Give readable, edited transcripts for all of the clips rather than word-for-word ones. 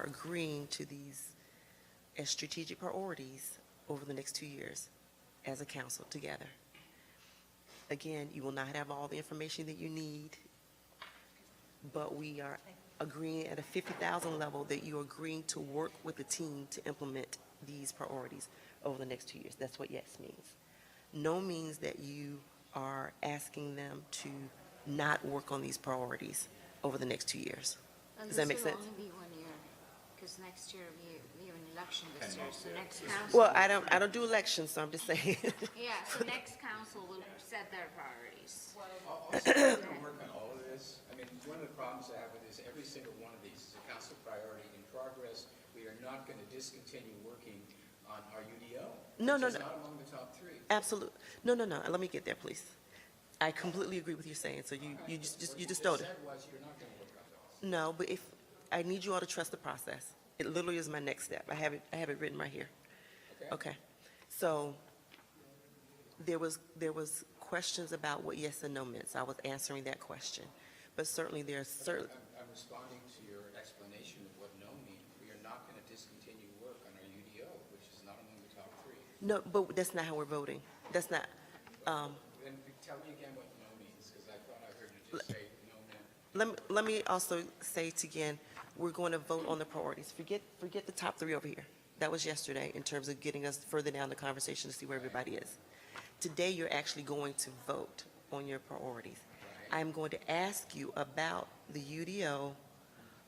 agreeing to these as strategic priorities over the next 2 years as a council together. Again, you will not have all the information that you need, but we are agreeing at a 50,000 level that you're agreeing to work with the team to implement these priorities over the next 2 years. That's what yes means. No means that you are asking them to not work on these priorities over the next 2 years. And Does that make this will sense? only be 1 year, because next year we have an election this year, so next council. Well, I don't do elections, so I'm just saying. Yeah, so next council will set their priorities. Also, we're going to work on all of this. I mean, one of the problems I have with this, every single one of these is a council priority in progress. We are not going to discontinue working on our UDO. No, no, which is no. not among the top three. Absolutely. No. Let me get there, please. I completely agree with you saying, so you just told it. What you said was you're not going to work on those. No, but if, I need you all to trust the process. It literally is my next step. I have it written right here. Okay. So there was questions about what yes and no meant. So I was answering that question. But certainly there's certain, I'm responding to your explanation of what no means. We are not going to discontinue work on our UDO, which is not among the top three. no, but that's not how we're voting. That's not, Then tell me again what no means, because I thought I heard you just say no meant. let me also say it again, we're going to vote on the priorities. Forget the top three over here. That was yesterday in terms of getting us further down the conversation to see where everybody is. Today, you're actually going to vote on your priorities. I'm going to ask you about the UDO,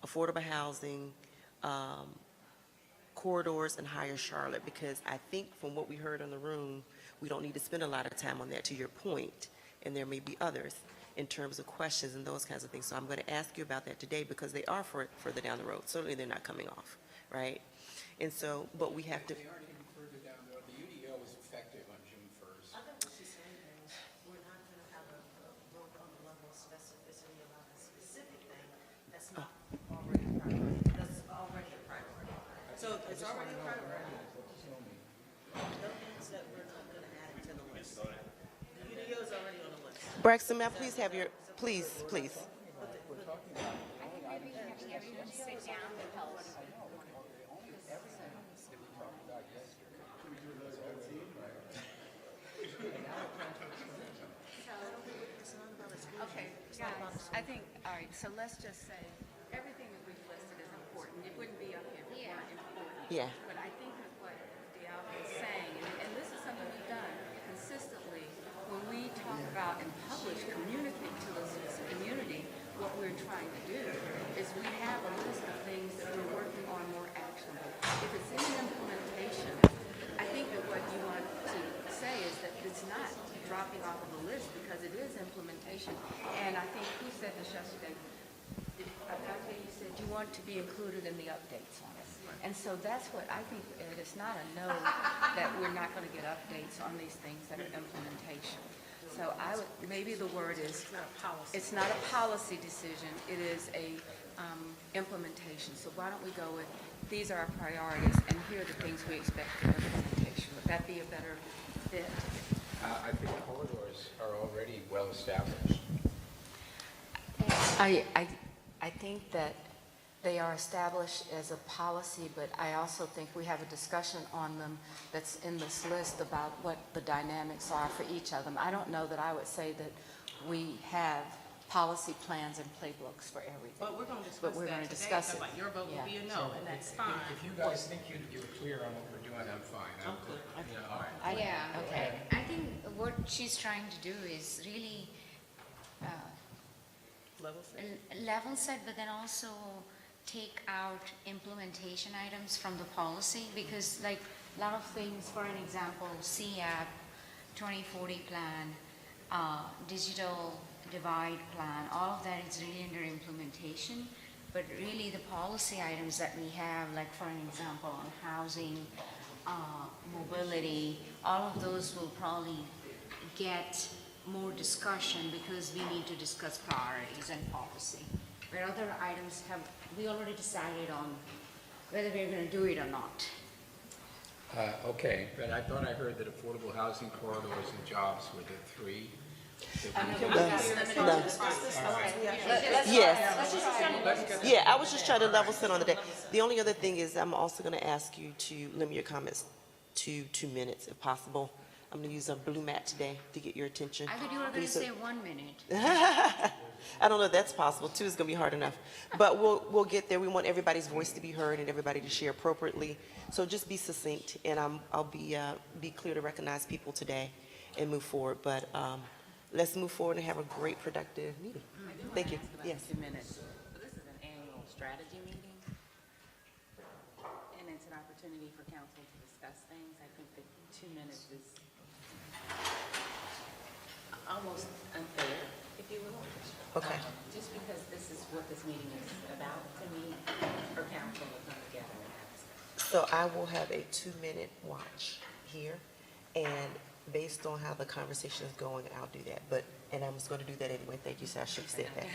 affordable housing, corridors, and higher Charlotte, because I think from what we heard in the room, we don't need to spend a lot of time on that, to your point, and there may be others in terms of questions and those kinds of things. So I'm going to ask you about that today because they are further down the road. Certainly, they're not coming off, right? And so, but we have to. They aren't even further down the road. The UDO is effective on June 1st. I think what she's saying is, we're not gonna have a vote on the level of specificity about a specific thing that's not already a priority, that's already a priority. So it's already a priority. That means that we're not gonna add it to the list. The UDO is already on the list. Braxton, may I please have your, please. I think maybe we have to everyone sit down and tell us. Okay, guys, I think, all right, so let's just say, everything that we've listed is important. It wouldn't be up here if it weren't important. Yeah. But I think that what Dialga is saying, and this is something we've done consistently, when we talk about and publish, communicate to the community, what we're trying to do is we have a list of things that we're working on more actionable. If it's in implementation, I think that what you want to say is that it's not dropping off of the list because it is implementation. And I think who said this yesterday? You said you want to be included in the updates on it. And so that's what I think, it's not a no that we're not going to get updates on these things that are implementation. So I would, maybe the word is, it's not a policy decision, it is a implementation. So why don't we go with, these are our priorities and here are the things we expect for implementation. Would that be a better fit? I think corridors are already well established. I think that they are established as a policy, but I also think we have a discussion on them that's in this list about what the dynamics are for each of them. I don't know that I would say that we have policy plans and playbooks for everything. But we're gonna But we're gonna discuss it. But your vote will be a Yeah. no, and that's fine. If you guys think you're clear on what we're doing, I'm fine. I'm clear. Yeah, all right. Yeah, okay. I think what she's trying to do is really Level set. level set, but then also take out implementation items from the policy, because like a lot of things, for an example, CAP, 2040 plan, digital divide plan, all of that is really under implementation. But really the policy items that we have, like for an example, on housing, mobility, all of those will probably get more discussion because we need to discuss priorities and policy. Where other items have, we already decided on whether we're going to do it or not. Okay, but I thought I heard that affordable housing corridors and jobs were the three. Yes. Yeah, I was just trying to level set on the day. The only other thing is I'm also going to ask you to limit your comments to 2 minutes if possible. I'm going to use a blue mat today to get your attention. I thought you were going to Lisa- say 1 minute. I don't know if that's possible. 2 is going to be hard enough. But we'll get there. We want everybody's voice to be heard and everybody to share appropriately. So just be succinct, and I'll be clear to recognize people today and move forward. But let's move forward and have a great, productive meeting. Thank you. Yes. 2 minutes. So this is an annual strategy meeting, and it's an opportunity for council to discuss things. I think that 2 minutes is almost unfair, if you will. Okay. Just because this is what this meeting is about to me, for council to come together and have discussion. So I will have a 2-minute watch here, and based on how the conversation is going, I'll do that. And I was going to do that anyway. Thank you, Sasha, for saying that.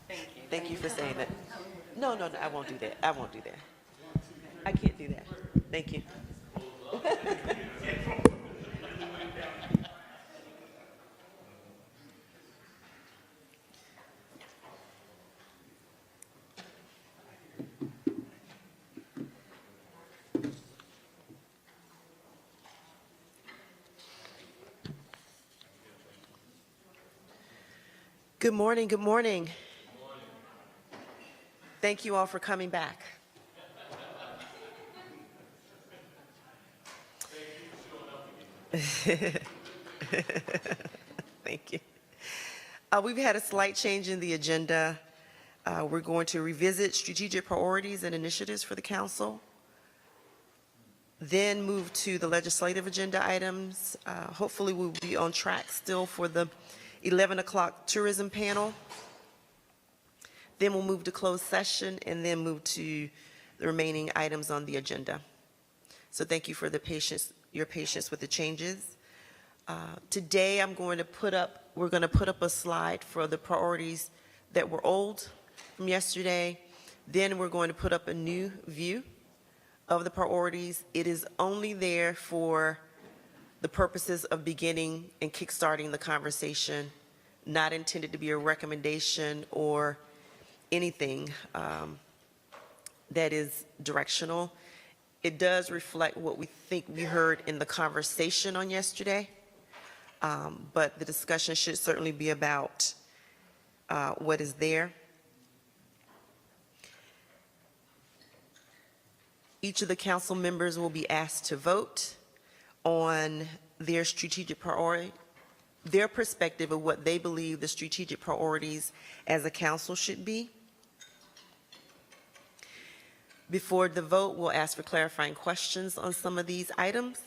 Thank you. Thank you for saying that. No, I won't do that. I won't do that. I can't do that. Thank you. Good morning, good morning. Thank you all for coming back. Thank you. We've had a slight change in the agenda. We're going to revisit strategic priorities and initiatives for the council, then move to the legislative agenda items. Hopefully we'll be on track still for the 11 o'clock tourism panel. Then we'll move to closed session and then move to the remaining items on the agenda. So thank you for your patience with the changes. Today we're going to put up a slide for the priorities that were old from yesterday. Then we're going to put up a new view of the priorities. It is only there for the purposes of beginning and kickstarting the conversation, not intended to be a recommendation or anything that is directional. It does reflect what we think we heard in the conversation on yesterday, but the discussion should certainly be about what is there. Each of the council members will be asked to vote on their strategic priority, their perspective of what they believe the strategic priorities as a council should be. Before the vote, we'll ask for clarifying questions on some of these items.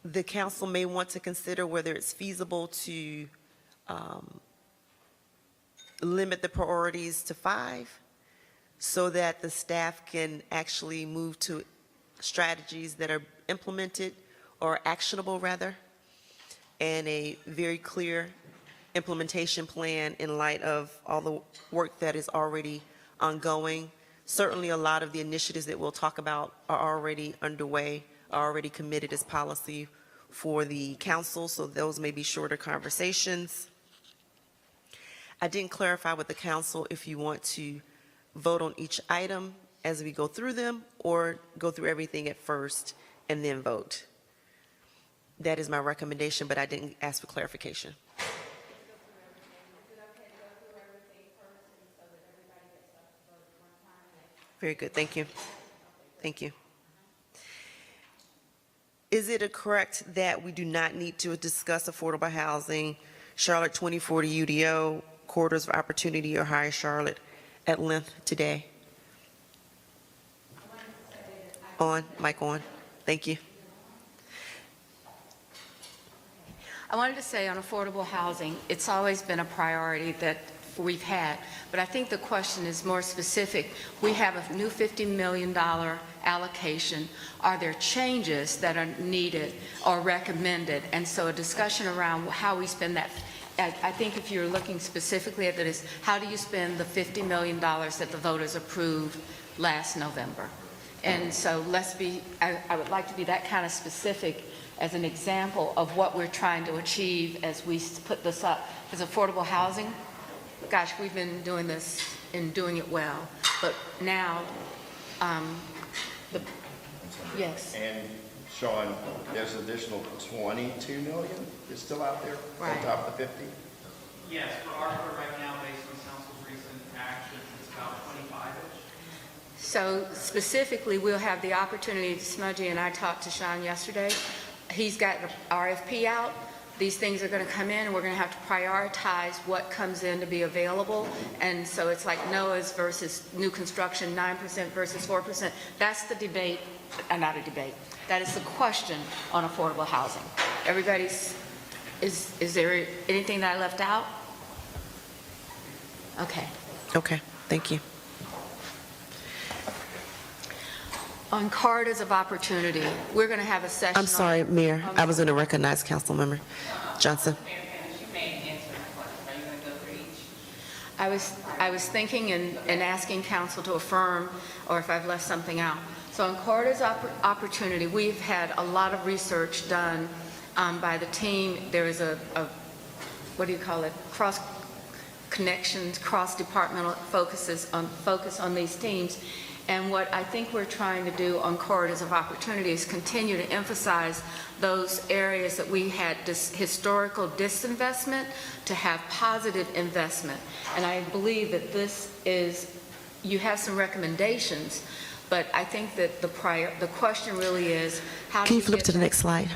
The council may want to consider whether it's feasible to limit the priorities to 5 so that the staff can actually move to strategies that are implemented or actionable rather, and a very clear implementation plan in light of all the work that is already ongoing. Certainly a lot of the initiatives that we'll talk about are already underway, are already committed as policy for the council, so those may be shorter conversations. I didn't clarify with the council if you want to vote on each item as we go through them or go through everything at first and then vote. That is my recommendation, but I didn't ask for clarification. Very good, thank you. Thank you. Is it correct that we do not need to discuss affordable housing, Charlotte 2040 UDO, corridors of opportunity, or High Charlotte at length today? On, mic on. Thank you. I wanted to say on affordable housing, it's always been a priority that we've had, but I think the question is more specific. We have a new $50 million allocation. Are there changes that are needed or recommended? And so a discussion around how we spend that. I think if you're looking specifically at this, how do you spend the $50 million that the voters approved last November? And so I would like to be that kind of specific as an example of what we're trying to achieve as we put this up. Because affordable housing, gosh, we've been doing this in doing it well. But now, yes, And Sean, there's additional 22 million is still out there Right. on top of the 50? Yes, for ARPA right now, based on council's recent actions, it's about 25-ish. so specifically, we'll have the opportunity, Smudgy and I talked to Sean yesterday. He's got the RFP out. These things are going to come in, and we're going to have to prioritize what comes in to be available. And so it's like NOAA's versus new construction, 9% versus 4%. That's the debate, not a debate. That is the question on affordable housing. Everybody's, is there anything that I left out? Okay. Okay, thank you. On corridors of opportunity, we're going to have a session. I'm sorry, Mayor, I was going to recognize Councilmember Johnson. You may answer my question. Are you going to go through each? I was thinking and asking council to affirm, or if I've left something out. So on corridors opportunity, we've had a lot of research done by the team. There is a what do you call it, cross connections, cross-departmental focus on these teams. And what I think we're trying to do on corridors of opportunity is continue to emphasize those areas that we had historical disinvestment to have positive investment. And I believe that this is, you have some recommendations, but I think that the question really is, how do Can we you flip get to the that- next slide?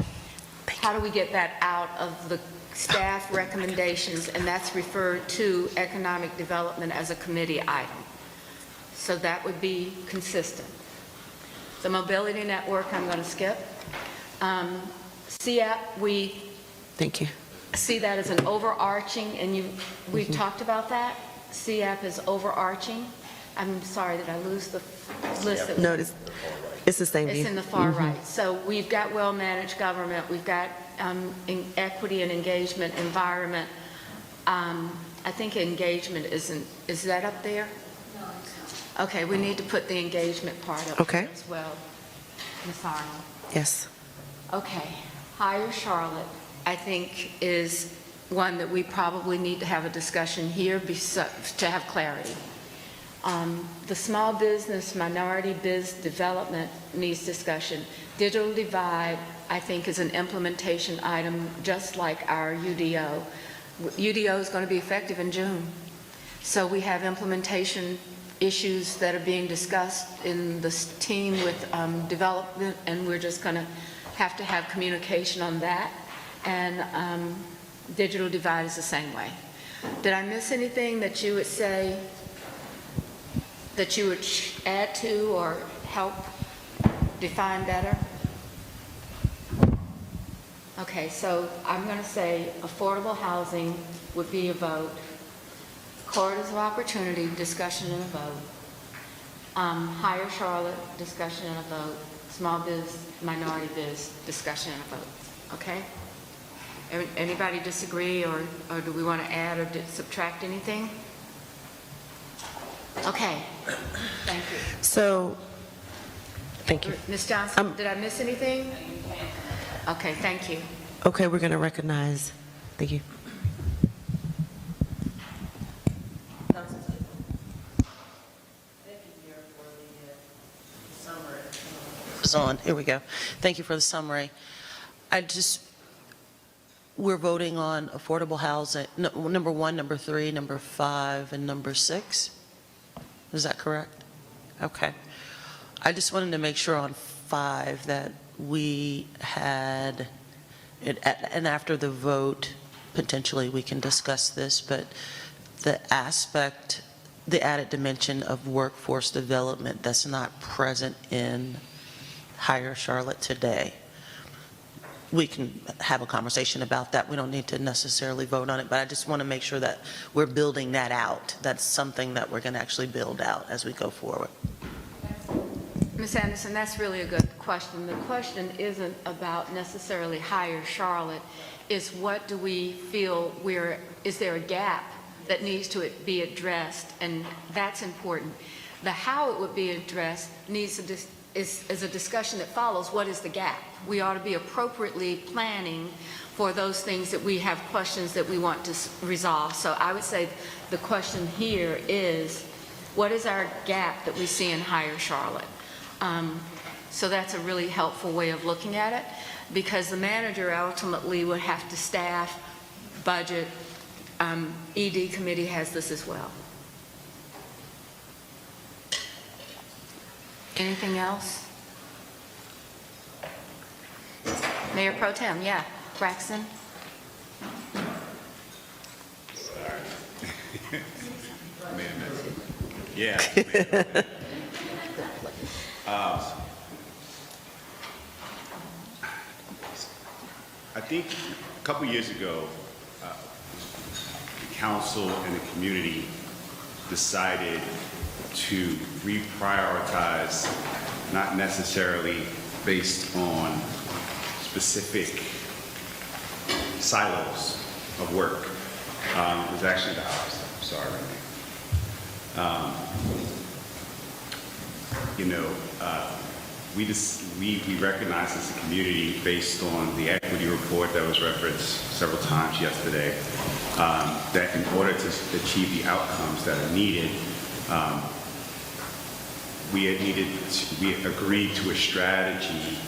how do we get that out of the staff recommendations? And that's referred to economic development as a committee item. So that would be consistent. The mobility network, I'm going to skip. CAP, we Thank you. see that as an overarching, and we've talked about that. CAP is overarching. I'm sorry, did I lose the list? that was- No, it's the same view. It's in the far right. So we've got well-managed government, we've got equity and engagement, environment. I think engagement is that up there? No. Okay, we need to put the engagement part up Okay. there as well. Ms. Arnold. Yes. Okay, Hire Charlotte, I think, is one that we probably need to have a discussion here to have clarity. The small business, minority biz development needs discussion. Digital divide, I think, is an implementation item, just like our UDO. UDO is going to be effective in June. So we have implementation issues that are being discussed in this team with development, and we're just going to have communication on that. And digital divide is the same way. Did I miss anything that you would say that you would add to or help define better? Okay, so I'm going to say affordable housing would be a vote. Corridors of opportunity, discussion and a vote. Hire Charlotte, discussion and a vote. Small biz, minority biz, discussion and a vote. Okay? Anybody disagree, or do we want to add or subtract anything? Okay, thank you. So, thank you. Ms. Johnson, did I miss anything? Okay, thank you. Okay, we're going to recognize, thank you. Thank you, Mayor, for the summary. It's on. Here we go. Thank you for the summary. We're voting on affordable housing, number 1, number 3, number 5, and number 6. Is that correct? Okay. I just wanted to make sure on 5 that we had, and after the vote, potentially we can discuss this, but the added dimension of workforce development that's not present in Hire Charlotte today. We can have a conversation about that. We don't need to necessarily vote on it, but I just want to make sure that we're building that out. That's something that we're going to actually build out as we go forward. Ms. Anderson, that's really a good question. The question isn't about necessarily Hire Charlotte, is what do we feel is there a gap that needs to be addressed, and that's important. The how it would be addressed is a discussion that follows what is the gap. We ought to be appropriately planning for those things that we have questions that we want to resolve. So I would say the question here is, What is our gap that we see in Higher Charlotte? So that's a really helpful way of looking at it, because the manager ultimately would have to staff, budget. ED committee has this as well. Anything else? Mayor Pro Tem, yeah, Braxton? Yeah. I think a couple years ago, the council and the community decided to reprioritize, not necessarily based on specific silos of work. It was actually the opposite. I'm sorry, Renee. We recognize as a community, based on the equity report that was referenced several times yesterday, that in order to achieve the outcomes that are needed, we agreed to a strategy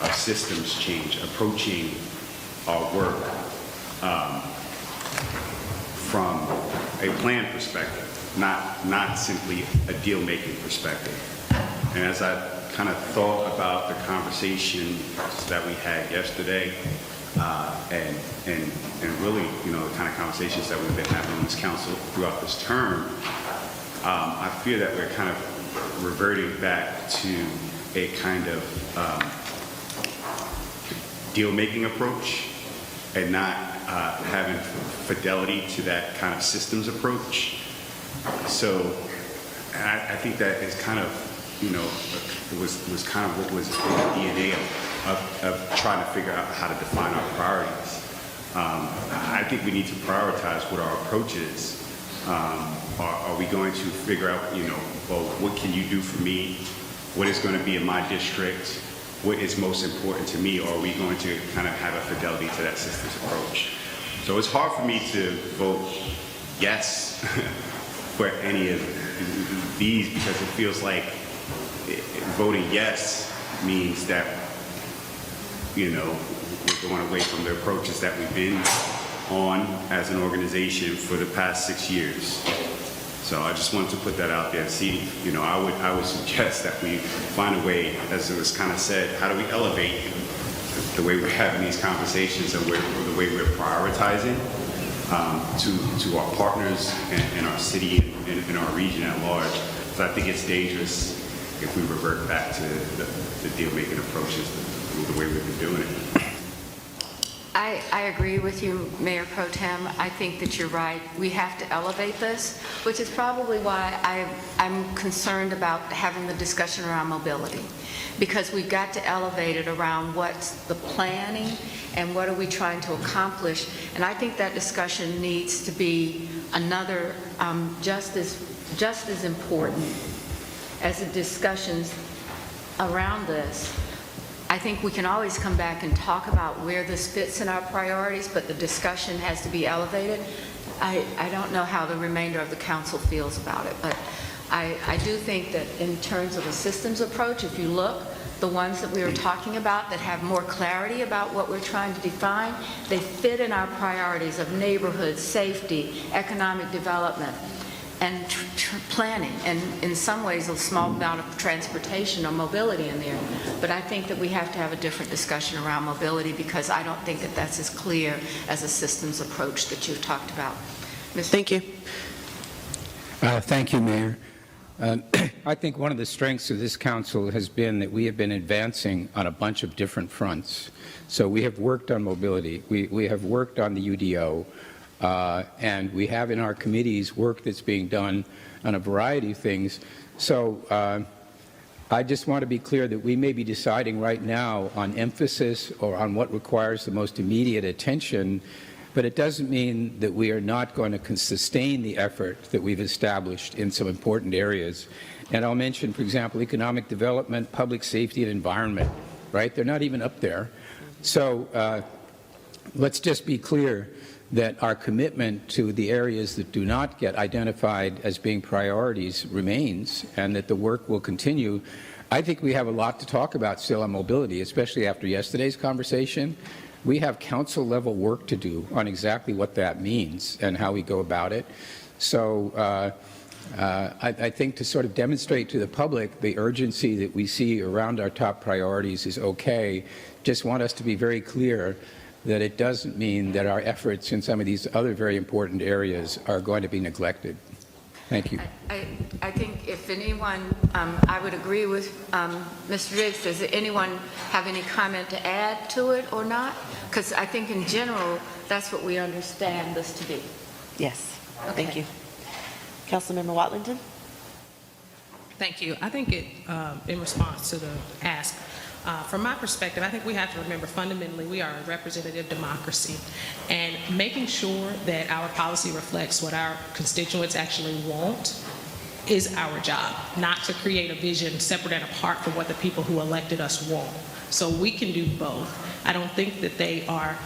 of systems change, approaching our work from a plan perspective, not simply a deal-making perspective. And as I kind of thought about the conversation that we had yesterday, and really, the kind of conversations that we've been having in this council throughout this term, I feel that we're kind of reverting back to a kind of deal-making approach and not having fidelity to that kind of systems approach. So I think that is kind of, it was kind of what was in the DNA of trying to figure out how to define our priorities. I think we need to prioritize what our approach is. Are we going to figure out, well, what can you do for me? What is going to be in my district? What is most important to me? Or are we going to kind of have a fidelity to that systems approach? So it's hard for me to vote yes for any of these, because it feels like voting yes means that, we're going away from the approaches that we've been on as an organization for the past 6 years. So I just wanted to put that out there and see, I would suggest that we find a way, as it was kind of said, how do we elevate the way we're having these conversations and the way we're prioritizing to our partners and our city and our region at large. So I think it's dangerous if we revert back to the deal-making approaches, the way we've been doing it. I agree with you, Mayor Pro Tem. I think that you're right. We have to elevate this, which is probably why I'm concerned about having the discussion around mobility, because we've got to elevate it around what's the planning and what are we trying to accomplish. And I think that discussion needs to be another just as important as the discussions around this. I think we can always come back and talk about where this fits in our priorities, but the discussion has to be elevated. I don't know how the remainder of the council feels about it, but I do think that in terms of a systems approach, if you look, the ones that we were talking about that have more clarity about what we're trying to define, they fit in our priorities of neighborhood, safety, economic development, and planning, and in some ways a small amount of transportation or mobility in there. But I think that we have to have a different discussion around mobility, because I don't think that that's as clear as a systems approach that you've talked about. Thank you. Thank you, Mayor. I think one of the strengths of this council has been that we have been advancing on a bunch of different fronts. So we have worked on mobility. We have worked on the UDO. And we have in our committees work that's being done on a variety of things. So I just want to be clear that we may be deciding right now on emphasis or on what requires the most immediate attention, but it doesn't mean that we are not going to sustain the effort that we've established in some important areas. And I'll mention, for example, economic development, public safety, and environment, right? They're not even up there. So let's just be clear that our commitment to the areas that do not get identified as being priorities remains, and that the work will continue. I think we have a lot to talk about still on mobility, especially after yesterday's conversation. We have council-level work to do on exactly what that means and how we go about it. So I think to sort of demonstrate to the public the urgency that we see around our top priorities is okay. Just want us to be very clear that it doesn't mean that our efforts in some of these other very important areas are going to be neglected. Thank you. I think if anyone, I would agree with Mr. Diggs. Does anyone have any comment to add to it or not? Because I think in general, that's what we understand this to be. Yes, thank Okay. you. Councilmember Watlington? Thank you. I think in response to the ask, from my perspective, I think we have to remember fundamentally we are a representative democracy, and making sure that our policy reflects what our constituents actually want is our job, not to create a vision separate and apart from what the people who elected us want. So we can do both. I don't think that they are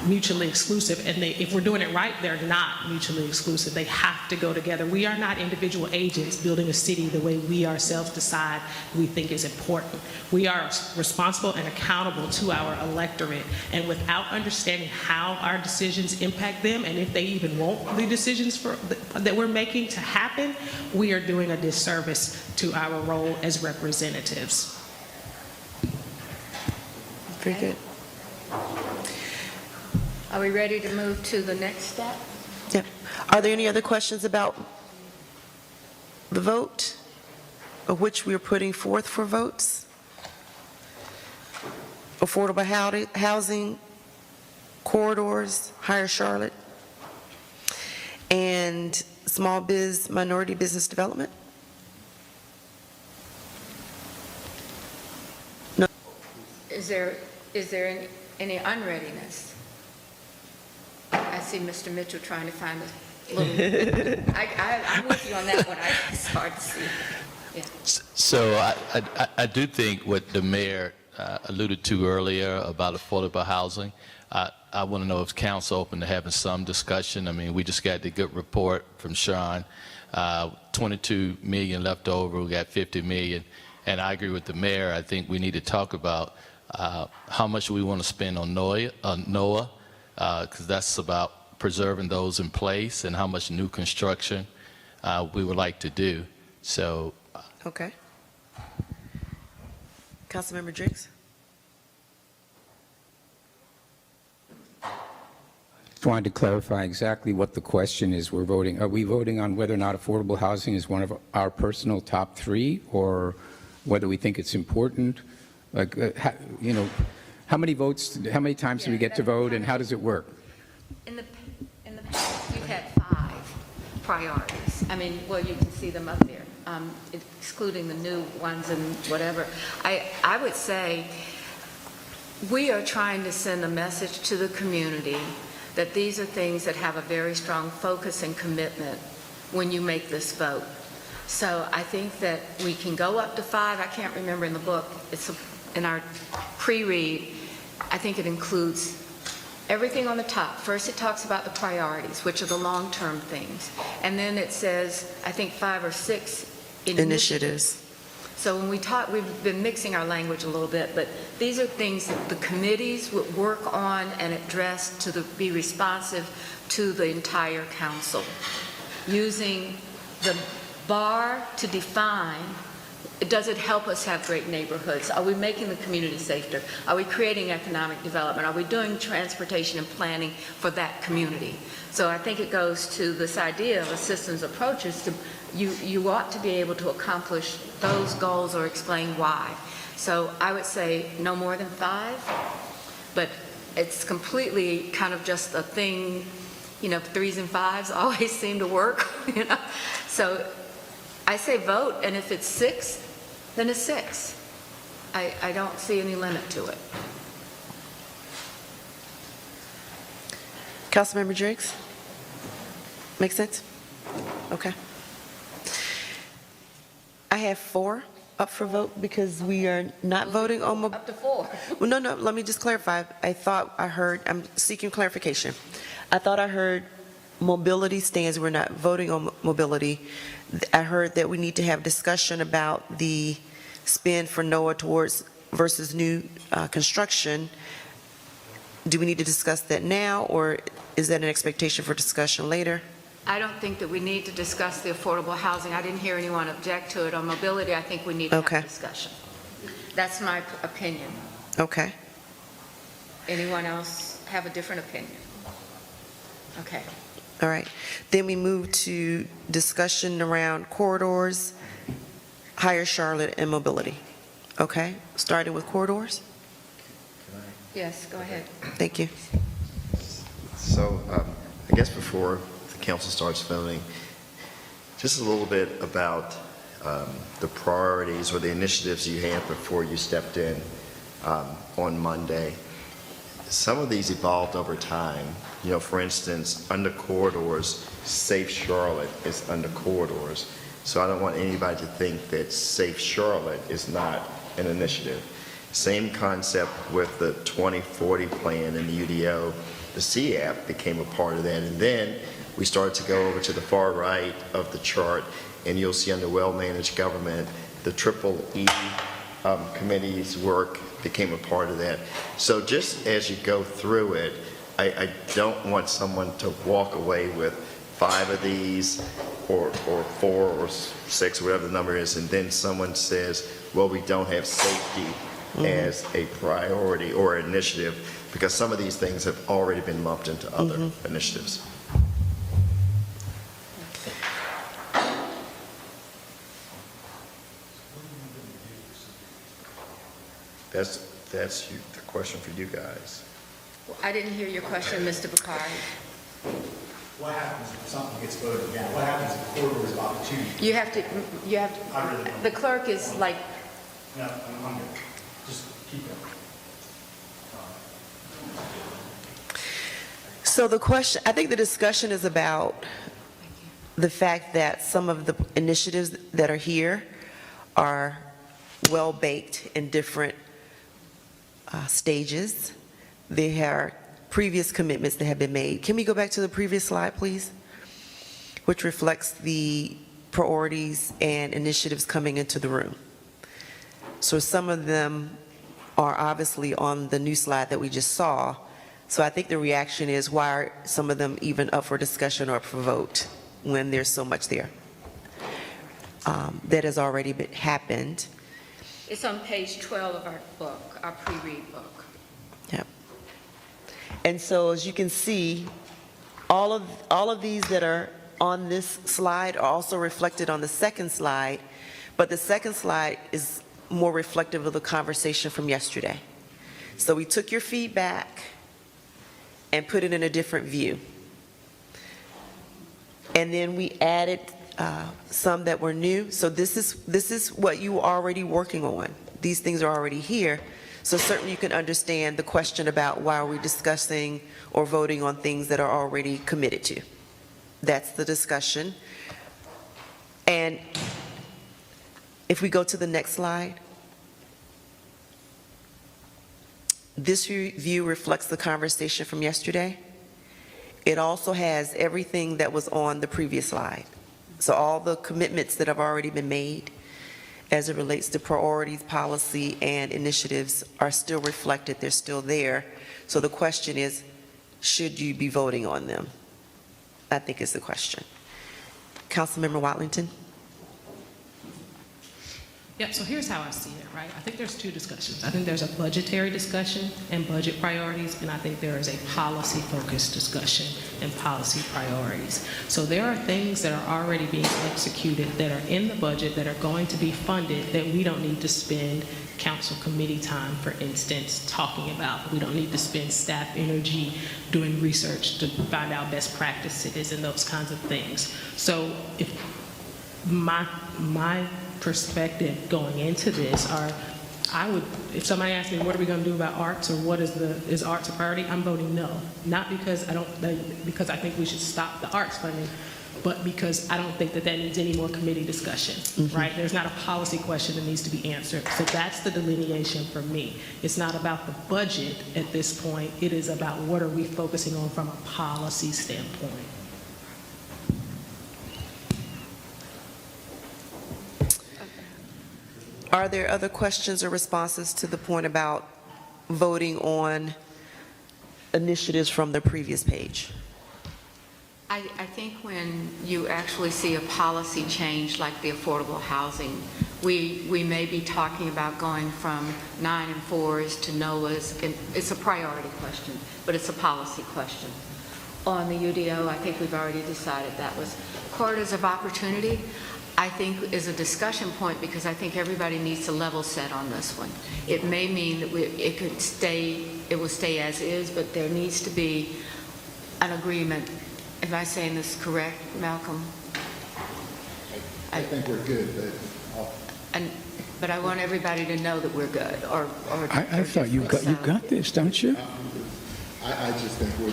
mutually exclusive, and if we're doing it right, they're not mutually exclusive. They have to go together. We are not individual agents building a city the way we ourselves decide we think is important. We are responsible and accountable to our electorate, and without understanding how our decisions impact them, and if they even want the decisions that we're making to happen, we are doing a disservice to our role as representatives. Very good. Are we ready to move to the next step? Yep. Are there any other questions about the vote, of which we are putting forth for votes? Affordable housing, corridors, Higher Charlotte, and minority business development? No. Is there any unreadiness? I see Mr. Mitchell trying to find a little, I'm with you on that one. It's hard to see. Yeah. So I do think what the mayor alluded to earlier about affordable housing, I want to know if council open to having some discussion. I mean, we just got the good report from Sean, 22 million left over, we got 50 million. And I agree with the mayor. I think we need to talk about how much we want to spend on NOAA, because that's about preserving those in place, and how much new construction we would like to do. So. Okay. Councilmember Driggs? Just wanted to clarify exactly what the question is we're voting. Are we voting on whether or not affordable housing is one of our personal top three, or whether we think it's important? Like, how many votes, how many times do we get to vote, and how does it work? In the past, you've had 5 priorities. I mean, well, you can see them up there, excluding the new ones and whatever. I would say we are trying to send a message to the community that these are things that have a very strong focus and commitment when you make this vote. So I think that we can go up to 5. I can't remember in the book. It's in our pre-read. I think it includes everything on the top. First, it talks about the priorities, which are the long-term things. And then it says, I think 5 or 6 initiatives. So when we talk, we've been mixing our language a little bit, but these are things that the committees would work on and address to be responsive to the entire council, using the bar to define, does it help us have great neighborhoods? Are we making the community safer? Are we creating economic development? Are we doing transportation and planning for that community? So I think it goes to this idea of a systems approach is to, you ought to be able to accomplish those goals or explain why. So I would say no more than 5, but it's completely kind of just a thing, 3s and 5s always seem to work, So I say vote, and if it's 6, then it's 6. I don't see any limit to it. Councilmember Driggs? Make sense? Okay. I have 4 up for vote because we are not voting on, Up to 4. well, no, let me just clarify. I thought I heard, I'm seeking clarification. I thought I heard mobility stands, we're not voting on mobility. I heard that we need to have discussion about the spend for NOAA towards versus new construction. Do we need to discuss that now, or is that an expectation for discussion later? I don't think that we need to discuss the affordable housing. I didn't hear anyone object to it. On mobility, I think we need to have Okay. a discussion. That's my opinion. Okay. Anyone else have a different opinion? Okay. All right. Then we move to discussion around corridors, higher Charlotte, and mobility. Okay, starting with corridors. Yes, go ahead. Thank you. So I guess before the council starts voting, just a little bit about the priorities or the initiatives you had before you stepped in on Monday. Some of these evolved over time. You know, for instance, under corridors, Safe Charlotte is under corridors. So I don't want anybody to think that Safe Charlotte is not an initiative. Same concept with the 2040 plan and the UDO. The CAP became a part of that. And then we started to go over to the far right of the chart, and you'll see under well-managed government, the triple E committee's work became a part of that. So just as you go through it, I don't want someone to walk away with 5 of these or 4 or 6, whatever the number is, and then someone says, well, we don't have safety as a priority or initiative, because some of these things have already been lumped into other initiatives. That's the question for you guys. I didn't hear your question, Mr. Bakari. What happens if something gets voted down? What happens if corridors of opportunity? You have to, I really don't. the clerk is like, No, I'm good. Just keep going. So the question, I think the discussion is about the fact that some of the initiatives that are here are well-baked in different stages. They are previous commitments that have been made. Can we go back to the previous slide, please? Which reflects the priorities and initiatives coming into the room. So some of them are obviously on the new slide that we just saw. So I think the reaction is, why are some of them even up for discussion or for vote when there's so much there that has already happened? it's on page 12 of our book, our pre-read book. Yep. And so as you can see, all of these that are on this slide are also reflected on the second slide, but the second slide is more reflective of the conversation from yesterday. So we took your feedback and put it in a different view. And then we added some that were new. So this is what you were already working on. These things are already here. So certainly you can understand the question about why are we discussing or voting on things that are already committed to. That's the discussion. And if we go to the next slide, this view reflects the conversation from yesterday. It also has everything that was on the previous slide. So all the commitments that have already been made as it relates to priorities, policy, and initiatives are still reflected. They're still there. So the question is, should you be voting on them? I think is the question. Councilmember Watlington? Yeah, so here's how I see it, right? I think there's two discussions. I think there's a budgetary discussion and budget priorities, and I think there is a policy-focused discussion and policy priorities. So there are things that are already being executed that are in the budget that are going to be funded that we don't need to spend council committee time, for instance, talking about. We don't need to spend staff energy doing research to find out best practices and those kinds of things. So if my perspective going into this are, if somebody asked me, what are we going to do about arts, or is arts a priority? I'm voting no. Not because because I think we should stop the arts funding, but because I don't think that that needs any more committee discussion, right? There's not a policy question that needs to be answered. So that's the delineation for me. It's not about the budget at this point. It is about what are we focusing on from a policy standpoint. Are there other questions or responses to the point about voting on initiatives from the previous page? I think when you actually see a policy change like the affordable housing, we may be talking about going from 9 and 4s to NOLAs. And it's a priority question, but it's a policy question. On the UDO, I think we've already decided that was corridors of opportunity. I think is a discussion point because I think everybody needs to level set on this one. It may mean that it will stay as is, but there needs to be an agreement. Am I saying this correct, Malcolm? I think we're good, but I want everybody to know that we're good. I thought you got this, don't you? I just think we're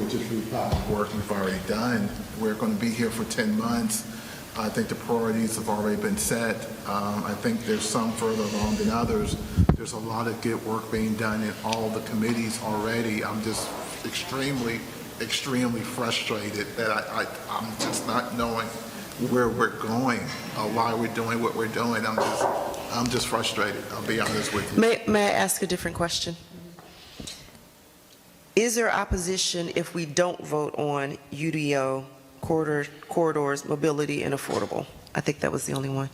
just repiling work we've already done. We're going to be here for 10 months. I think the priorities have already been set. I think there's some further along than others. There's a lot of good work being done in all the committees already. I'm just extremely frustrated that I'm just not knowing where we're going or why we're doing what we're doing. I'm just frustrated. I'll be honest with you. May I ask a different question? Is there opposition if we don't vote on UDO, corridors, mobility, and affordable? I think that was the only one.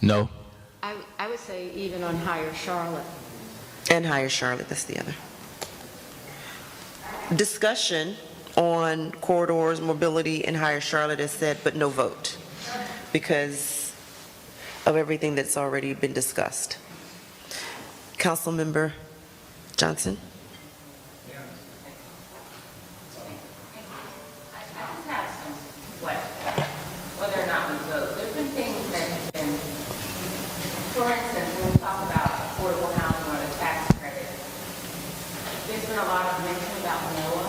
No. I would say even on Higher Charlotte. And Higher Charlotte, that's the other. Discussion on corridors, mobility, and Higher Charlotte is said, but no vote because of everything that's already been discussed. Councilmember Johnson? Whether or not we vote, there's been things that have been, for instance, when we talk about affordable housing or the tax credit, there's been a lot of mention about NOAA,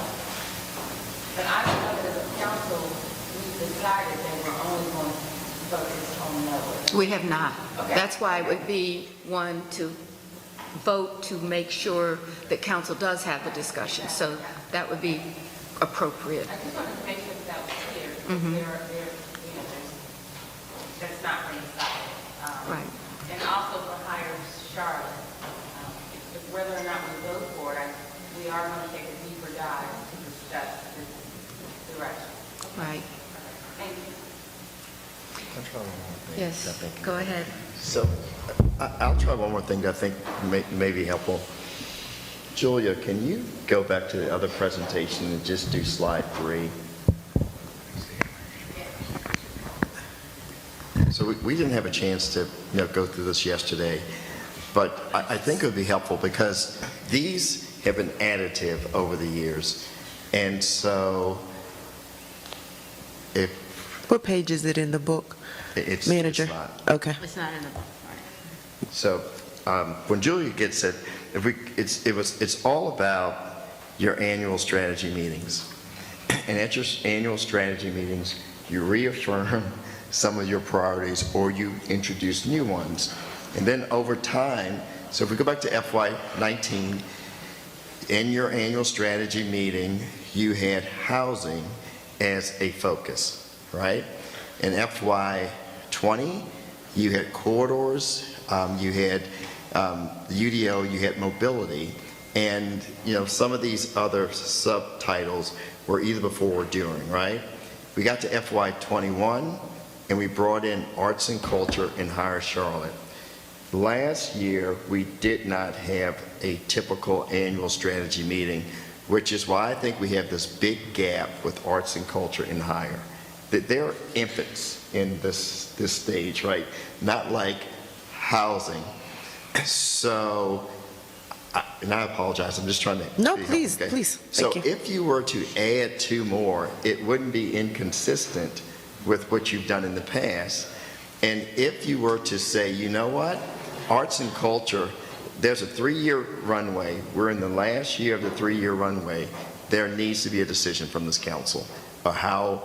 but I don't know that as a council, we've decided that we're only going to focus on NOAA. We have not. Okay. That's why it would be one to vote to make sure that council does have the discussion. So that would be appropriate. I just wanted to make sure that was clear. That's not being decided. Right. And also for Higher Charlotte, if whether or not we vote for it, we are going to take a deeper dive to discuss this direction. Right. Thank you. Yes, go ahead. So I'll try one more thing that I think may be helpful. Julia, can you go back to the other presentation and just do slide 3? So we didn't have a chance to go through this yesterday, but I think it would be helpful because these have been additive over the years. And so if... What page is it in the book? Manager? It's not. Okay. It's not in the book. So when Julia gets it, it's all about your annual strategy meetings. And at your annual strategy meetings, you reaffirm some of your priorities or you introduce new ones. And then over time, so if we go back to FY19, in your annual strategy meeting, you had housing as a focus, right? In FY20, you had corridors, you had the UDO, you had mobility, and some of these other subtitles were either before or during, right? We got to FY21, and we brought in arts and culture in Higher Charlotte. Last year, we did not have a typical annual strategy meeting, which is why I think we have this big gap with arts and culture in Higher. That they're infants in this stage, right? Not like housing. So, and I apologize, I'm just trying to... No, please, okay? please. So Thank you. if you were to add 2 more, it wouldn't be inconsistent with what you've done in the past. And if you were to say, you know what, arts and culture there's a 3-year runway. We're in the last year of the 3-year runway. There needs to be a decision from this council of how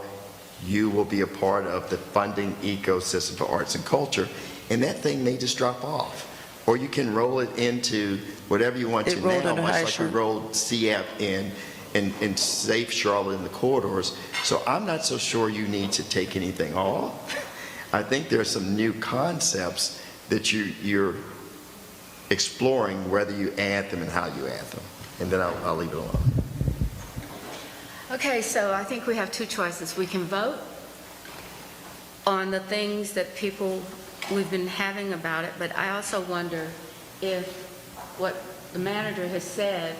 you will be a part of the funding ecosystem for arts and culture, and that thing may just drop off. Or you can roll it into whatever you want to It rolled now, under much High like we Charlotte. rolled CAP in and save Charlotte in the corridors. So I'm not so sure you need to take anything off. I think there's some new concepts that you're exploring, whether you add them and how you add them. And then I'll leave it alone. Okay, so I think we have two choices. We can vote on the things that we've been having about it, but I also wonder if what the manager has said,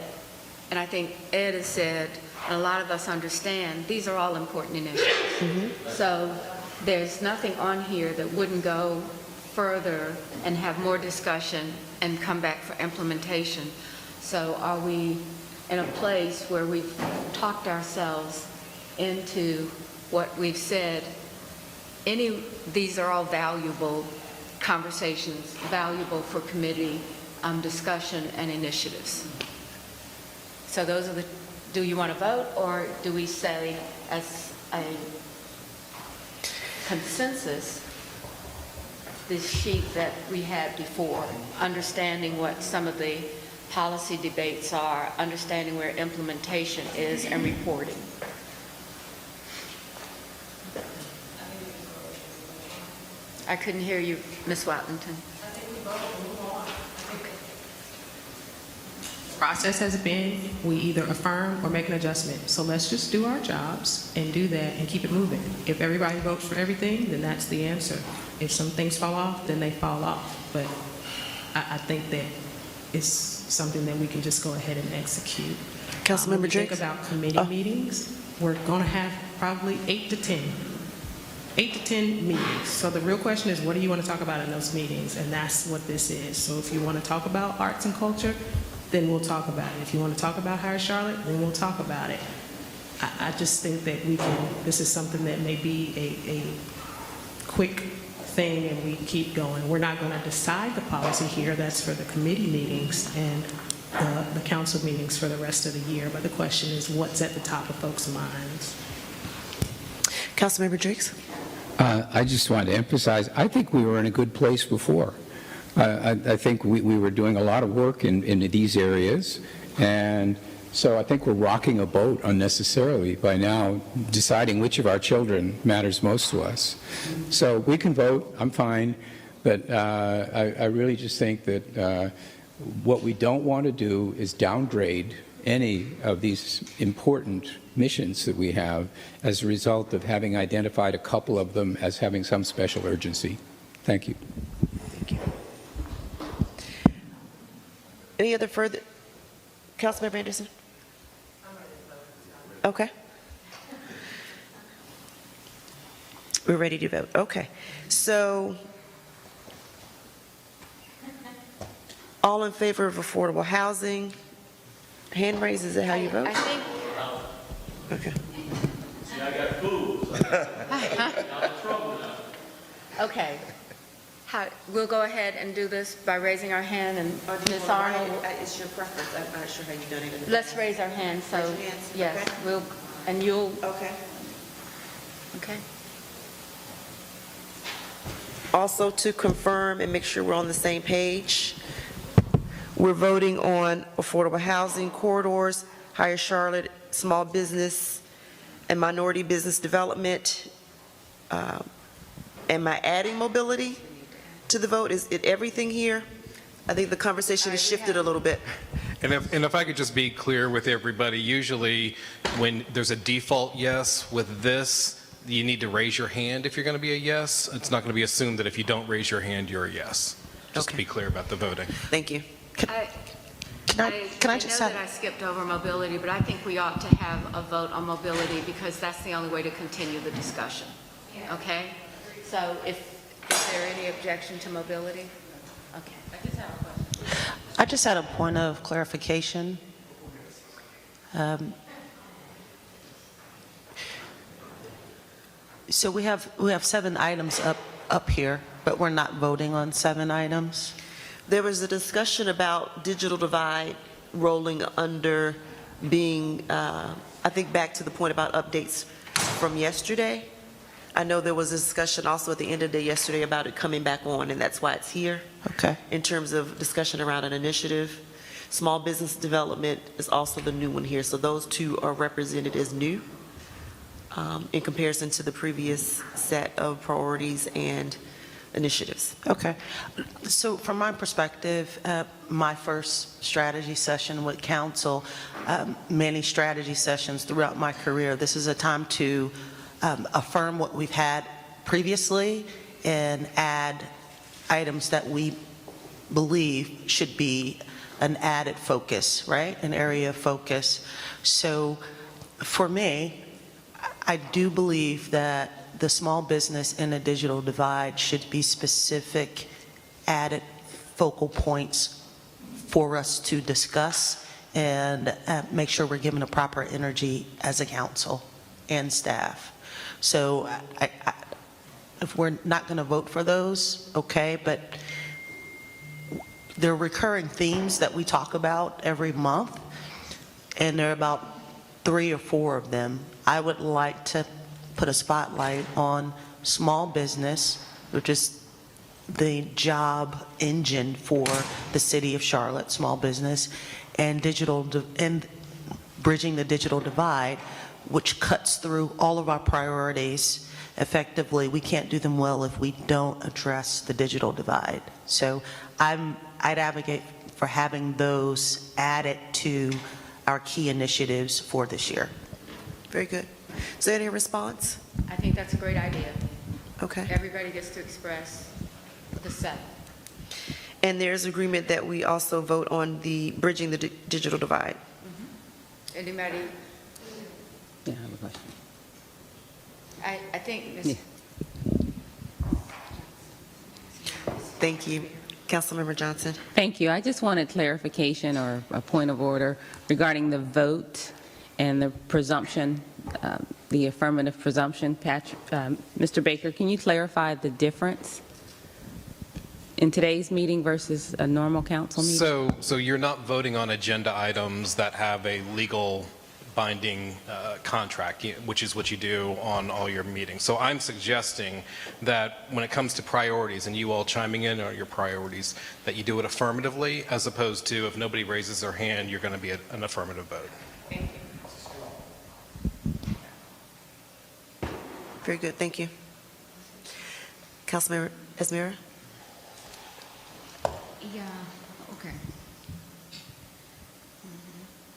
and I think Ed has said, and a lot of us understand, these are all important initiatives. So there's nothing on here that wouldn't go further and have more discussion and come back for implementation. So are we in a place where we've talked ourselves into what we've said? These are all valuable conversations, valuable for committee discussion and initiatives. So those are do you want to vote, or do we say as a consensus, this sheet that we had before, understanding what some of the policy debates are, understanding where implementation is, and reporting? I couldn't hear you, Ms. Watlington. Process has been, we either affirm or make an adjustment. So let's just do our jobs and do that and keep it moving. If everybody votes for everything, then that's the answer. If some things fall off, then they fall off. But I think that it's something that we can just go ahead and execute. Councilmember When we think Jakes? about committee meetings, we're going to have probably 8 to 10 meetings. So the real question is, what do you want to talk about in those meetings? And that's what this is. So if you want to talk about arts and culture, then we'll talk about it. If you want to talk about Higher Charlotte, then we'll talk about it. I just think that this is something that may be a quick thing and we keep going. We're not going to decide the policy here. That's for the committee meetings and the council meetings for the rest of the year. But the question is, what's at the top of folks' minds? Councilmember Jakes? I just want to emphasize, I think we were in a good place before. I think we were doing a lot of work in these areas, and so I think we're rocking a boat unnecessarily by now deciding which of our children matters most to us. So we can vote, I'm fine, but I really just think that what we don't want to do is downgrade any of these important missions that we have as a result of having identified a couple of them as having some special urgency. Thank you. Thank you. Any other further? Councilmember Anderson? Okay. We're ready to vote. Okay. So, all in favor of affordable housing? Hand raise, is that how you vote? I think Okay. See, I got food. okay. We'll go ahead and do this by raising our hand, and Ms. Arnold, It's your preference. I'm not sure how you've done it in the let's raise our hands. So, Raise your hands. yes, Okay. and you'll, Okay. okay. Also, to confirm and make sure we're on the same page, we're voting on affordable housing corridors, Higher Charlotte, small business and minority business development. Am I adding mobility to the vote? Is it everything here? I think the conversation has shifted a little bit. And if I could just be clear with everybody, usually when there's a default yes with this, you need to raise your hand if you're going to be a yes. It's not going to be assumed that if you don't raise your hand, you're a yes. Just to be clear about the voting. Thank you. I just know have- that I skipped over mobility, but I think we ought to have a vote on mobility because that's the only way to continue the discussion. Okay? So is there any objection to mobility? Okay. I just had a point of clarification. So we have 7 items up here, but we're not voting on 7 items? There was a discussion about digital divide rolling under being, I think back to the point about updates from yesterday. I know there was a discussion also at the end of the day yesterday about it coming back on, and that's why it's here. Okay. In terms of discussion around an initiative. Small business development is also the new one here, so those two are represented as new in comparison to the previous set of priorities and initiatives. Okay. So from my perspective, my first strategy session with council, many strategy sessions throughout my career, this is a time to affirm what we've had previously and add items that we believe should be an added focus, right? An area of focus. So for me, I do believe that the small business and the digital divide should be specific added focal points for us to discuss and make sure we're given a proper energy as a council and staff. So if we're not going to vote for those, okay, but there are recurring themes that we talk about every month, and there are about 3 or 4 of them. I would like to put a spotlight on small business, which is the job engine for the city of Charlotte, small business, and bridging the digital divide, which cuts through all of our priorities effectively. We can't do them well if we don't address the digital divide. So I'd advocate for having those added to our key initiatives for this year. Very good. Is there any response? I think that's a great idea. Okay. Everybody gets to express the set. And there's agreement that we also vote on the bridging the digital divide. Anybody? Yeah, I have a question. I think Ms. Thank you. Councilmember Johnson. Thank you. I just wanted clarification or a point of order regarding the vote and the presumption, the affirmative presumption. Mr. Baker, can you clarify the difference in today's meeting versus a normal council meeting? So you're not voting on agenda items that have a legal binding contract, which is what you do on all your meetings. So I'm suggesting that when it comes to priorities, and you all chiming in on your priorities, that you do it affirmatively, as opposed to if nobody raises their hand, you're going to be an affirmative vote. Thank you. Very good. Thank you. Councilmember Esmira. Yeah, okay.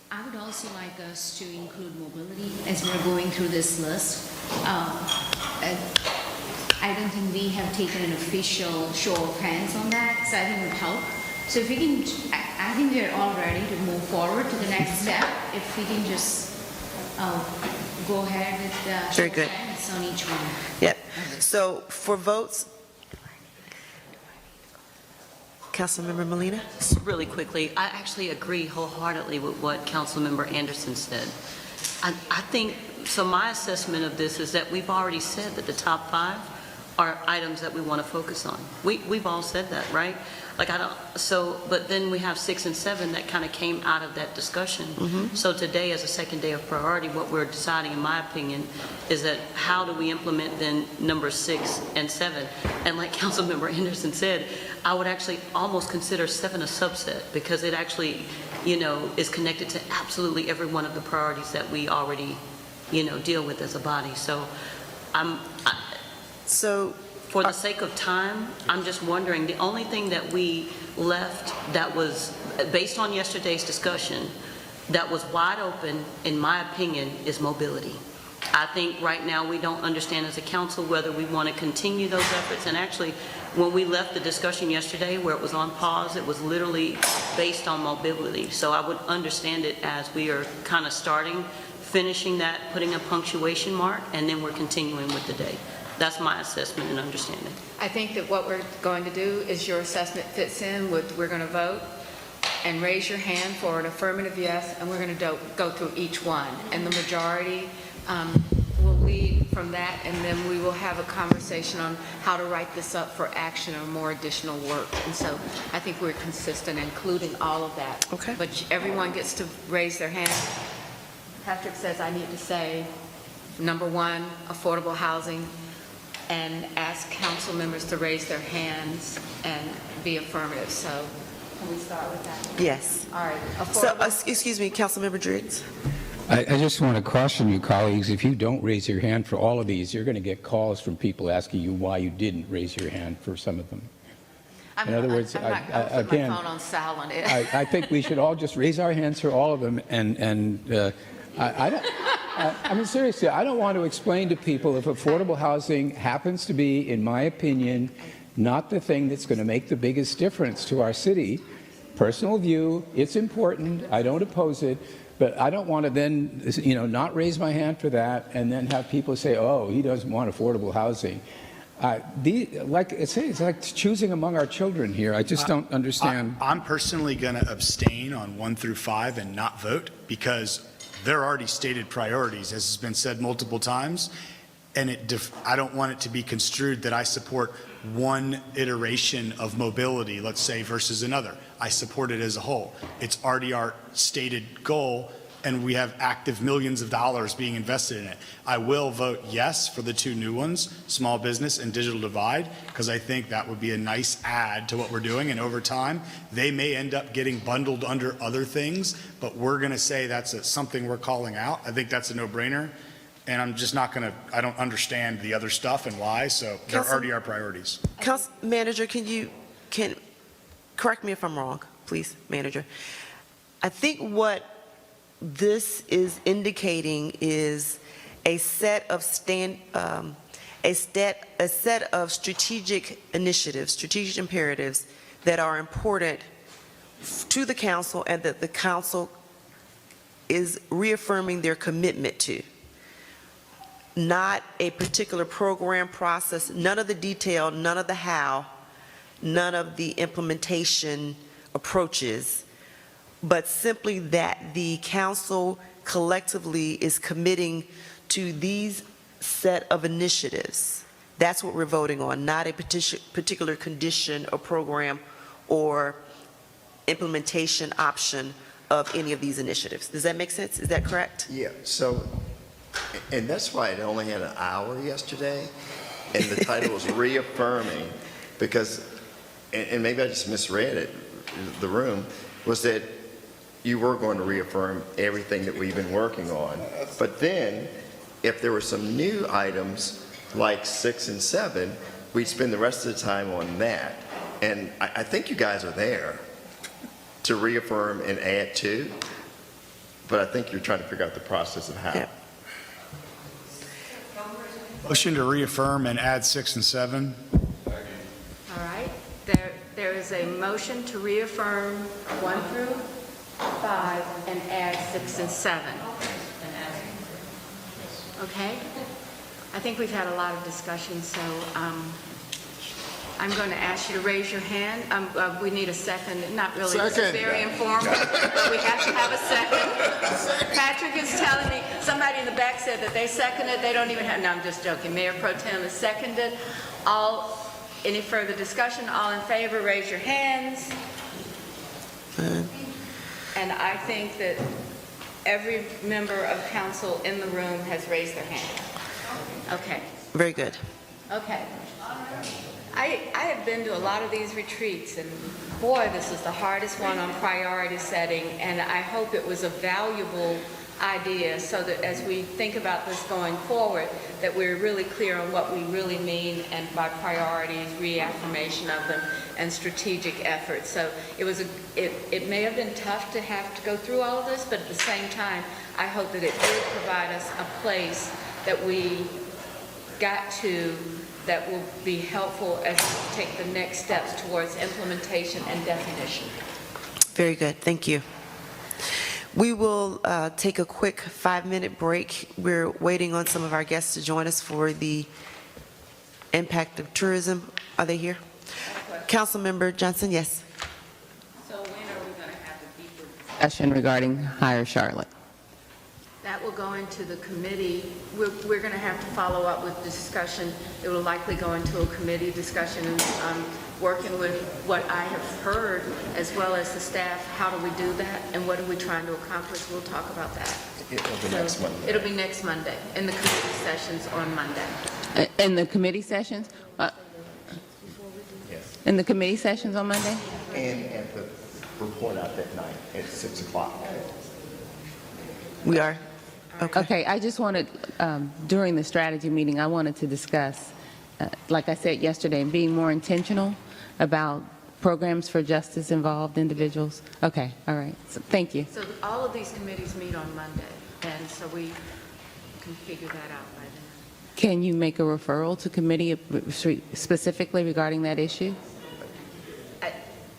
I would also like us to include mobility as we're going through this list. I don't think we have taken an official show of hands on that, so I think it would help. So if we can, I think we're all ready to move forward to the next step. If we can just go ahead with the Very good. hands on each one. Yep. So for votes, Councilmember Molina. Just really quickly, I actually agree wholeheartedly with what Councilmember Anderson said. I think, so my assessment of this is that we've already said that the top 5 are items that we want to focus on. We've all said that, right? Like but then we have 6 and 7 that kind of came out of that discussion. So today, as a second day of priority, what we're deciding, in my opinion, is that how do we implement then numbers 6 and 7? And like Councilmember Anderson said, I would actually almost consider 7 a subset, because it actually, is connected to absolutely every one of the priorities that we already, deal with as a body. So for the sake of time, I'm just wondering, the only thing that we left that was, based on yesterday's discussion, that was wide open, in my opinion, is mobility. I think right now we don't understand as a council whether we want to continue those efforts. And actually, when we left the discussion yesterday where it was on pause, it was literally based on mobility. So I would understand it as we are kind of finishing that, putting a punctuation mark, and then we're continuing with the day. That's my assessment and understanding. I think that what we're going to do is your assessment fits in with, we're going to vote and raise your hand for an affirmative yes, and we're going to go through each one. And the majority will lead from that, and then we will have a conversation on how to write this up for action or more additional work. And so I think we're consistent, including all of that. Okay. But everyone gets to raise their hand. Patrick says I need to say, number one, affordable housing, and ask council members to raise their hands and be affirmative. So can we start with that? Yes. All right. So, Affordable. excuse me, Councilmember Driggs. I just want to caution you, colleagues, if you don't raise your hand for all of these, you're going to get calls from people asking you why you didn't raise your hand for some of them. In other words, I'm not going to put again, my phone on silent. I think we should all just raise our hands for all of them, and I mean, seriously, I don't want to explain to people if affordable housing happens to be, in my opinion, not the thing that's going to make the biggest difference to our city. Personal view, it's important, I don't oppose it, but I don't want to then, not raise my hand for that and then have people say, oh, he doesn't want affordable housing. It's like choosing among our children here. I just don't understand. I'm personally going to abstain on 1 through 5 and not vote because they're already stated priorities, as has been said multiple times, and I don't want it to be construed that I support one iteration of mobility, let's say, versus another. I support it as a whole. It's already our stated goal, and we have active millions of dollars being invested in it. I will vote yes for the 2 new ones, small business and digital divide, because I think that would be a nice add to what we're doing, and over time, they may end up getting bundled under other things, but we're going to say that's something we're calling out. I think that's a no-brainer, and I'm just not going to, I don't understand the other stuff and why, so they're already our priorities. Council Manager, can correct me if I'm wrong, please, Manager. I think what this is indicating is a set of strategic initiatives, strategic imperatives that are important to the council and that the council is reaffirming their commitment to. Not a particular program process, none of the detail, none of the how, none of the implementation approaches, but simply that the council collectively is committing to these set of initiatives. That's what we're voting on, not a particular condition or program or implementation option of any of these initiatives. Does that make sense? Is that correct? Yeah, so, and that's why it only had an hour yesterday, and the title was reaffirming, because, and maybe I just misread it, the room, was that you were going to reaffirm everything that we've been working on. But then, if there were some new items, like 6 and 7, we'd spend the rest of the time on that. And I think you guys are there to reaffirm and add to, but I think you're trying to figure out the process of how. Yeah. Motion to reaffirm and add 6 and 7. All right. There is a motion to reaffirm 1 through 5 and add 6 and 7. Okay? I think we've had a lot of discussion, so I'm going to ask you to raise your hand. We need a second. Not really. This is very informal, but we have to have a second. Patrick is telling me, somebody in the back said that they seconded. They don't even have, no, I'm just joking. Mayor Pro Tem is seconded. Any further discussion? All in favor, raise your hands. And I think that every member of council in the room has raised their hand. Okay. Very good. Okay. I have been to a lot of these retreats, and boy, this is the hardest one on priority setting, and I hope it was a valuable idea so that as we think about this going forward, that we're really clear on what we really mean, and by priorities, reaffirmation of them, and strategic efforts. So it may have been tough to have to go through all of this, but at the same time, I hope that it did provide us a place that we got to that will be helpful as we take the next steps towards implementation and definition. Very good. Thank you. We will take a quick 5-minute break. We're waiting on some of our guests to join us for the impact of tourism. Are they here? Councilmember Johnson, yes. So when are we going to have a deeper discussion regarding Higher Charlotte? That will go into the committee. We're going to have to follow up with discussion. It will likely go into a committee discussion, and working with what I have heard, as well as the staff, how do we do that, and what are we trying to accomplish? We'll talk about that. It'll be next Monday. It'll be next Monday, in the committee sessions on Monday. In the committee sessions? Yes. In the committee sessions on Monday? And the report out that night at 6 o'clock. We are, Okay, I just wanted, during the strategy meeting, I wanted to discuss, like I said yesterday, being more intentional about programs for justice-involved individuals. Okay, all right, so, thank you. So all of these committees meet on Monday, and so we can figure that out by then. Can you make a referral to committee specifically regarding that issue?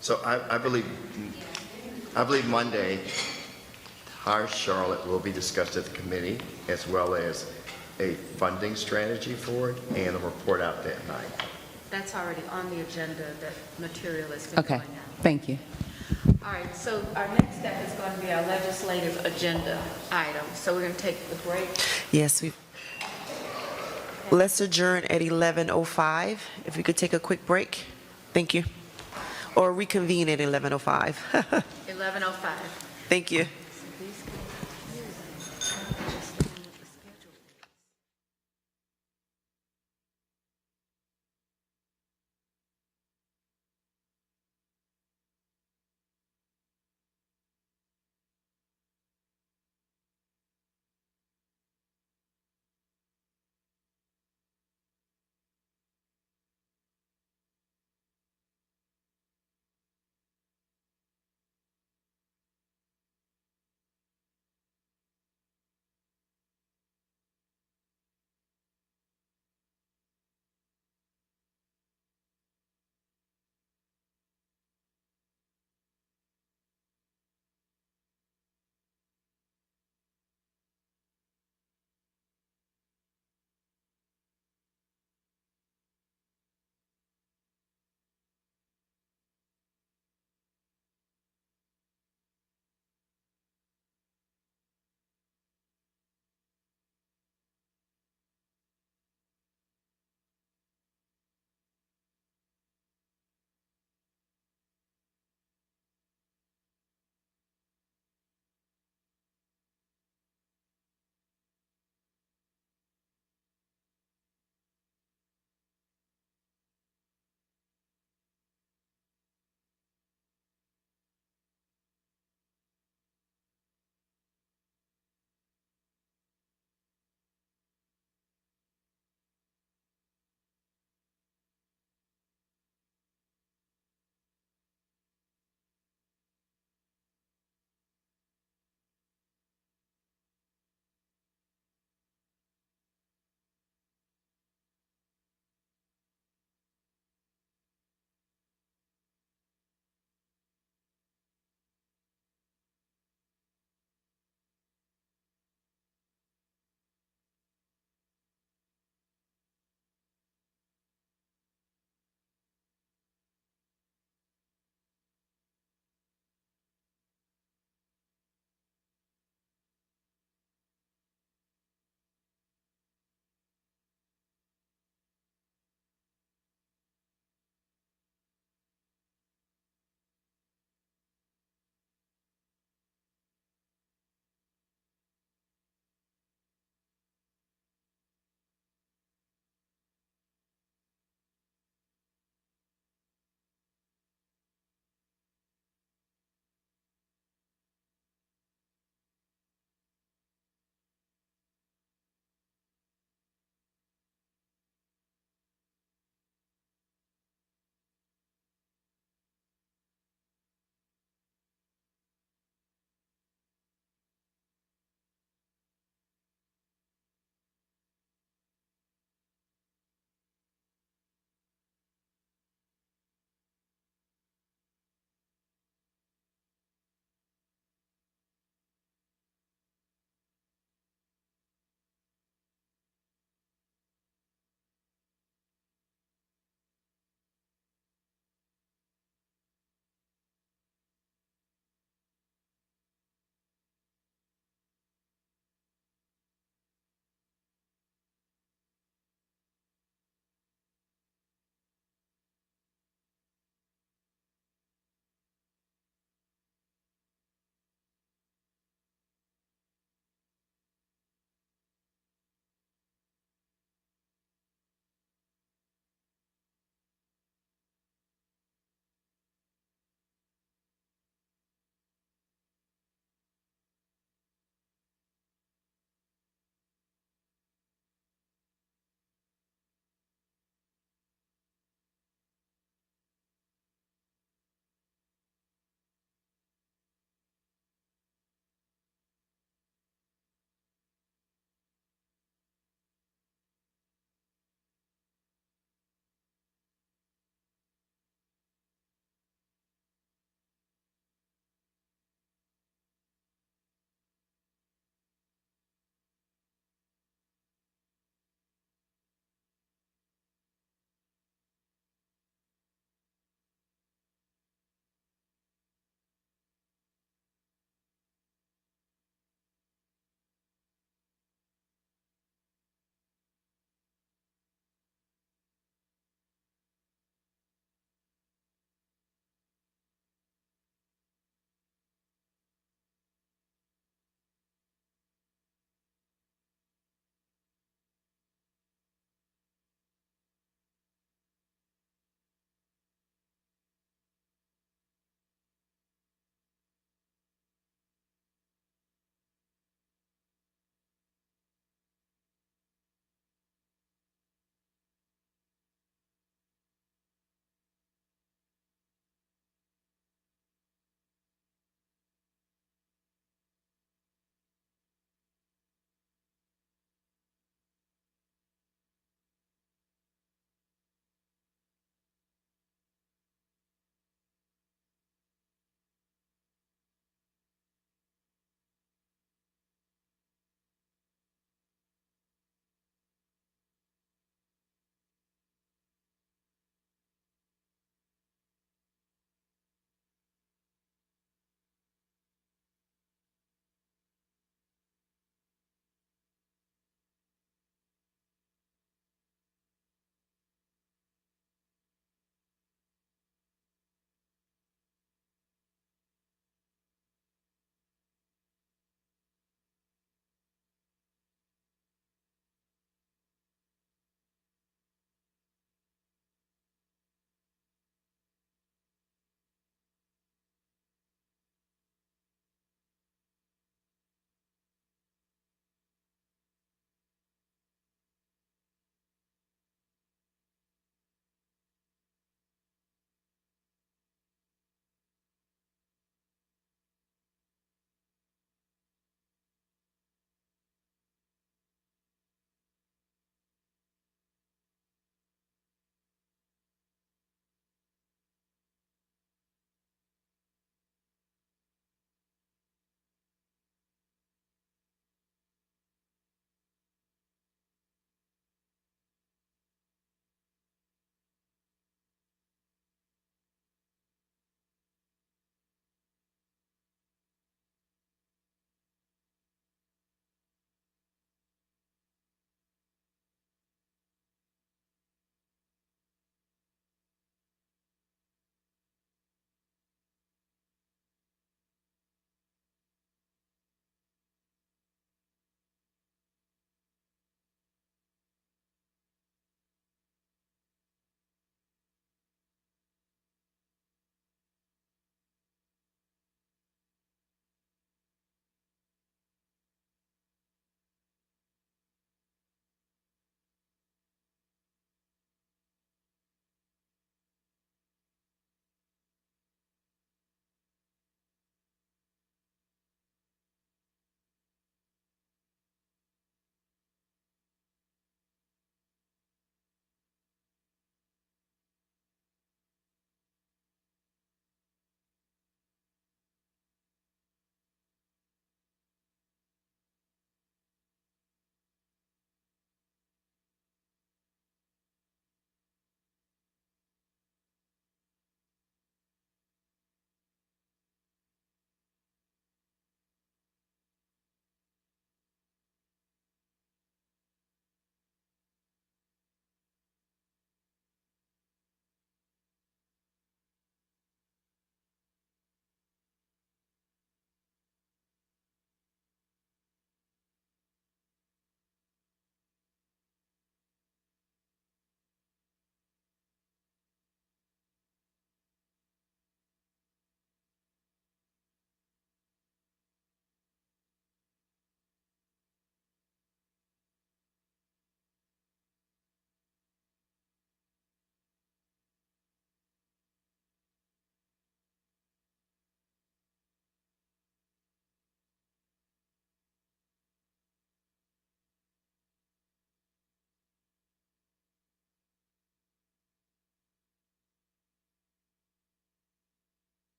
So I believe Monday, Hire Charlotte will be discussed at the committee, as well as a funding strategy for it and a report out that night. That's already on the agenda, that material is going Okay, out. thank you. All right, so our next step is going to be our legislative agenda item. So we're going to take the break. yes, let's adjourn at 11:05. If we could take a quick break. Thank you. Or reconvene at 11:05. 11:05. Thank you.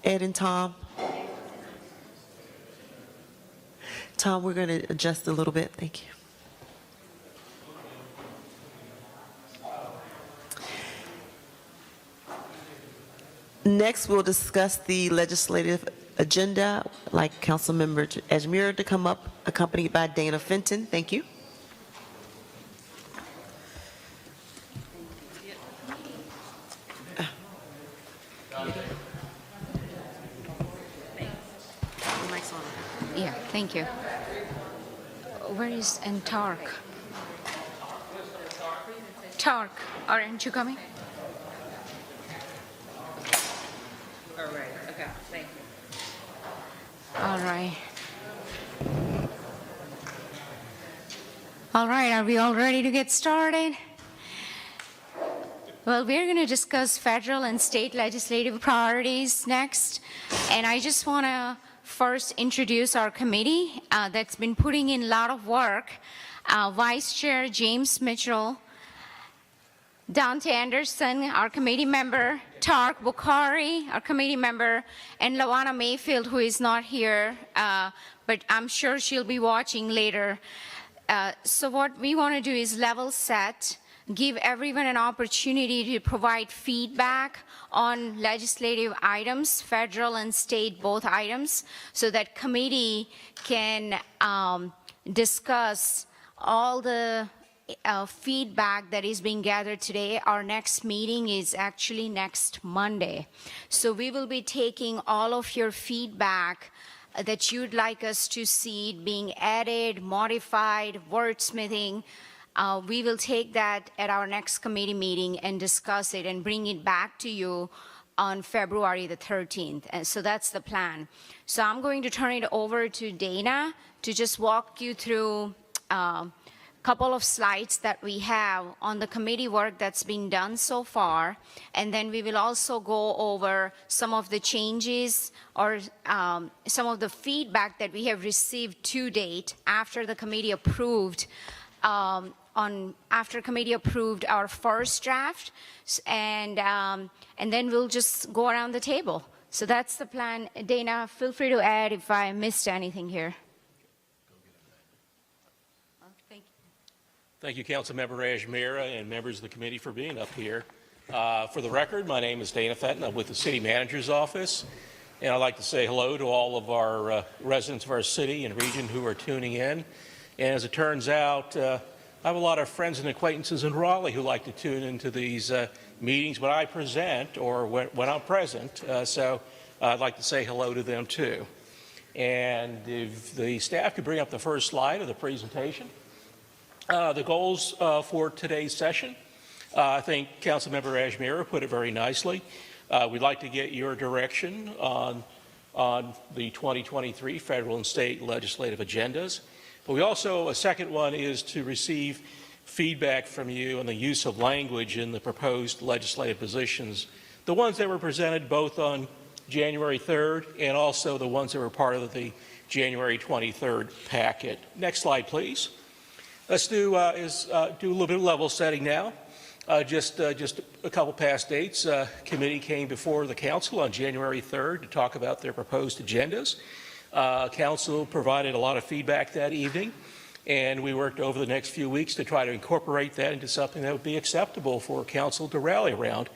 Ed and Tom? Tom, we're going to adjust a little bit. Thank you. Next, we'll discuss the legislative agenda. I'd like Councilmember Ajmir to come up, accompanied by Dana Fenton. Thank you. Yeah, thank you. Where is, and Tark? Tark, aren't you coming? All right, okay, thank you. All right. All right, are we all ready to get started? Well, we're going to discuss federal and state legislative priorities next. And I just want to first introduce our committee that's been putting in a lot of work. Vice Chair James Mitchell, Dante Anderson, our committee member, Tark Bukhari, our committee member, and Lawana Mayfield, who is not here, but I'm sure she'll be watching later. So what we want to do is level set, give everyone an opportunity to provide feedback on legislative items, federal and state, both items, so that committee can discuss all the feedback that is being gathered today. Our next meeting is actually next Monday. So we will be taking all of your feedback that you'd like us to see being added, modified, wordsmithing. We will take that at our next committee meeting and discuss it and bring it back to you on February the 13th. And so that's the plan. So I'm going to turn it over to Dana to just walk you through a couple of slides that we have on the committee work that's been done so far. And then we will also go over some of the changes or some of the feedback that we have received to date after the committee approved after committee approved our first draft, and then we'll just go around the table. So that's the plan. Dana, feel free to add if I missed anything here. Thank you. Thank you, Councilmember Ajmira and members of the committee for being up here. For the record, my name is Dana Fenton. I'm with the City Manager's Office, and I'd like to say hello to all of our residents of our city and region who are tuning in. And as it turns out, I have a lot of friends and acquaintances in Raleigh who like to tune into these meetings when I present or when I'm present. So I'd like to say hello to them too. And if the staff could bring up the first slide of the presentation. The goals for today's session, I think Councilmember Ajmira put it very nicely. We'd like to get your direction on the 2023 federal and state legislative agendas. But we also, a second one is to receive feedback from you on the use of language in the proposed legislative positions, the ones that were presented both on January 3rd and also the ones that were part of the January 23rd packet. Next slide, please. Let's do a little bit of level setting now. Just a couple past dates. Committee came before the council on January 3rd to talk about their proposed agendas. Council provided a lot of feedback that evening, and we worked over the next few weeks to try to incorporate that into something that would be acceptable for council to rally around.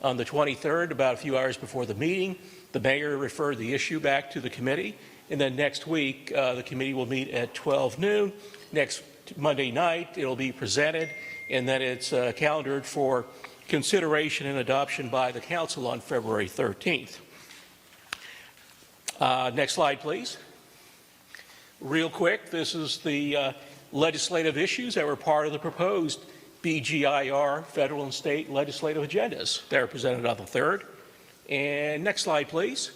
On the 23rd, about a few hours before the meeting, the mayor referred the issue back to the committee, and then next week, the committee will meet at 12 noon. Next Monday night, it'll be presented, and then it's calendared for consideration and adoption by the council on February 13th. Next slide, please. Real quick, this is the legislative issues that were part of the proposed BGIR federal and state legislative agendas that are presented on the 3rd. And next slide, please.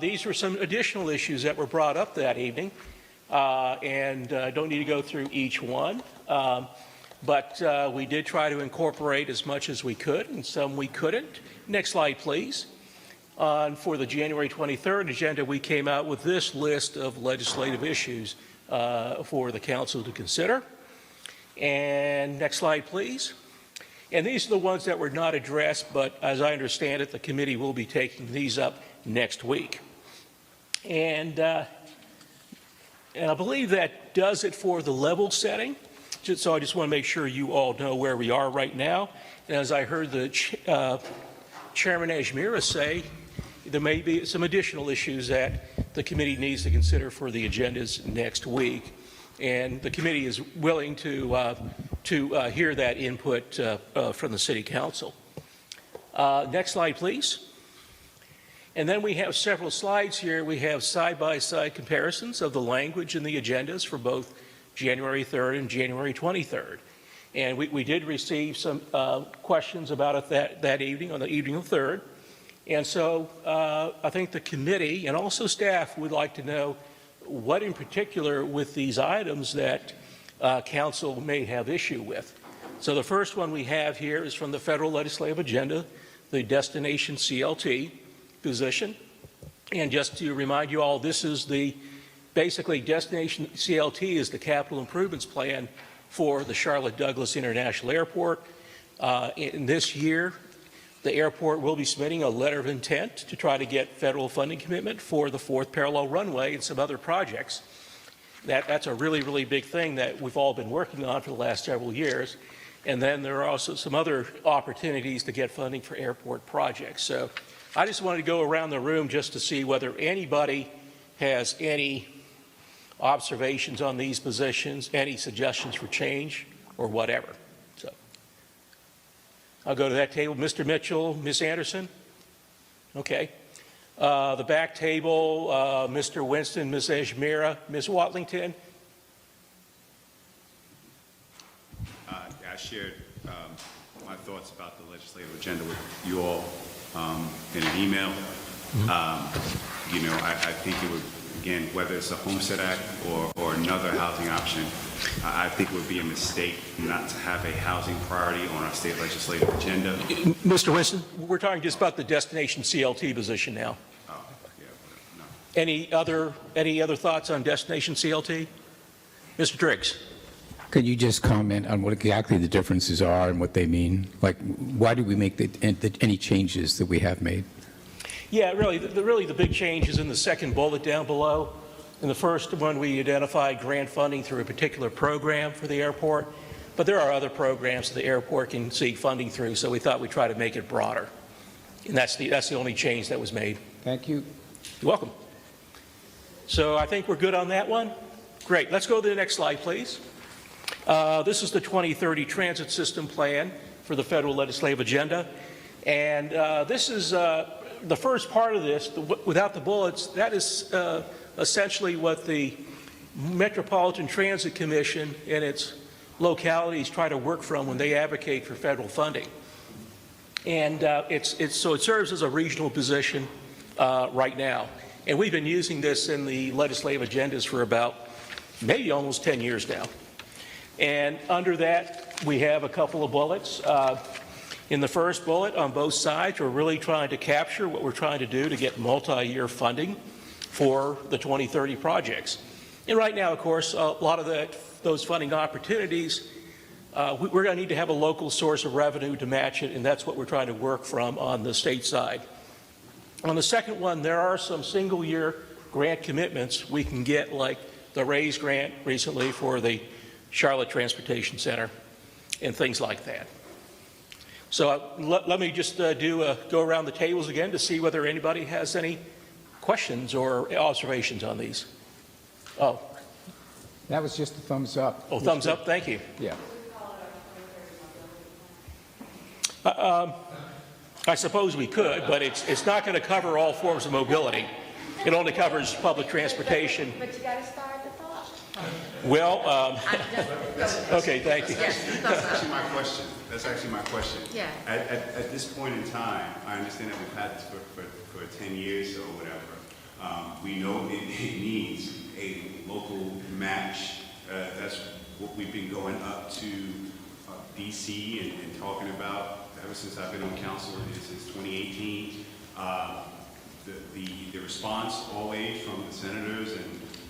These were some additional issues that were brought up that evening, and I don't need to go through each one, but we did try to incorporate as much as we could, and some we couldn't. Next slide, please. For the January 23rd agenda, we came out with this list of legislative issues for the council to consider. And next slide, please. And these are the ones that were not addressed, but as I understand it, the committee will be taking these up next week. And I believe that does it for the level setting. So I just want to make sure you all know where we are right now. And as I heard the Chairman Ajmira say, there may be some additional issues that the committee needs to consider for the agendas next week. And the committee is willing to hear that input from the City Council. Next slide, please. And then we have several slides here. We have side-by-side comparisons of the language in the agendas for both January 3rd and January 23rd. And we did receive some questions about it that evening, on the evening of the 3rd. And so I think the committee and also staff would like to know what in particular with these items that council may have issue with. So the first one we have here is from the federal legislative agenda, the destination CLT position. And just to remind you all, this is basically destination CLT is the capital improvements plan for the Charlotte Douglas International Airport. In this year, the airport will be submitting a letter of intent to try to get federal funding commitment for the 4th parallel runway and some other projects. That's a really, really big thing that we've all been working on for the last several years. And then there are also some other opportunities to get funding for airport projects. So I just wanted to go around the room just to see whether anybody has any observations on these positions, any suggestions for change or whatever. So I'll go to that table. Mr. Mitchell, Ms. Anderson? Okay. The back table, Mr. Winston, Ms. Ajmira, Ms. Watlington? I shared my thoughts about the legislative agenda with you all in an email. You know, I think it would, again, whether it's a Homestead Act or another housing option, I think it would be a mistake not to have a housing priority on our state legislative agenda. Mr. Winston, we're talking just about the destination CLT position now. Oh, yeah, no. Any other thoughts on destination CLT? Mr. Driggs? Could you just comment on what exactly the differences are and what they mean? Like, why did we make any changes that we have made? Yeah, really, the big change is in the second bullet down below. In the first one, we identified grant funding through a particular program for the airport, but there are other programs that the airport can seek funding through, so we thought we'd try to make it broader. And that's the only change that was made. Thank you. You're welcome. So I think we're good on that one. Great. Let's go to the next slide, please. This is the 2030 Transit System Plan for the federal legislative agenda. And this is the first part of this, without the bullets, that is essentially what the Metropolitan Transit Commission and its localities try to work from when they advocate for federal funding. And so it serves as a regional position right now. And we've been using this in the legislative agendas for about maybe almost 10 years now. And under that, we have a couple of bullets. In the first bullet, on both sides, we're really trying to capture what we're trying to do to get multi-year funding for the 2030 projects. And right now, of course, a lot of those funding opportunities, we're going to need to have a local source of revenue to match it, and that's what we're trying to work from on the state side. On the second one, there are some single-year grant commitments we can get, like the RAISE grant recently for the Charlotte Transportation Center and things like that. So let me just go around the tables again to see whether anybody has any questions or observations on these. Oh. That was just a thumbs up. Oh, thumbs up, thank you. Yeah. I suppose we could, but it's not going to cover all forms of mobility. It only covers public transportation. But you got to start the thought. Well, okay, thank you. That's actually my question. That's actually my question. Yeah. At this point in time, I understand that we've had this for 10 years or whatever. We know it needs a local match. That's what we've been going up to DC and talking about ever since I've been on council, since 2018. The response always from the senators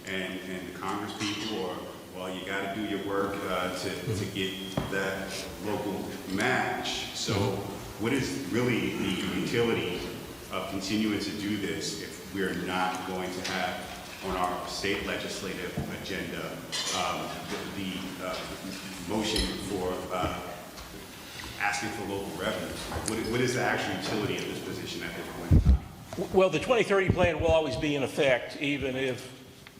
and the Congress people are, well, you got to do your work to get that local match. match. So what is really the utility of continuing to do this if we're not going to have on our state legislative agenda the motion for asking for local revenues? What is the actual utility of this position at this point in time? Well, the 2030 plan will always be in effect, even if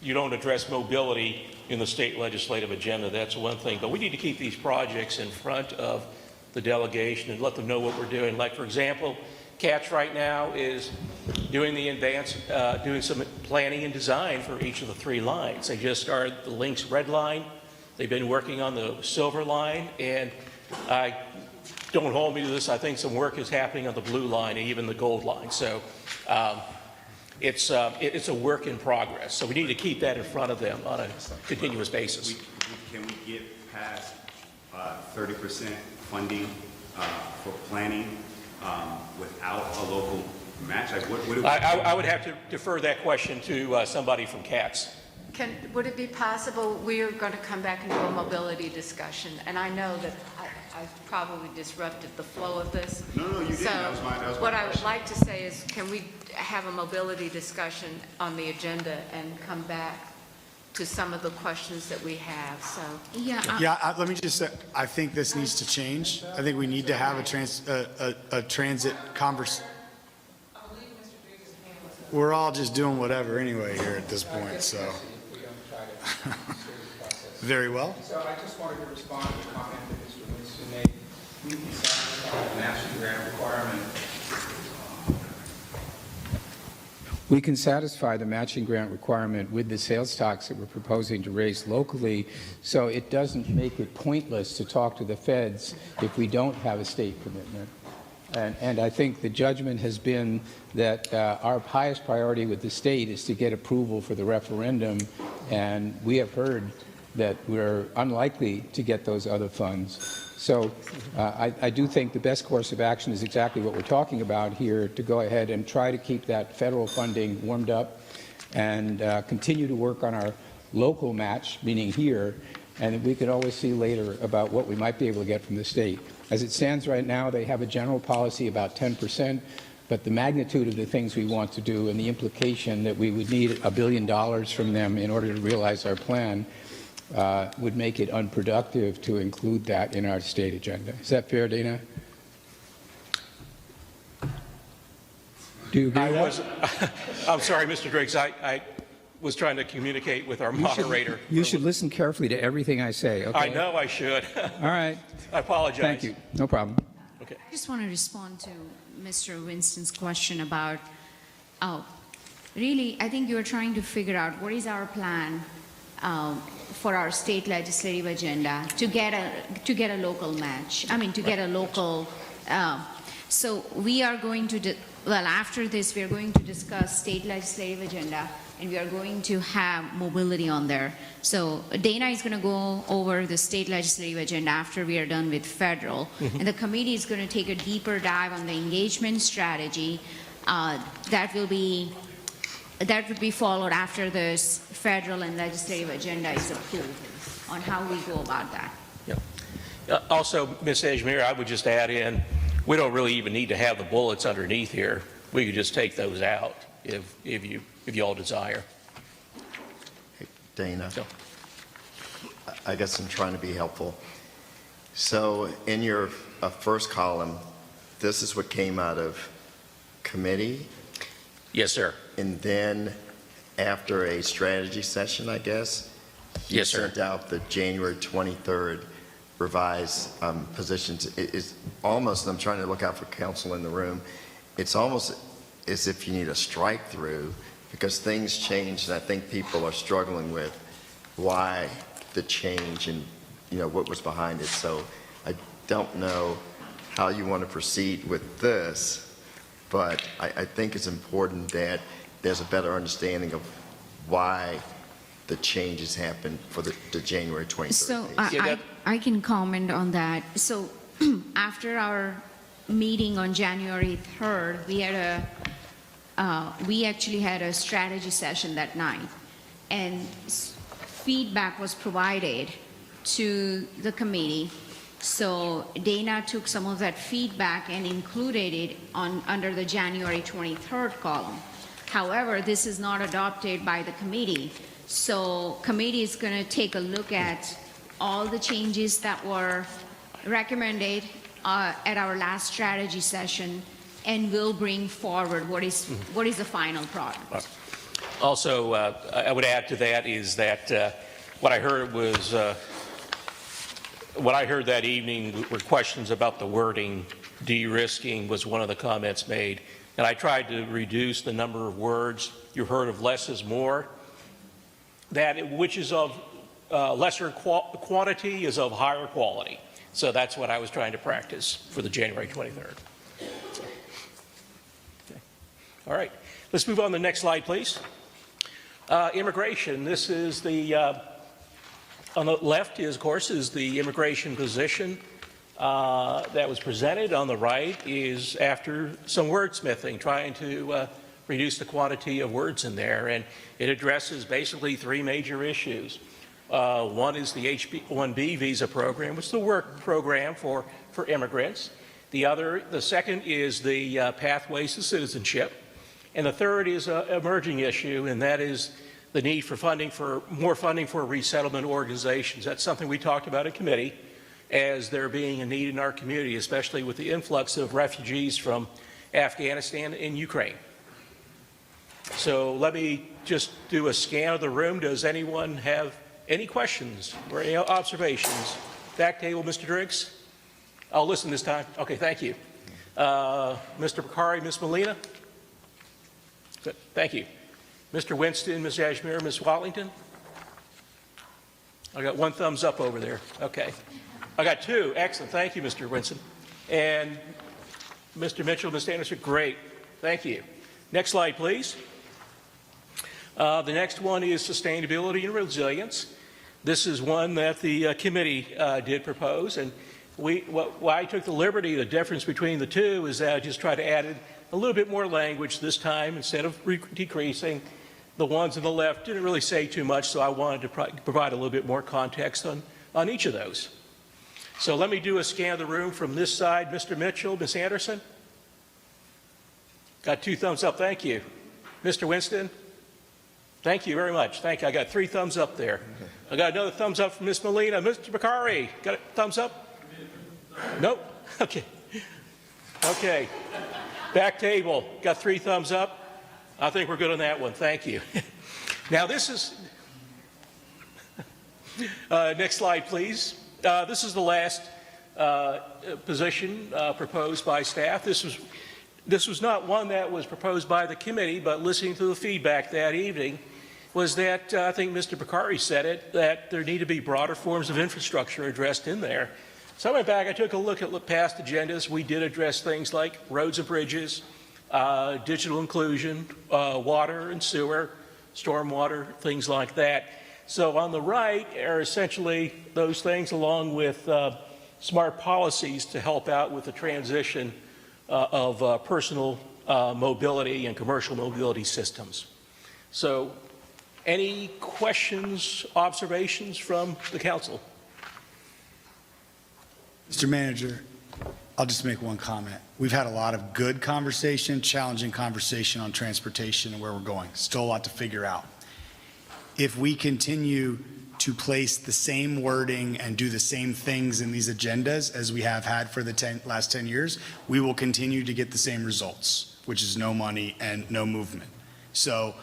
you don't address mobility in the state legislative agenda. That's one thing. But we need to keep these projects in front of the delegation and let them know what we're doing. Like, for example, CATS right now is doing doing some planning and design for each of the 3 lines. They just started the Lynx Red Line. They've been working on the Silver Line, and don't hold me to this, I think some work is happening on the Blue Line and even the Gold Line. So it's a work in progress. So we need to keep that in front of them on a continuous basis. Can we get past 30% funding for planning without a local match? Like I would have to defer that question to somebody from CATS. Would it be possible, we're going to come back and do a mobility discussion, and I know that I've probably disrupted the flow of this. No, you didn't. So That was my what I would question. like to say is, can we have a mobility discussion on the agenda and come back to some of the questions that we have? So Let me just say, I think this needs to change. I think we need to have a transit conversation. We're all just doing whatever anyway here at this point, so. Very well. So I just wanted to respond to the comment that Mr. Winston made. We can satisfy the master grant requirement. We can satisfy the matching grant requirement with the sales tax that we're proposing to raise locally, so it doesn't make it pointless to talk to the feds if we don't have a state commitment. And I think the judgment has been that our highest priority with the state is to get approval for the referendum, and we have heard that we're unlikely to get those other funds. So I do think the best course of action is exactly what we're talking about here, to go ahead and try to keep that federal funding warmed up and continue to work on our local match, meaning here, and we can always see later about what we might be able to get from the state. As it stands right now, they have a general policy about 10%, but the magnitude of the things we want to do and the implication that we would need $1 billion from them in order to realize our plan would make it unproductive to include that in our state agenda. Is that fair, Dana? Do you agree with that? I'm sorry, Mr. Driggs. I was trying to communicate with our moderator. You should listen carefully to everything I say, okay? I know I should. All right. I apologize. Thank you. No problem. Okay. I just want to respond to Mr. Winston's question about, really, I think you're trying to figure out what is our plan for our state legislative agenda to get a local match. I mean, to get a local. So we are going to, after this, we are going to discuss state legislative agenda, and we are going to have mobility on there. So Dana is going to go over the state legislative agenda after we are done with federal, and the committee is going to take a deeper dive on the engagement strategy that would be followed after this federal and legislative agenda is approved on how we go about that. Yep. Also, Ms. Ajmir, I would just add in, we don't really even need to have the bullets underneath here. We could just take those out if you all desire. Hey, Dana, I guess I'm trying to be helpful. So in your first column, this is what came out of committee? Yes, sir. And then after a strategy session, I guess, you Yes, sir. sent out the January 23rd revised positions. It's almost, I'm trying to look out for counsel in the room, it's almost as if you need a strike through because things changed, and I think people are struggling with why the change and, what was behind it. So I don't know how you want to proceed with this, but I think it's important that there's a better understanding of why the changes happened for the January 23rd. So piece. I can comment on that. So after our meeting on January 3rd, we actually had a strategy session that night, and feedback was provided to the committee So Dana took some of that feedback and included it under the January 23rd column. However, this is not adopted by the committee. So committee is going to take a look at all the changes that were recommended at our last strategy session, and will bring forward what is the final product. Also, I would add to that is that what I heard was, what I heard that evening were questions about the wording. De-risking was one of the comments made. And I tried to reduce the number of words. You heard of less is more. Which is of lesser quantity is of higher quality. So that's what I was trying to practice for the January 23rd. Okay. All right. Let's move on to the next slide, please. Immigration. This is the, on the left is, of course, is the immigration position that was presented. On the right is after some wordsmithing, trying to reduce the quantity of words in there. And it addresses basically three major issues. One is the H-1B visa program, which is the work program for immigrants. The second is the pathways to citizenship. And the third is an emerging issue, and that is the need for more funding for resettlement organizations. That's something we talked about at committee, as there being a need in our community, especially with the influx of refugees from Afghanistan and Ukraine. So let me just do a scan of the room. Does anyone have any questions or any observations? Back table, Mr. Driggs? I'll listen this time. Okay, thank you. Mr. Bakari, Ms. Molina? Good, thank you. Mr. Winston, Ms. Ashmere, Ms. Watlington? I got one thumbs up over there. Okay. I got two. Excellent. Thank you, Mr. Winston. And Mr. Mitchell, Ms. Anderson? Great. Thank you. Next slide, please. The next one is sustainability and resilience. This is one that the committee did propose, and why I took the liberty, the difference between the two is that I just tried to add a little bit more language this time instead of decreasing. The ones on the left didn't really say too much, so I wanted to provide a little bit more context on each of those. So let me do a scan of the room from this side. Mr. Mitchell, Ms. Anderson? Got two thumbs up, thank you. Mr. Winston? Thank you very much. Thank you. I got three thumbs up there. I got another thumbs up from Ms. Molina. Mr. Bakari, got a thumbs up? Nope. Okay. Okay. Back table, got three thumbs up. I think we're good on that one. Thank you. Now this is, next slide, please. This is the last position proposed by staff. This was not one that was proposed by the committee, but listening to the feedback that evening was that, I think Mr. Bakari said it, that there need to be broader forms of infrastructure addressed in there. So I went back, I took a look at past agendas. We did address things like roads and bridges, digital inclusion, water and sewer, stormwater, things like that. So on the right are essentially those things along with smart policies to help out with the transition of personal mobility and commercial mobility systems. So any questions, observations from the council? Mr. Manager, I'll just make one comment. We've had a lot of good conversation, challenging conversation on transportation and where we're going. Still a lot to figure out. If we continue to place the same wording and do the same things in these agendas as we have had for the last 10 years, we will continue to get the same results, which is no money and no movement. So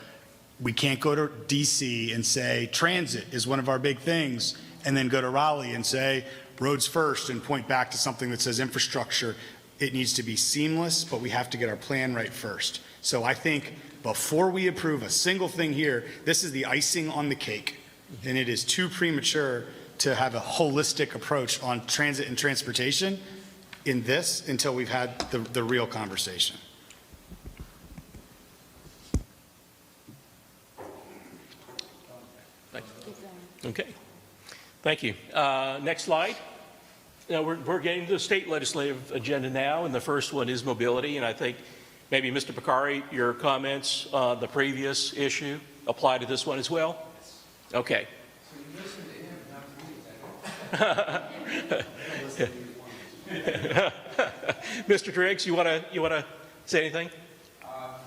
we can't go to DC and say transit is one of our big things, and then go to Raleigh and say roads first and point back to something that says infrastructure. It needs to be seamless, but we have to get our plan right first. So I think before we approve a single thing here, this is the icing on the cake, and it is too premature to have a holistic approach on transit and transportation in this until we've had the real conversation. Okay, thank you. Next slide. Now we're getting to the state legislative agenda now, and the first one is mobility, and I think maybe Mr. Bakari, your comments on the previous issue apply to this one as well? Okay. Okay. Mr. Driggs, you want to say anything? I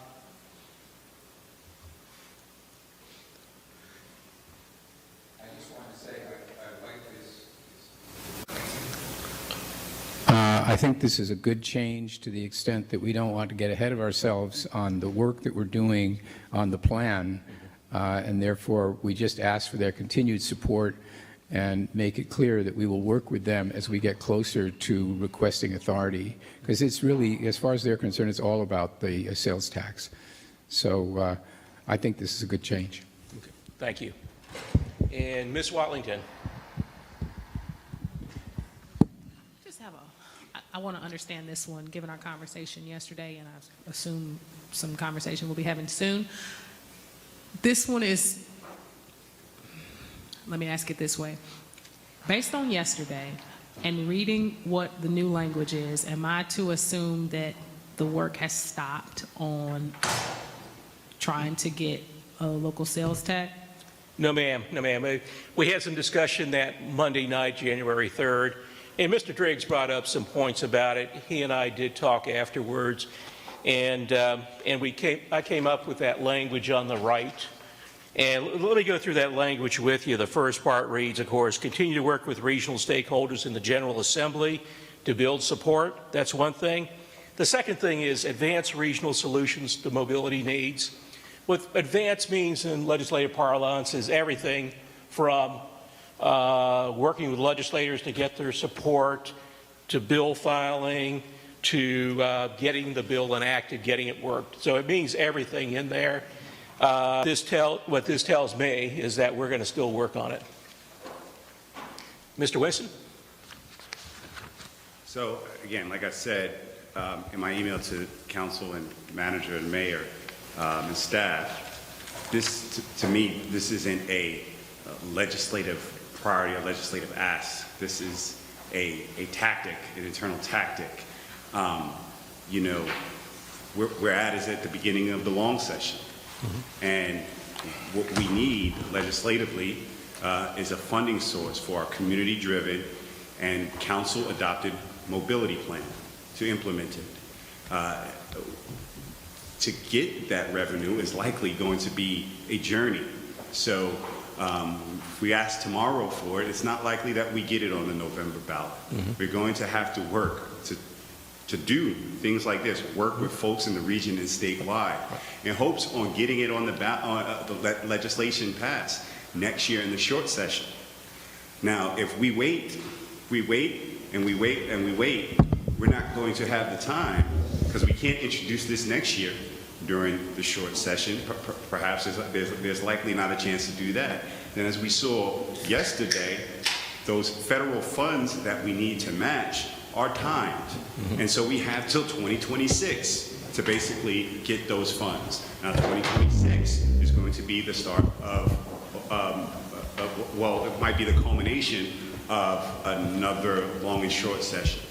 just want to say I like this. I think this is a good change to the extent that we don't want to get ahead of ourselves on the work that we're doing on the plan, and therefore we just ask for their continued support and make it clear that we will work with them as we get closer to requesting authority, because it's really, as far as they're concerned, it's all about the sales tax. So I think this is a good change. Okay. Thank you. And Ms. Watlington. I want to understand this one, given our conversation yesterday, and I assume some conversation we'll be having soon. This one is, let me ask it this way. Based on yesterday and reading what the new language is, am I to assume that the work has stopped on trying to get a local sales tax? No, ma'am. No, ma'am. We had some discussion that Monday night, January 3rd, and Mr. Driggs brought up some points about it. He and I did talk afterwards, and I came up with that language on the right. And let me go through that language with you. The first part reads, of course, continue to work with regional stakeholders in the General Assembly to build support. That's one thing. The second thing is advance regional solutions to mobility needs. What advance means in legislative parlance is everything from working with legislators to get their support, to bill filing, to getting the bill enacted, getting it worked. So it means everything in there. What this tells me is that we're going to still work on it. Mr. Winston? So again, like I said, in my email to council and manager and mayor and staff, this, to me, this isn't a legislative priority or legislative ask. This is a tactic, an internal tactic. You know, we're at the beginning of the long session. Mm-hmm. And what we need legislatively is a funding source for our community-driven and council-adopted mobility plan to implement it. To get that revenue is likely going to be a journey. So if we ask tomorrow for it, it's not likely that we get it on the November ballot. Mm-hmm. We're going to have to work to do things like this, work with folks in the region and statewide, in hopes on getting it on the legislation passed next year in the short session. Now, if we wait, and we wait, we're not going to have the time, because we can't introduce this next year during the short session. Perhaps there's likely not a chance to do that. And as we saw yesterday, those federal funds that we need to match are timed. Mm-hmm. And so we have till 2026 to basically get those funds. Now 2026 is going to be the start of well, it might be the culmination of another long and short session.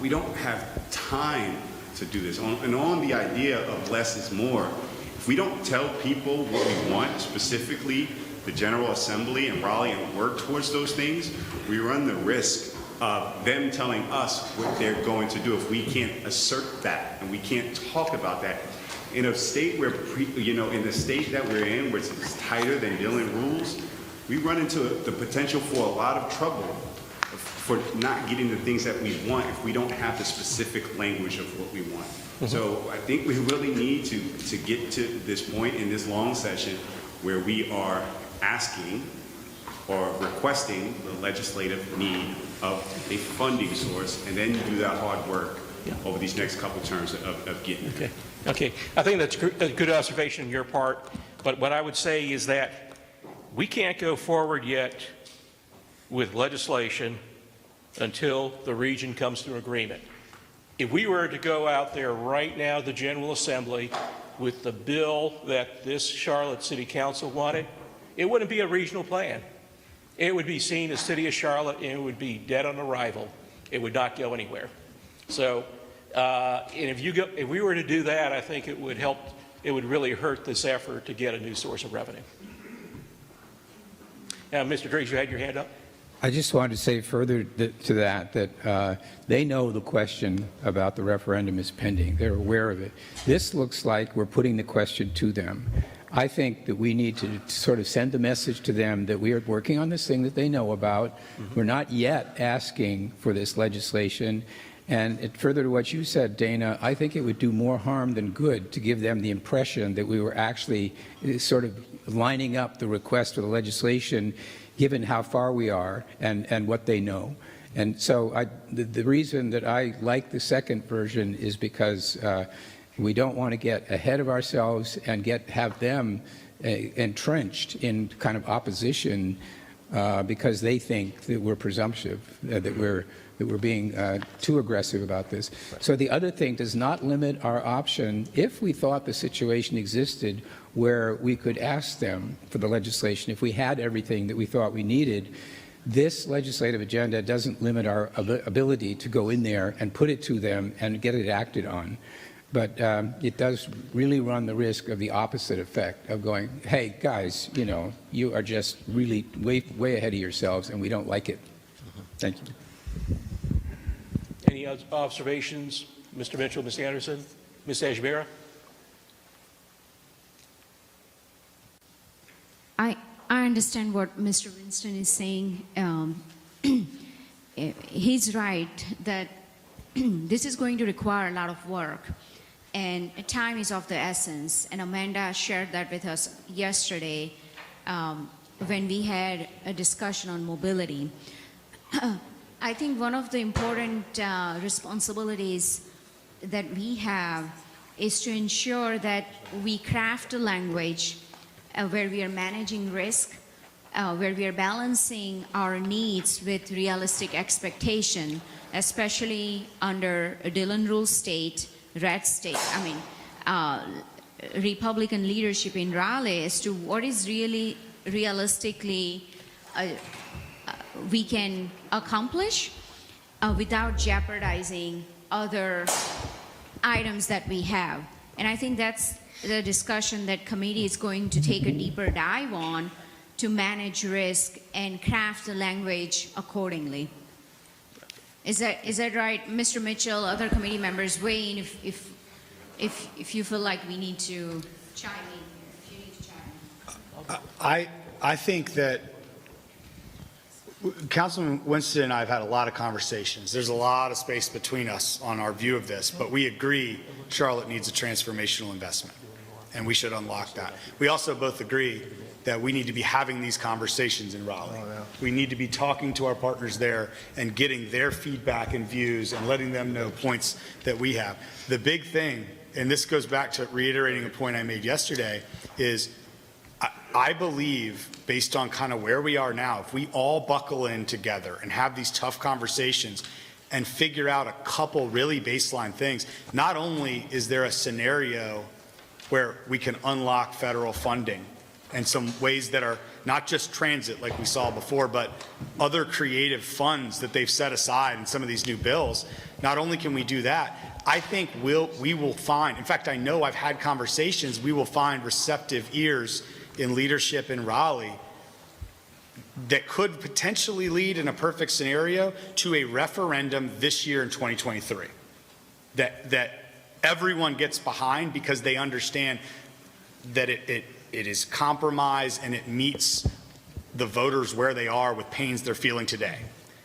We don't have time to do this. And on the idea of less is more, if we don't tell people what we want, specifically the General Assembly and Raleigh, and work towards those things, we run the risk of them telling us what they're going to do if we can't assert that and we can't talk about that. In a state where, in the state that we're in, where it's tighter than Dillon rules, we run into the potential for a lot of trouble for not getting the things that we want if we don't have the specific language of what we want. Mm-hmm. So I think we really need to get to this point in this long session where we are asking or requesting the legislative need of a funding source, and then do that hard work over these next couple terms of getting it. Okay. I think that's a good observation on your part, but what I would say is that we can't go forward yet with legislation until the region comes to an agreement. If we were to go out there right now, the General Assembly, with the bill that this Charlotte City Council wanted, it wouldn't be a regional plan. It would be seen as City of Charlotte, and it would be dead on arrival. It would not go anywhere. So, and if we were to do that, I think it would help. It would really hurt this effort to get a new source of revenue. Now, Mr. Driggs, you had your hand up. I just wanted to say further to that they know the question about the referendum is pending. They're aware of it. This looks like we're putting the question to them. I think that we need to sort of send the message to them that we are working on this thing that they know about. We're not yet asking for this legislation. And further to what you said, Dana, I think it would do more harm than good to give them the impression that we were actually sort of lining up the request for the legislation given how far we are and what they know. And so the reason that I like the second version is because we don't want to get ahead of ourselves and have them entrenched in kind of opposition because they think that we're presumptive, that we're being too aggressive about this. So the other thing does not limit our option if we thought the situation existed where we could ask them for the legislation. If we had everything that we thought we needed, this legislative agenda doesn't limit our ability to go in there and put it to them and get it acted on. But it does really run the risk of the opposite effect of going, hey, guys, you know, you are just really way ahead of yourselves and we don't like it. Thank you. Any observations, Mr. Mitchell, Ms. Anderson, Ms. Ajmera? I understand what Mr. Winston is saying. He's right that this is going to require a lot of work, and time is of the essence. And Amanda shared that with us yesterday when we had a discussion on mobility. I think one of the important responsibilities that we have is to ensure that we craft a language where we are managing risk, where we are balancing our needs with realistic expectation, especially under a Dillon Rule state, red state, Republican leadership in Raleigh as to what is really realistically we can accomplish without jeopardizing other items that we have. And I think that's the discussion that committee is going to take a deeper dive on to manage risk and craft the language accordingly. Is that right, Mr. Mitchell? Other committee members, weigh in if you feel like we need to chime in. If you need to chime in. I think that Councilman Winston and I have had a lot of conversations. There's a lot of space between us on our view of this, but we agree Charlotte needs a transformational investment, and we should unlock that. We also both agree that we need to be having these conversations in Raleigh. We need to be talking to our partners there and getting their feedback and views and letting them know points that we have. The big thing, and this goes back to reiterating a point I made yesterday, is I believe, based on kind of where we are now, if we all buckle in together and have these tough conversations and figure out a couple really baseline things, not only is there a scenario where we can unlock federal funding and some ways that are not just transit like we saw before, but other creative funds that they've set aside in some of these new bills, not only can we do that, I think we will find, in fact, I know I've had conversations, we will find receptive ears in leadership in Raleigh that could potentially lead, in a perfect scenario, to a referendum this year in 2023 that everyone gets behind because they understand that it is compromise and it meets the voters where they are with pains they're feeling today.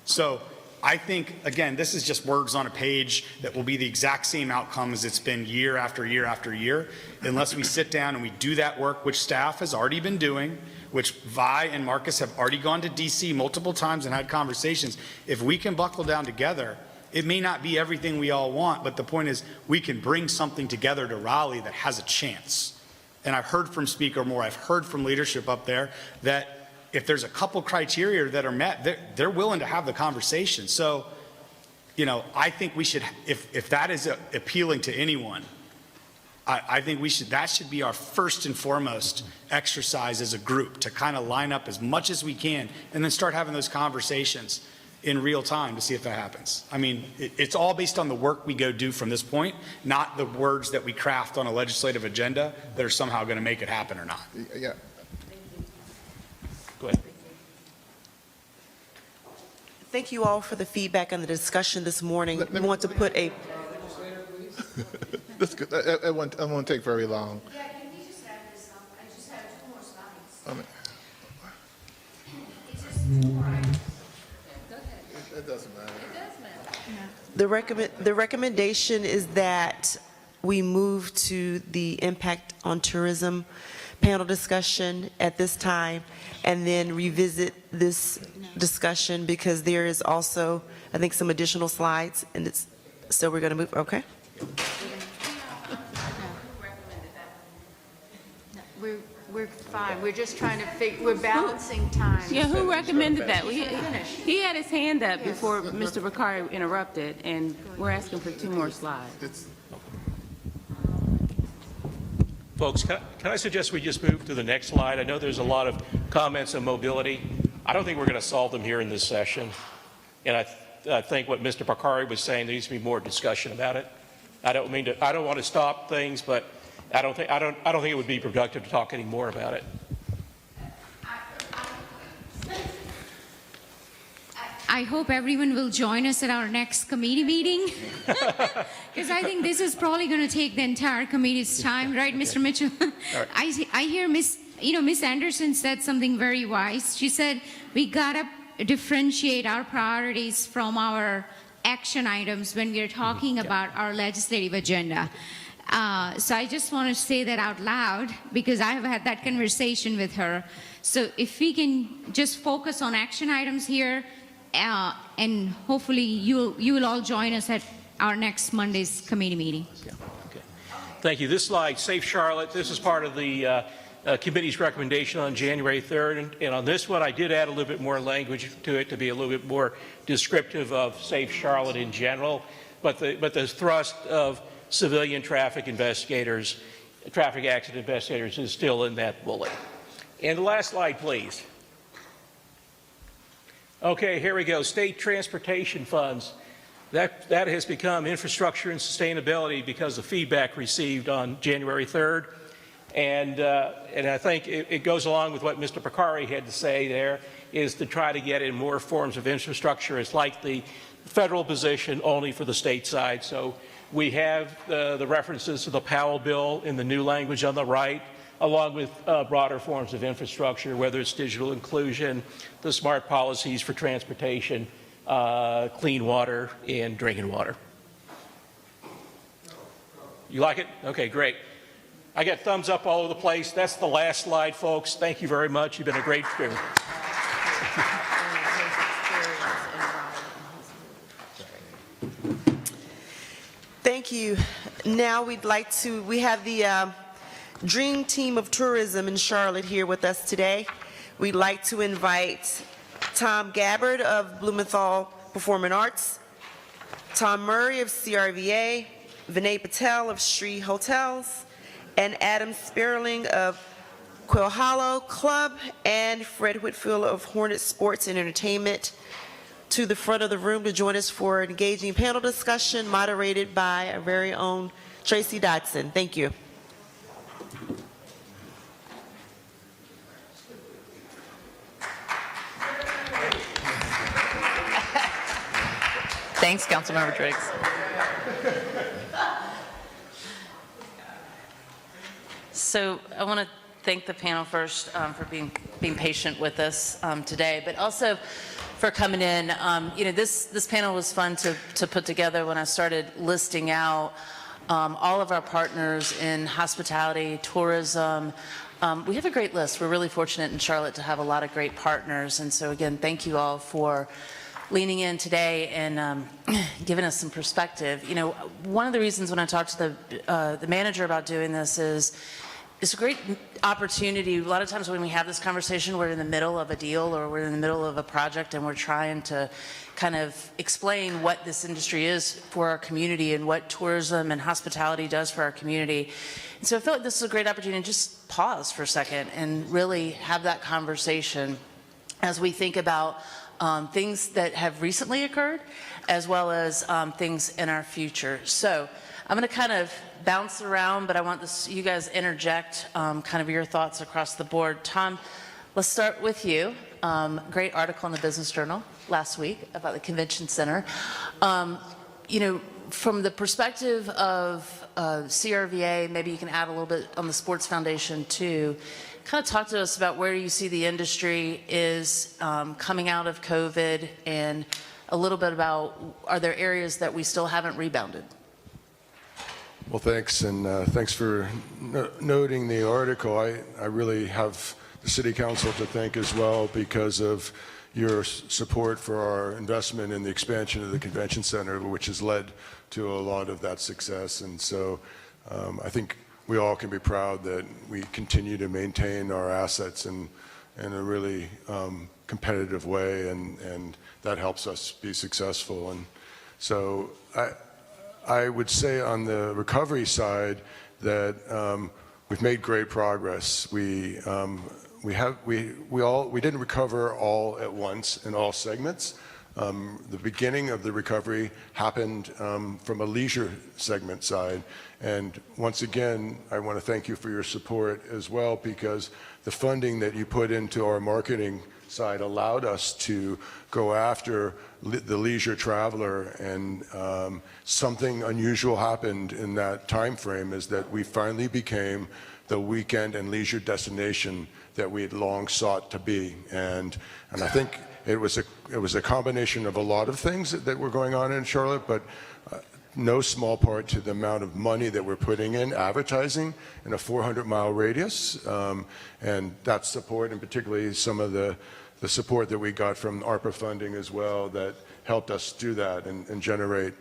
So I think, again, this is just words on a page that will be the exact same outcome as it's been year after year after year, unless we sit down and we do that work, which staff has already been doing, which Vi and Marcus have already gone to DC multiple times and had conversations. If we can buckle down together, it may not be everything we all want, but the point is we can bring something together to Raleigh that has a chance. And I've heard from Speaker Moore, I've heard from leadership up there that if there's a couple criteria that are met, they're willing to have the conversation. So, you know, I think we should, if that is appealing to anyone, I think that should be our first and foremost exercise as a group, to kind of line up as much as we can and then start having those conversations in real time to see if that happens. I mean, it's all based on the work we go do from this point, not the words that we craft on a legislative agenda that are somehow going to make it happen or not. Yeah. Go ahead. Thank you all for the feedback and the discussion this morning. We want to put a, That's good. I won't take very long. Yeah, can we just wrap this up? I just have 2 more slides. I mean, It's just 2 more items. it doesn't matter. the recommendation is that we move to the impact on tourism panel discussion at this time, and then revisit this discussion, because there is also, I think, some additional slides, and it's, so we're going to move, okay? We're fine, we're just trying to we're balancing time. Yeah, who recommended that? Finish. He had his hand up before Mr. Bakari interrupted, and we're asking for 2 more slides. Folks, can I suggest we just move to the next slide? I know there's a lot of comments on mobility. I don't think we're going to solve them here in this session. And I think what Mr. Bakari was saying, there needs to be more discussion about it. I don't want to stop things, but I don't think it would be productive to talk any more about it. I hope everyone will join us at our next committee meeting, because I think this is probably going to take the entire committee's time, right, Mr. Mitchell? Right. I hear Miss Anderson said something very wise. She said we gotta differentiate our priorities from our action items when we're talking about our legislative agenda. So I just want to say that out loud, because I have had that conversation with her. So if we can just focus on action items here, and hopefully you will all join us at our next Monday's committee meeting. Yeah, okay. Thank you. This slide, Safe Charlotte, this is part of the committee's recommendation on January 3rd. And on this one, I did add a little bit more language to it to be a little bit more descriptive of Safe Charlotte in general. But the thrust of civilian traffic investigators, traffic accident investigators, is still in that bullet. And the last slide, please. Okay, here we go. State transportation funds. That has become infrastructure and sustainability because of feedback received on January 3rd. And I think it goes along with what Mr. Bakari had to say there, is to try to get in more forms of infrastructure. It's like the federal position, only for the state side. So we have the references to the Powell bill in the new language on the right, along with broader forms of infrastructure, whether it's digital inclusion, the smart policies for transportation, clean water, and drinking water. You like it? Okay, great. I got thumbs up all over the place. That's the last slide, folks. Thank you very much. You've been a great crew. Thank you. Now we have the Dream Team of Tourism in Charlotte here with us today. We'd like to invite Tom Gabbard of Blumenthal Performing Arts, Tom Murray of CRVA, Vinay Patel of Sri Hotels, and Adam Sperling of Quill Hollow Club, and Fred Whitfield of Hornet Sports and Entertainment to the front of the room to join us for an engaging panel discussion moderated by our very own Tracy Dodson. Thank you. Thanks, Councilmember Triggs. So I want to thank the panel first for being patient with us today, but also for coming in. This panel was fun to put together when I started listing out all of our partners in hospitality, tourism. We have a great list. We're really fortunate in Charlotte to have a lot of great partners. And so again, thank you all for leaning in today and giving us some perspective. One of the reasons when I talked to the manager about doing this is it's a great opportunity. A lot of times when we have this conversation, we're in the middle of a deal or we're in the middle of a project and we're trying to kind of explain what this industry is for our community and what tourism and hospitality does for our community. And so I feel like this is a great opportunity to just pause for a second and really have that conversation as we think about things that have recently occurred, as well as things in our future. So I'm going to kind of bounce around, but I want you guys interject kind of your thoughts across the board. Tom, let's start with you. Great article in the Business Journal last week about the convention center. From the perspective of CRVA, maybe you can add a little bit on the Sports Foundation too. Kind of talk to us about where you see the industry is coming out of COVID, and a little bit about, are there areas that we still haven't rebounded? Well, thanks, and thanks for noting the article. I really have the City Council to thank as well because of your support for our investment in the expansion of the Convention Center, which has led to a lot of that success. And so I think we all can be proud that we continue to maintain our assets in a really competitive way, and that helps us be successful. And so I would say on the recovery side that we've made great progress. We didn't recover all at once in all segments. The beginning of the recovery happened from a leisure segment side. And once again, I want to thank you for your support as well, because the funding that you put into our marketing side allowed us to go after the leisure traveler. And something unusual happened in that time frame, is that we finally became the weekend and leisure destination that we had long sought to be. And I think it was a combination of a lot of things that were going on in Charlotte, but no small part to the amount of money that we're putting in advertising in a 400-mile radius, and that support, and particularly some of the support that we got from ARPA funding as well, that helped us do that and generate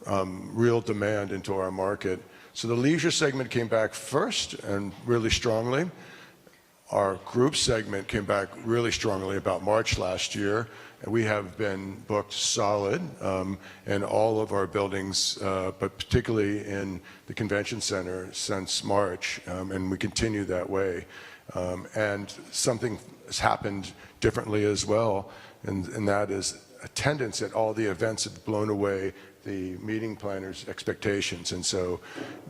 real demand into our market. So the leisure segment came back first and really strongly. Our group segment came back really strongly about March last year, and we have been booked solid in all of our buildings, but particularly in the convention center since March, and we continue that way. And something has happened differently as well, and that is attendance at all the events have blown away the meeting planners' expectations. And so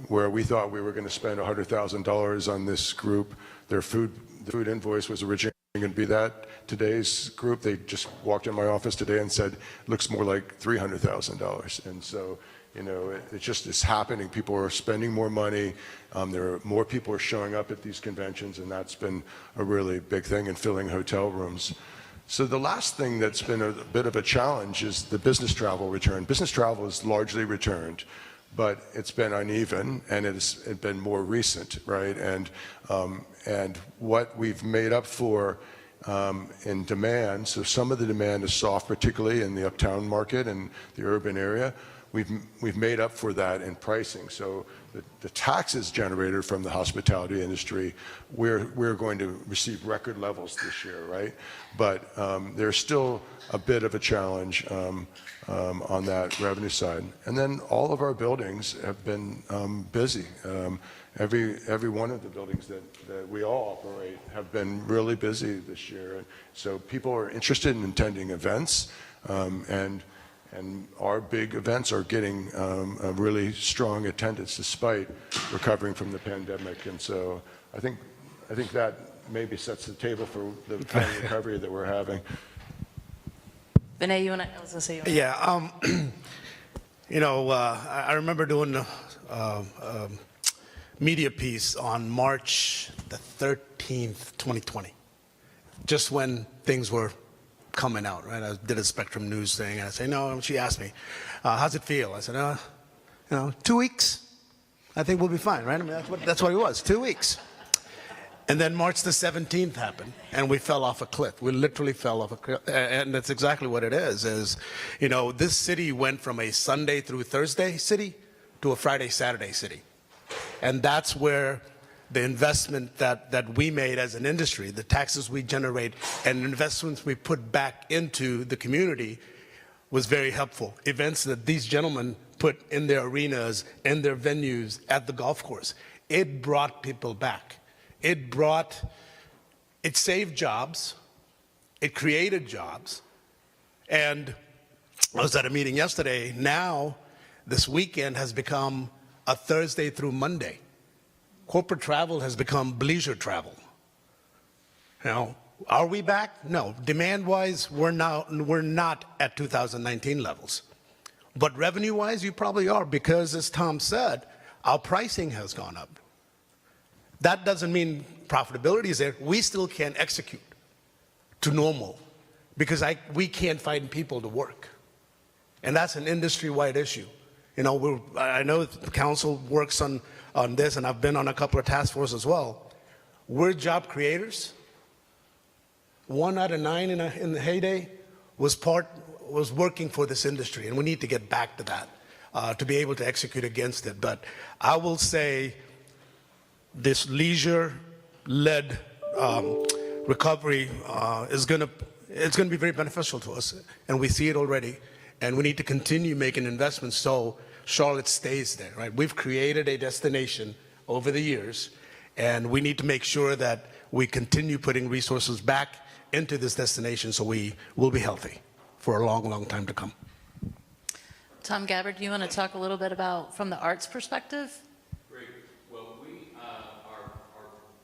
where we thought we were going to spend $100,000 on this group, the food invoice was originally going to be that. Today's group, they just walked in my office today and said, looks more like $300,000. And so, it just is happening. People are spending more money. There are more people are showing up at these conventions, and that's been a really big thing, in filling hotel rooms. So the last thing that's been a bit of a challenge is the business travel return. Business travel is largely returned, but it's been uneven, and it's been more recent, right? And what we've made up for in demand, so some of the demand is soft, particularly in the uptown market and the urban area. We've made up for that in pricing. So the taxes generated from the hospitality industry, we're going to receive record levels this year, right? But there's still a bit of a challenge on that revenue side. And then all of our buildings have been busy. Every one of the buildings that we all operate have been really busy this year. And so people are interested in attending events, and our big events are getting a really strong attendance despite recovering from the pandemic. And so I think that maybe sets the table for the kind of recovery that we're having. Vinay, I was going to say you. Yeah, I remember doing a media piece on March the 13th, 2020, just when things were coming out, right? I did a Spectrum News thing, and I said, no, she asked me, how's it feel? I said, 2 weeks, I think we'll be fine, right? I mean, that's what it was, 2 weeks. And then March the 17th happened, and we fell off a cliff. We literally fell off a cliff, and that's exactly what it is, this city went from a Sunday through Thursday city to a Friday, Saturday city. And that's where the investment that we made as an industry, the taxes we generate, and investments we put back into the community was very helpful. Events that these gentlemen put in their arenas, in their venues, at the golf course, it brought people back. It saved jobs, it created jobs. And I was at a meeting yesterday. Now, this weekend has become a Thursday through Monday. Corporate travel has become leisure travel. Are we back? No. Demand-wise, we're not at 2019 levels. But revenue-wise, you probably are, because as Tom said, our pricing has gone up. That doesn't mean profitability is there. We still can't execute to normal because we can't find people to work. And that's an industry-wide issue. You know, I know the council works on this, and I've been on a couple of task forces as well. We're job creators. 1 out of 9 in the heyday was working for this industry, and we need to get back to that to be able to execute against it. But I will say this leisure-led recovery is going to be very beneficial to us, and we see it already. And we need to continue making investments so Charlotte stays there, right? We've created a destination over the years, and we need to make sure that we continue putting resources back into this destination so we will be healthy for a long, long time to come. Tom Gabbard, do you want to talk a little bit about from the arts perspective? Great. Well, we are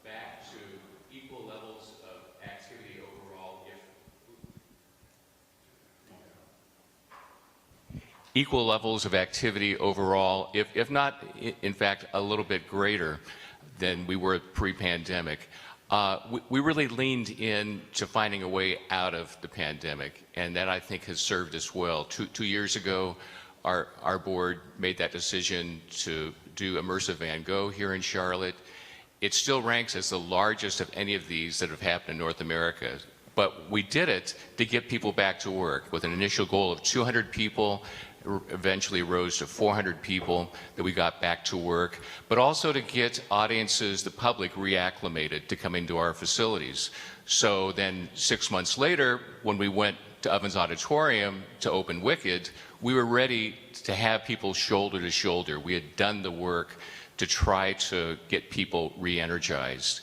back to equal levels of activity overall, equal levels of activity overall, if not, in fact, a little bit greater than we were pre-pandemic. We really leaned in to finding a way out of the pandemic, and that I think has served us well. Two years ago, our board made that decision to do Immersive Van Gogh here in Charlotte. It still ranks as the largest of any of these that have happened in North America. But we did it to get people back to work with an initial goal of 200 people, eventually rose to 400 people that we got back to work, but also to get audiences, the public, reacclimated to coming to our facilities. So then 6 months later, when we went to Ovens Auditorium to open Wicked, we were ready to have people shoulder to shoulder. We had done the work to try to get people re-energized.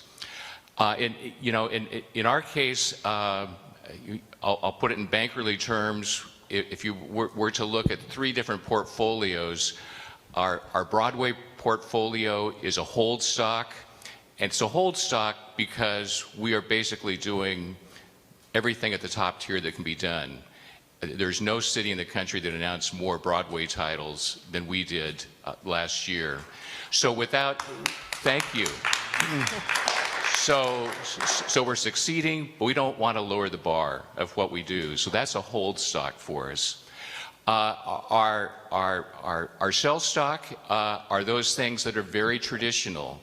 In our case, I'll put it in bankerly terms. If you were to look at 3 different portfolios, our Broadway portfolio is a hold stock. And it's a hold stock because we are basically doing everything at the top tier that can be done. There's no city in the country that announced more Broadway titles than we did last year. So thank you. So we're succeeding, but we don't want to lower the bar of what we do. So that's a hold stock for us. Our sell stock are those things that are very traditional.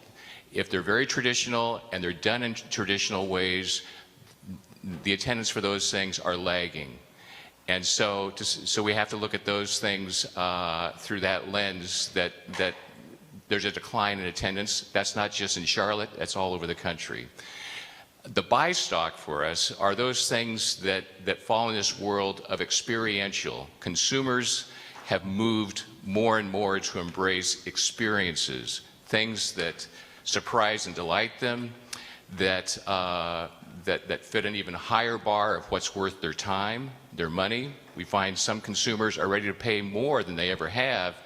If they're very traditional and they're done in traditional ways, the attendance for those things are lagging. And so we have to look at those things through that lens that there's a decline in attendance. That's not just in Charlotte, that's all over the country. The buy stock for us are those things that fall in this world of experiential. Consumers have moved more and more to embrace experiences, things that surprise and delight them, that fit an even higher bar of what's worth their time, their money. We find some consumers are ready to pay more than they ever have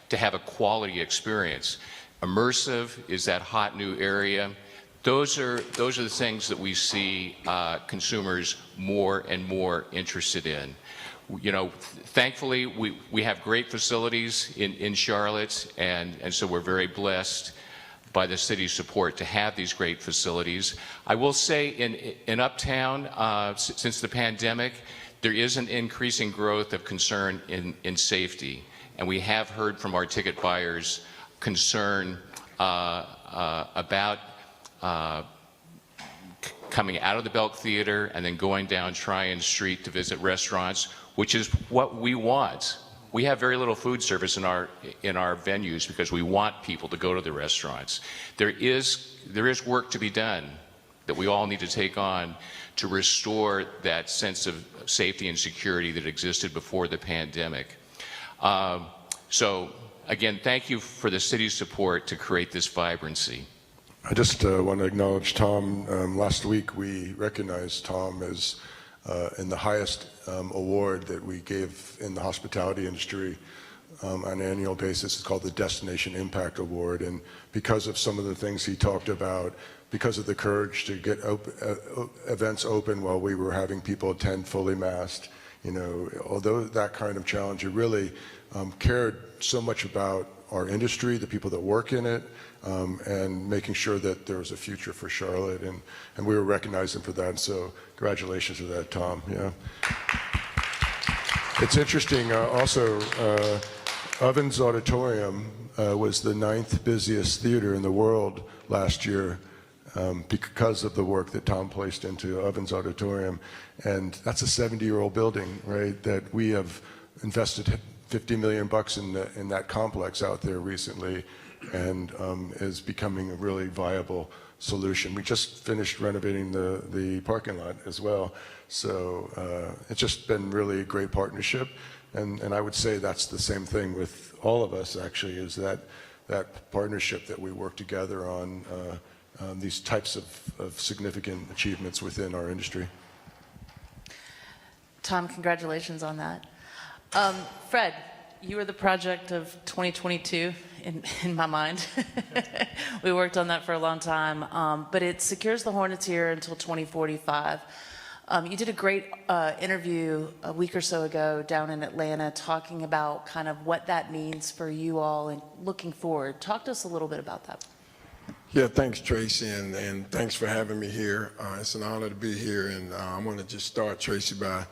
to have a quality experience. Immersive is that hot new area. Those are the things that we see consumers more and more interested in. You know, thankfully we have great facilities in Charlotte, and so we're very blessed by the city's support to have these great facilities. I will say in Uptown, since the pandemic, there is an increasing growth of concern in safety. And we have heard from our ticket buyers concern about coming out of the Belk Theater and then going down Tryon Street to visit restaurants, which is what we want. We have very little food service in our venues because we want people to go to the restaurants. There is work to be done that we all need to take on to restore that sense of safety and security that existed before the pandemic. So again, thank you for the city's support to create this vibrancy. I just want to acknowledge Tom. Last week we recognized Tom as in the highest award that we gave in the hospitality industry on an annual basis. It's called the Destination Impact Award. And because of some of the things he talked about, because of the courage to get events open while we were having people attend fully masked. You know, although that kind of challenge, it really cared so much about our industry, the people that work in it, and making sure that there was a future for Charlotte, and we were recognizing for that. So congratulations to that, Tom. Yeah. It's interesting. Also, Ovens Auditorium was the 9th busiest theater in the world last year. Because of the work that Tom placed into Ovens Auditorium. And that's a 70-year-old building, right, that we have invested $50 million in that complex out there recently, and is becoming a really viable solution. We just finished renovating the parking lot as well. So it's just been really a great partnership. And I would say that's the same thing with all of us, actually, is that partnership that we work together on these types of significant achievements within our industry. Tom, congratulations on that. Fred, you were the project of 2022 in my mind. We worked on that for a long time, but it secures the Hornets here until 2045. You did a great interview a week or so ago down in Atlanta talking about kind of what that means for you all and looking forward. Talk to us a little bit about that. Yeah, thanks, Tracy, and thanks for having me here. It's an honor to be here, and I want to just start, Tracy, by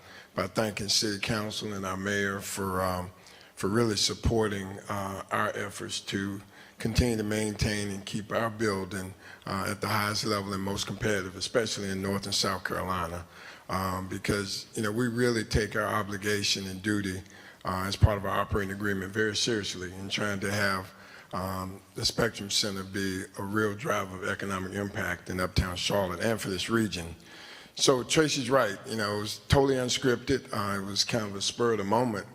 thanking City Council and our mayor for really supporting our efforts to continue to maintain and keep our building at the highest level and most competitive, especially in North and South Carolina, because we really take our obligation and duty as part of our operating agreement very seriously in trying to have the Spectrum Center be a real driver of economic impact in Uptown Charlotte and for this region. So Tracy's right, it was totally unscripted. It was kind of a spur of the moment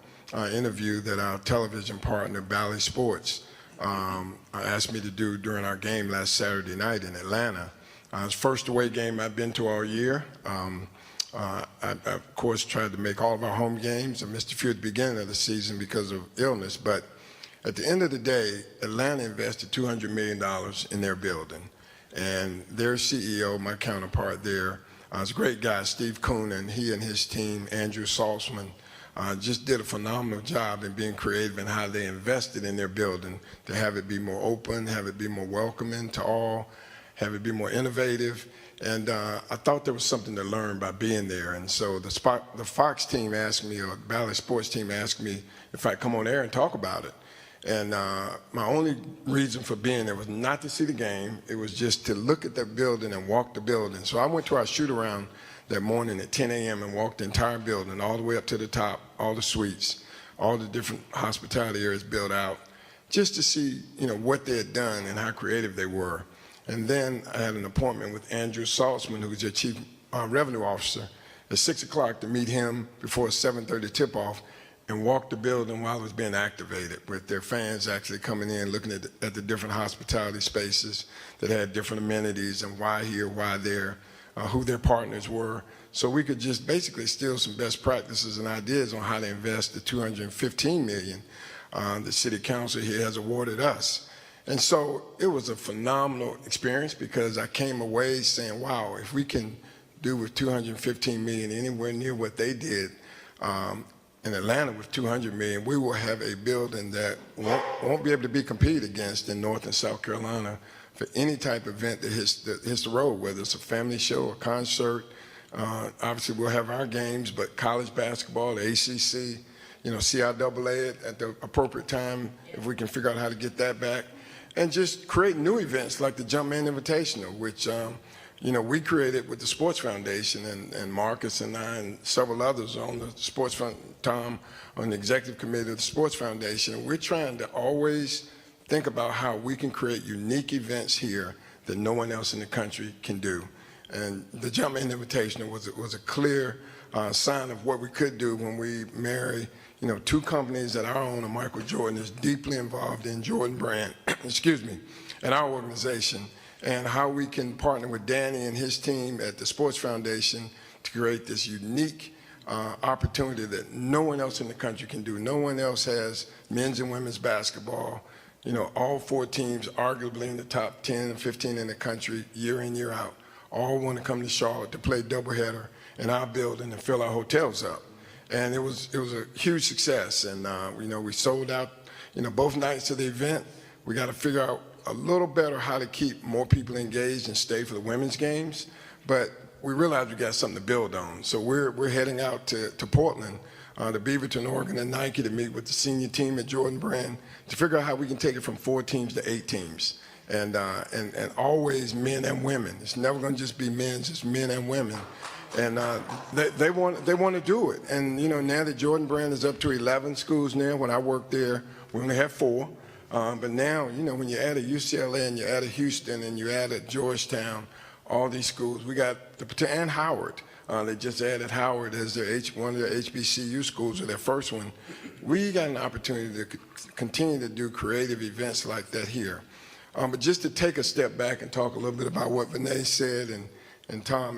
interview that our television partner, Bally Sports, asked me to do during our game last Saturday night in Atlanta. It's the first away game I've been to all year. I, of course, tried to make all of our home games. I missed a few at the beginning of the season because of illness, but at the end of the day, Atlanta invested $200 million in their building. And their CEO, my counterpart there, is a great guy, Steve Koonin. He and his team, Andrew Saltzman, just did a phenomenal job in being creative in how they invested in their building to have it be more open, have it be more welcoming to all, have it be more innovative. And I thought there was something to learn by being there. And so the Fox team asked me, or the Bally Sports team asked me if I'd come on air and talk about it. And my only reason for being there was not to see the game. It was just to look at that building and walk the building. So I went to our shoot-around that morning at 10 a.m. and walked the entire building all the way up to the top, all the suites, all the different hospitality areas built out, just to see, what they had done and how creative they were. And then I had an appointment with Andrew Saltzman, who's their chief revenue officer, at 6 o'clock to meet him before a 7:30 tip-off, and walk the building while it was being activated, with their fans actually coming in, looking at the different hospitality spaces that had different amenities and why here, why there, who their partners were. So we could just basically steal some best practices and ideas on how to invest the $215 million the City Council here has awarded us. And so it was a phenomenal experience because I came away saying, wow, if we can do with $215 million anywhere near what they did, in Atlanta with $200 million, we will have a building that won't be able to be competed against in North and South Carolina for any type of event that hits the road, whether it's a family show, a concert. Obviously, we'll have our games, but college basketball, the ACC, CIAA at the appropriate time, if we can figure out how to get that back. And just create new events like the Jumpman Invitational, which we created with the Sports Foundation, and Marcus and I and several others on the Sports Fund, Tom, on the executive committee of the Sports Foundation. And we're trying to always think about how we can create unique events here that no one else in the country can do. And the Jumpman Invitational was a clear sign of what we could do when we marry, two companies that our owner, Michael Jordan, is deeply involved in, Jordan Brand, and our organization, and how we can partner with Danny and his team at the Sports Foundation to create this unique opportunity that no one else in the country can do. No one else has men's and women's basketball, You know, all 4 teams arguably in the top 10 and 15 in the country year in, year out, all want to come to Charlotte to play doubleheader in our building and fill our hotels up. And it was a huge success. And, you know, we sold out, you know, both nights of the event. We got to figure out a little better how to keep more people engaged and stay for the women's games. But we realized we got something to build on. So we're heading out to Portland, to Beaverton, Oregon, and Nike to meet with the senior team at Jordan Brand to figure out how we can take it from 4 teams to 8 teams. And always men and women. It's never going to just be men's, it's men and women. And they want to do it. And, you know, now that Jordan Brand is up to 11 schools now, when I worked there, we only had 4. But now, you know, when you add a UCLA and you add a Houston and you add a Georgetown, all these schools, we got the potential, and Howard. They just added Howard as one of their HBCU schools, or their first one. We got an opportunity to continue to do creative events like that here. But just to take a step back and talk a little bit about what Vinay said and Tom,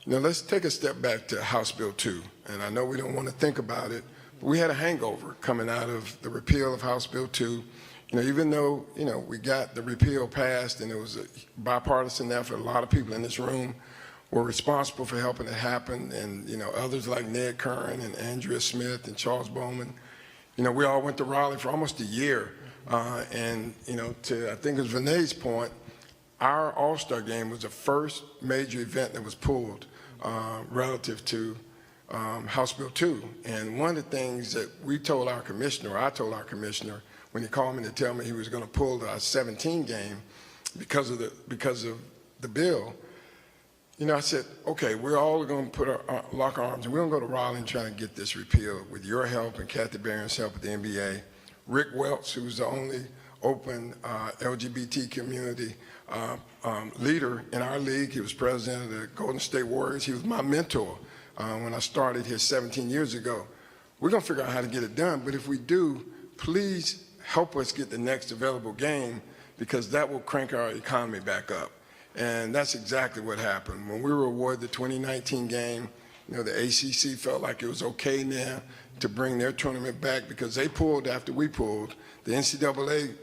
you know, let's take a step back to House Bill 2. And I know we don't want to think about it, but we had a hangover coming out of the repeal of House Bill 2. You know, even though, you know, we got the repeal passed and it was a bipartisan effort, a lot of people in this room were responsible for helping it happen, and, you know, others like Ned Curran and Andrea Smith and Charles Bowman. You know, we all went to Raleigh for almost a year. And, you know, I think it was Vinay's point, our All-Star game was the first major event that was pulled relative to House Bill 2. And one of the things that we told our commissioner, I told our commissioner, when he called me to tell me he was going to pull our 17 game because of the bill, you know, I said, okay, we're all going to lock arms, and we're going to go to Raleigh and try to get this repealed with your help and Kathy Barron's help at the NBA. Rick Welch, who's the only open LGBT community leader in our league. He was president of the Golden State Warriors. He was my mentor when I started here 17 years ago. We're going to figure out how to get it done, but if we do, please help us get the next available game, because that will crank our economy back up. And that's exactly what happened. When we were awarded the 2019 game, you know, the ACC felt like it was okay now to bring their tournament back because they pulled after we pulled. The NCAA,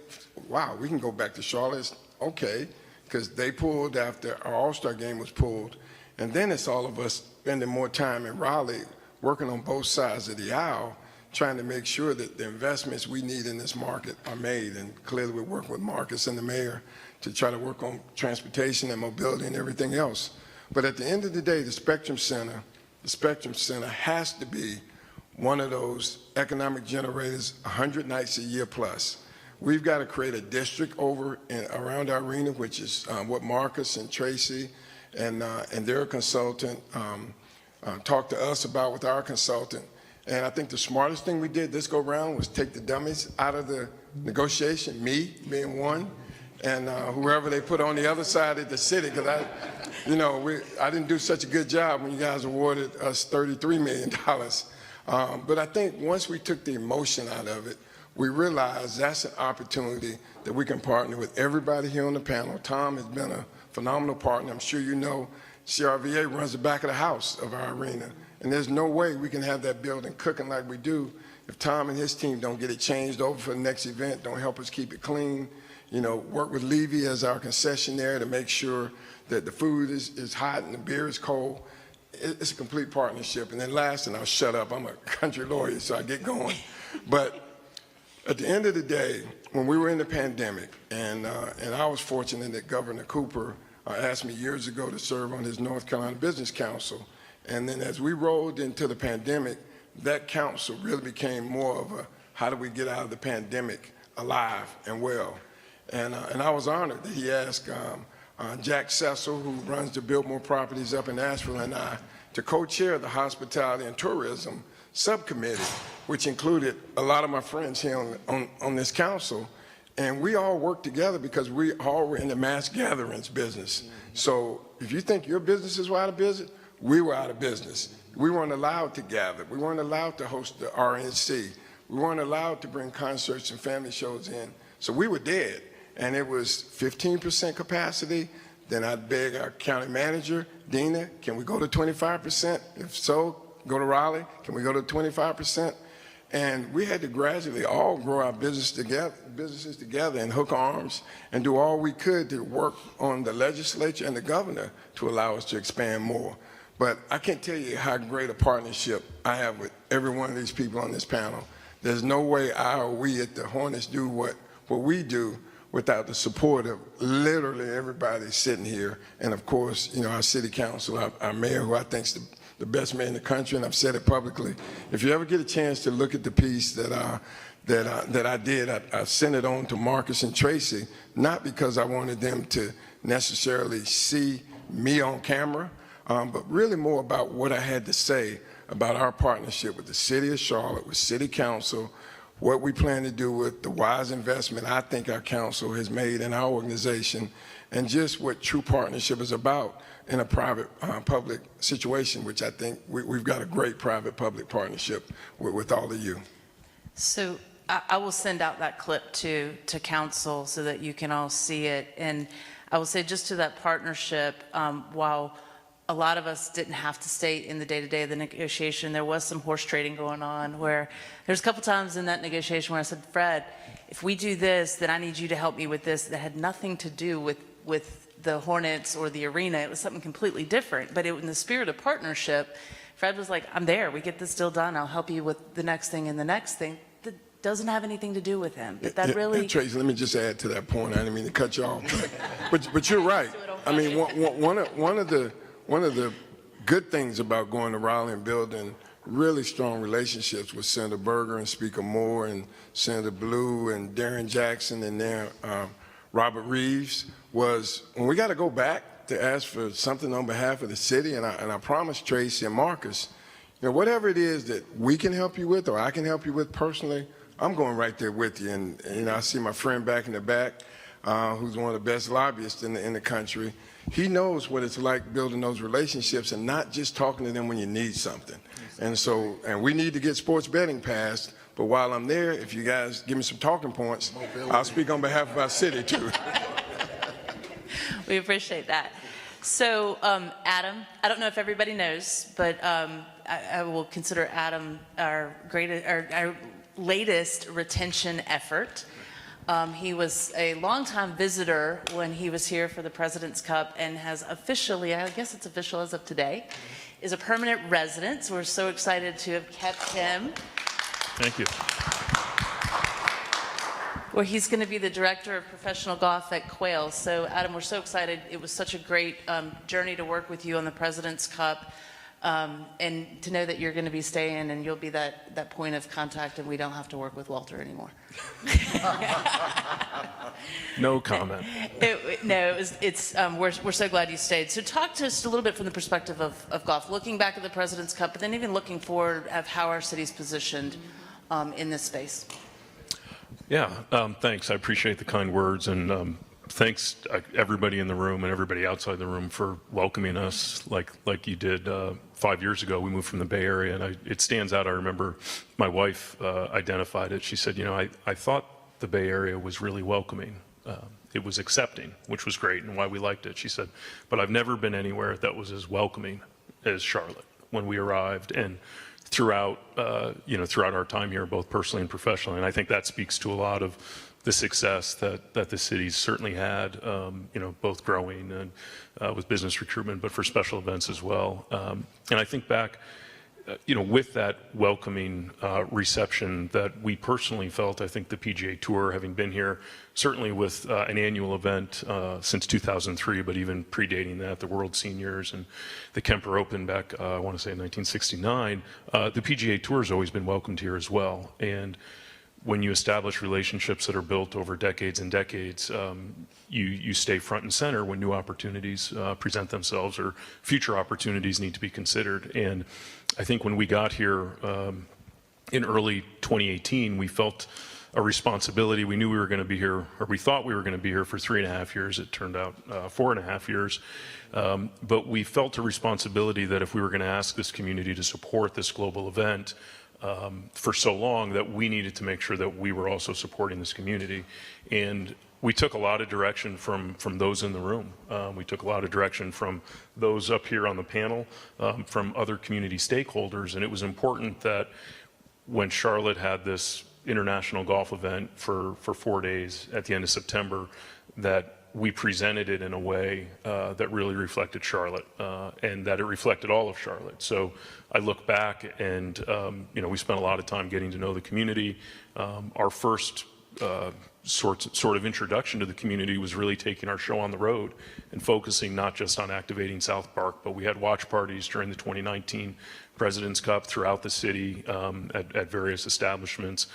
wow, we can go back to Charlotte. Okay, because they pulled after our All-Star game was pulled. And then it's all of us spending more time in Raleigh working on both sides of the aisle, trying to make sure that the investments we need in this market are made. And clearly we're working with Marcus and the mayor to try to work on transportation and mobility and everything else. But at the end of the day, the Spectrum Center has to be one of those economic generators 100 nights a year plus. We've got to create a district over and around our arena, which is what Marcus and Tracy and their consultant talked to us about with our consultant. And I think the smartest thing we did this go round was take the dummies out of the negotiation, me being one, and whoever they put on the other side of the city, because I didn't do such a good job when you guys awarded us $33 million. But I think once we took the emotion out of it, we realized that's an opportunity that we can partner with everybody here on the panel. Tom has been a phenomenal partner. I'm sure you know CRVA runs the back of the house of our arena. And there's no way we can have that building cooking like we do if Tom and his team don't get it changed over for the next event, don't help us keep it clean, you know, work with Levy as our concessionaire to make sure that the food is hot and the beer is cold. It's a complete partnership. And then last, and I'll shut up, I'm a country lawyer, so I get going. But at the end of the day, when we were in the pandemic, and I was fortunate that Governor Cooper asked me years ago to serve on his North Carolina Business Council. And then as we rolled into the pandemic, that council really became more of a, how do we get out of the pandemic alive and well? And I was honored that he asked Jack Cecil, who runs the Build More Properties up in Asheville, and I to co-chair the Hospitality and Tourism Subcommittee, which included a lot of my friends here on this council. And we all worked together because we all were in the mass gatherings business. So if you think your businesses were out of business, we were out of business. We weren't allowed to gather. We weren't allowed to host the RNC. We weren't allowed to bring concerts and family shows in. So we were dead. And it was 15% capacity. Then I'd beg our county manager, Dina, can we go to 25%? If so, go to Raleigh. Can we go to 25%? And we had to gradually all grow our businesses together and hook arms and do all we could to work on the legislature and the governor to allow us to expand more. But I can't tell you how great a partnership I have with every one of these people on this panel. There's no way I or we at the Hornets do what we do without the support of literally everybody sitting here. And of course, you know, our city council, our mayor, who I think is the best mayor in the country, and I've said it publicly. If you ever get a chance to look at the piece that I did, I sent it on to Marcus and Tracy, not because I wanted them to necessarily see me on camera, but really more about what I had to say about our partnership with the city of Charlotte, with city council, what we plan to do with the wise investment I think our council has made in our organization, and just what true partnership is about in a private-public situation, which I think we've got a great private-public partnership with all of you. So I will send out that clip to council so that you can all see it. And I will say just to that partnership, while a lot of us didn't have to stay in the day-to-day of the negotiation, there was some horse trading going on where there's a couple times in that negotiation where I said, Fred, if we do this, then I need you to help me with this. That had nothing to do with the Hornets or the arena. It was something completely different. But in the spirit of partnership, Fred was like, I'm there. We get this deal done. I'll help you with the next thing and the next thing. That doesn't have anything to do with him. But that really... Tracy, let me just add to that point. I didn't mean to cut you off. But you're right. I mean, one of the good things about going to Raleigh and building really strong relationships with Senator Berger and Speaker Moore and Senator Blue and Darren Jackson and now Robert Reeves was when we got to go back to ask for something on behalf of the city, and I promised Tracy and Marcus, you know, whatever it is that we can help you with or I can help you with personally, I'm going right there with you. And you know, I see my friend back in the back, who's one of the best lobbyists in the country. He knows what it's like building those relationships and not just talking to them when you need something. And we need to get sports betting passed. But while I'm there, if you guys give me some talking points, I'll speak on behalf of our city too. We appreciate that. So, Adam, I don't know if everybody knows, but I will consider Adam our latest retention effort. He was a longtime visitor when he was here for the President's Cup and has officially, I guess it's official as of today, is a permanent resident. So we're so excited to have kept him. Thank you. Where he's going to be the director of professional golf at Quail. So Adam, we're so excited. It was such a great journey to work with you on the President's Cup. And to know that you're going to be staying and you'll be that point of contact and we don't have to work with Walter anymore. No comment. We're so glad you stayed. So talk to us a little bit from the perspective of golf, looking back at the President's Cup, but then even looking forward of how our city's positioned in this space. Yeah, thanks. I appreciate the kind words, and thanks everybody in the room and everybody outside the room for welcoming us like you did 5 years ago. We moved from the Bay Area, and it stands out. I remember my wife identified it. She said, you know, I thought the Bay Area was really welcoming. It was accepting, which was great and why we liked it. She said, but I've never been anywhere that was as welcoming as Charlotte when we arrived and throughout our time here, both personally and professionally. And I think that speaks to a lot of the success that the city's certainly had, both growing and with business recruitment, but for special events as well. And I think back, with that welcoming reception that we personally felt, I think the PGA Tour, having been here, certainly with an annual event since 2003, but even predating that, the World Seniors and the Kemper Open back, I want to say in 1969, the PGA Tour has always been welcomed here as well. And when you establish relationships that are built over decades and decades, you stay front and center when new opportunities present themselves or future opportunities need to be considered. And I think when we got here in early 2018, we felt a responsibility. We knew we were going to be here, or we thought we were going to be here for 3.5 years. It turned out 4.5 years. But we felt a responsibility that if we were going to ask this community to support this global event, for so long, that we needed to make sure that we were also supporting this community. And we took a lot of direction from those in the room. We took a lot of direction from those up here on the panel, from other community stakeholders. And it was important that when Charlotte had this international golf event for 4 days at the end of September, that we presented it in a way that really reflected Charlotte and that it reflected all of Charlotte. So I look back and, we spent a lot of time getting to know the community. Our first sort of introduction to the community was really taking our show on the road and focusing not just on activating South Park, but we had watch parties during the 2019 President's Cup throughout the city at various establishments.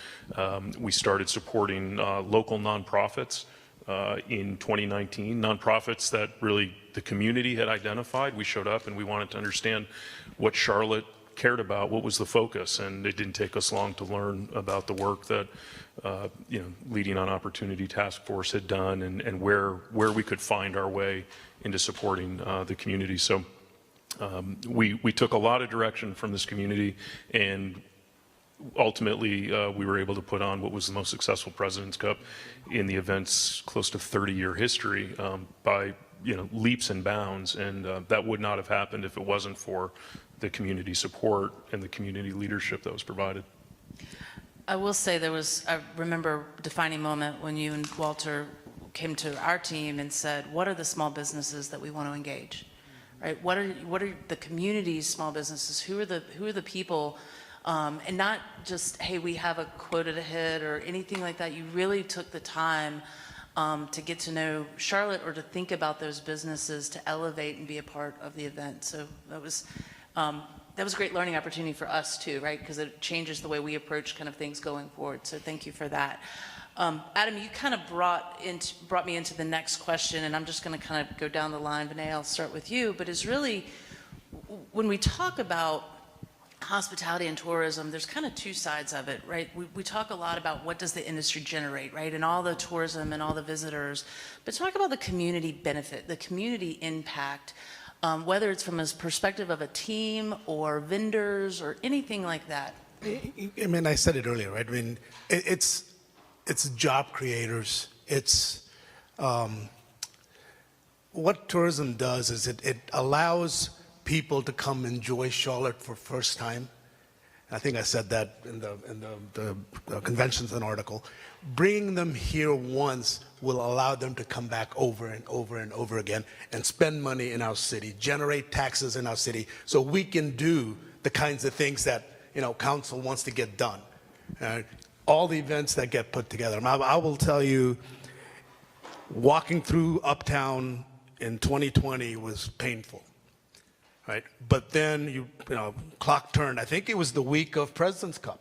We started supporting local nonprofits in 2019, nonprofits that really the community had identified. We showed up and we wanted to understand what Charlotte cared about, what was the focus, and it didn't take us long to learn about the work that Leading on Opportunity Task Force had done and where we could find our way into supporting the community. So we took a lot of direction from this community, and ultimately we were able to put on what was the most successful President's Cup in the event's close to 30-year history by leaps and bounds, and that would not have happened if it wasn't for the community support and the community leadership that was provided. I will say I remember a defining moment when you and Walter came to our team and said, what are the small businesses that we want to engage, right? What are the community's small businesses? Who are the people, and not just, hey, we have a quota to hit or anything like that. You really took the time to get to know Charlotte or to think about those businesses to elevate and be a part of the event. So that was a great learning opportunity for us too, right? Because it changes the way we approach kind of things going forward. So thank you for that. Adam, you kind of brought me into the next question, and I'm just going to kind of go down the line. Vinay, I'll start with you. But it's really, when we talk about hospitality and tourism, there's kind of two sides of it, right? We talk a lot about what does the industry generate, right? And all the tourism and all the visitors. But talk about the community benefit, the community impact, whether it's from a perspective of a team or vendors or anything like that. I mean, I said it earlier, right? I mean, it's job creators. It's what tourism does is it allows people to come enjoy Charlotte for first time. I think I said that in the conventions and article. Bringing them here once will allow them to come back over and over and over again and spend money in our city, generate taxes in our city, so we can do the kinds of things that council wants to get done. All the events that get put together. I will tell you, walking through Uptown in 2020 was painful. Right? But then clock turned. I think it was the week of President's Cup.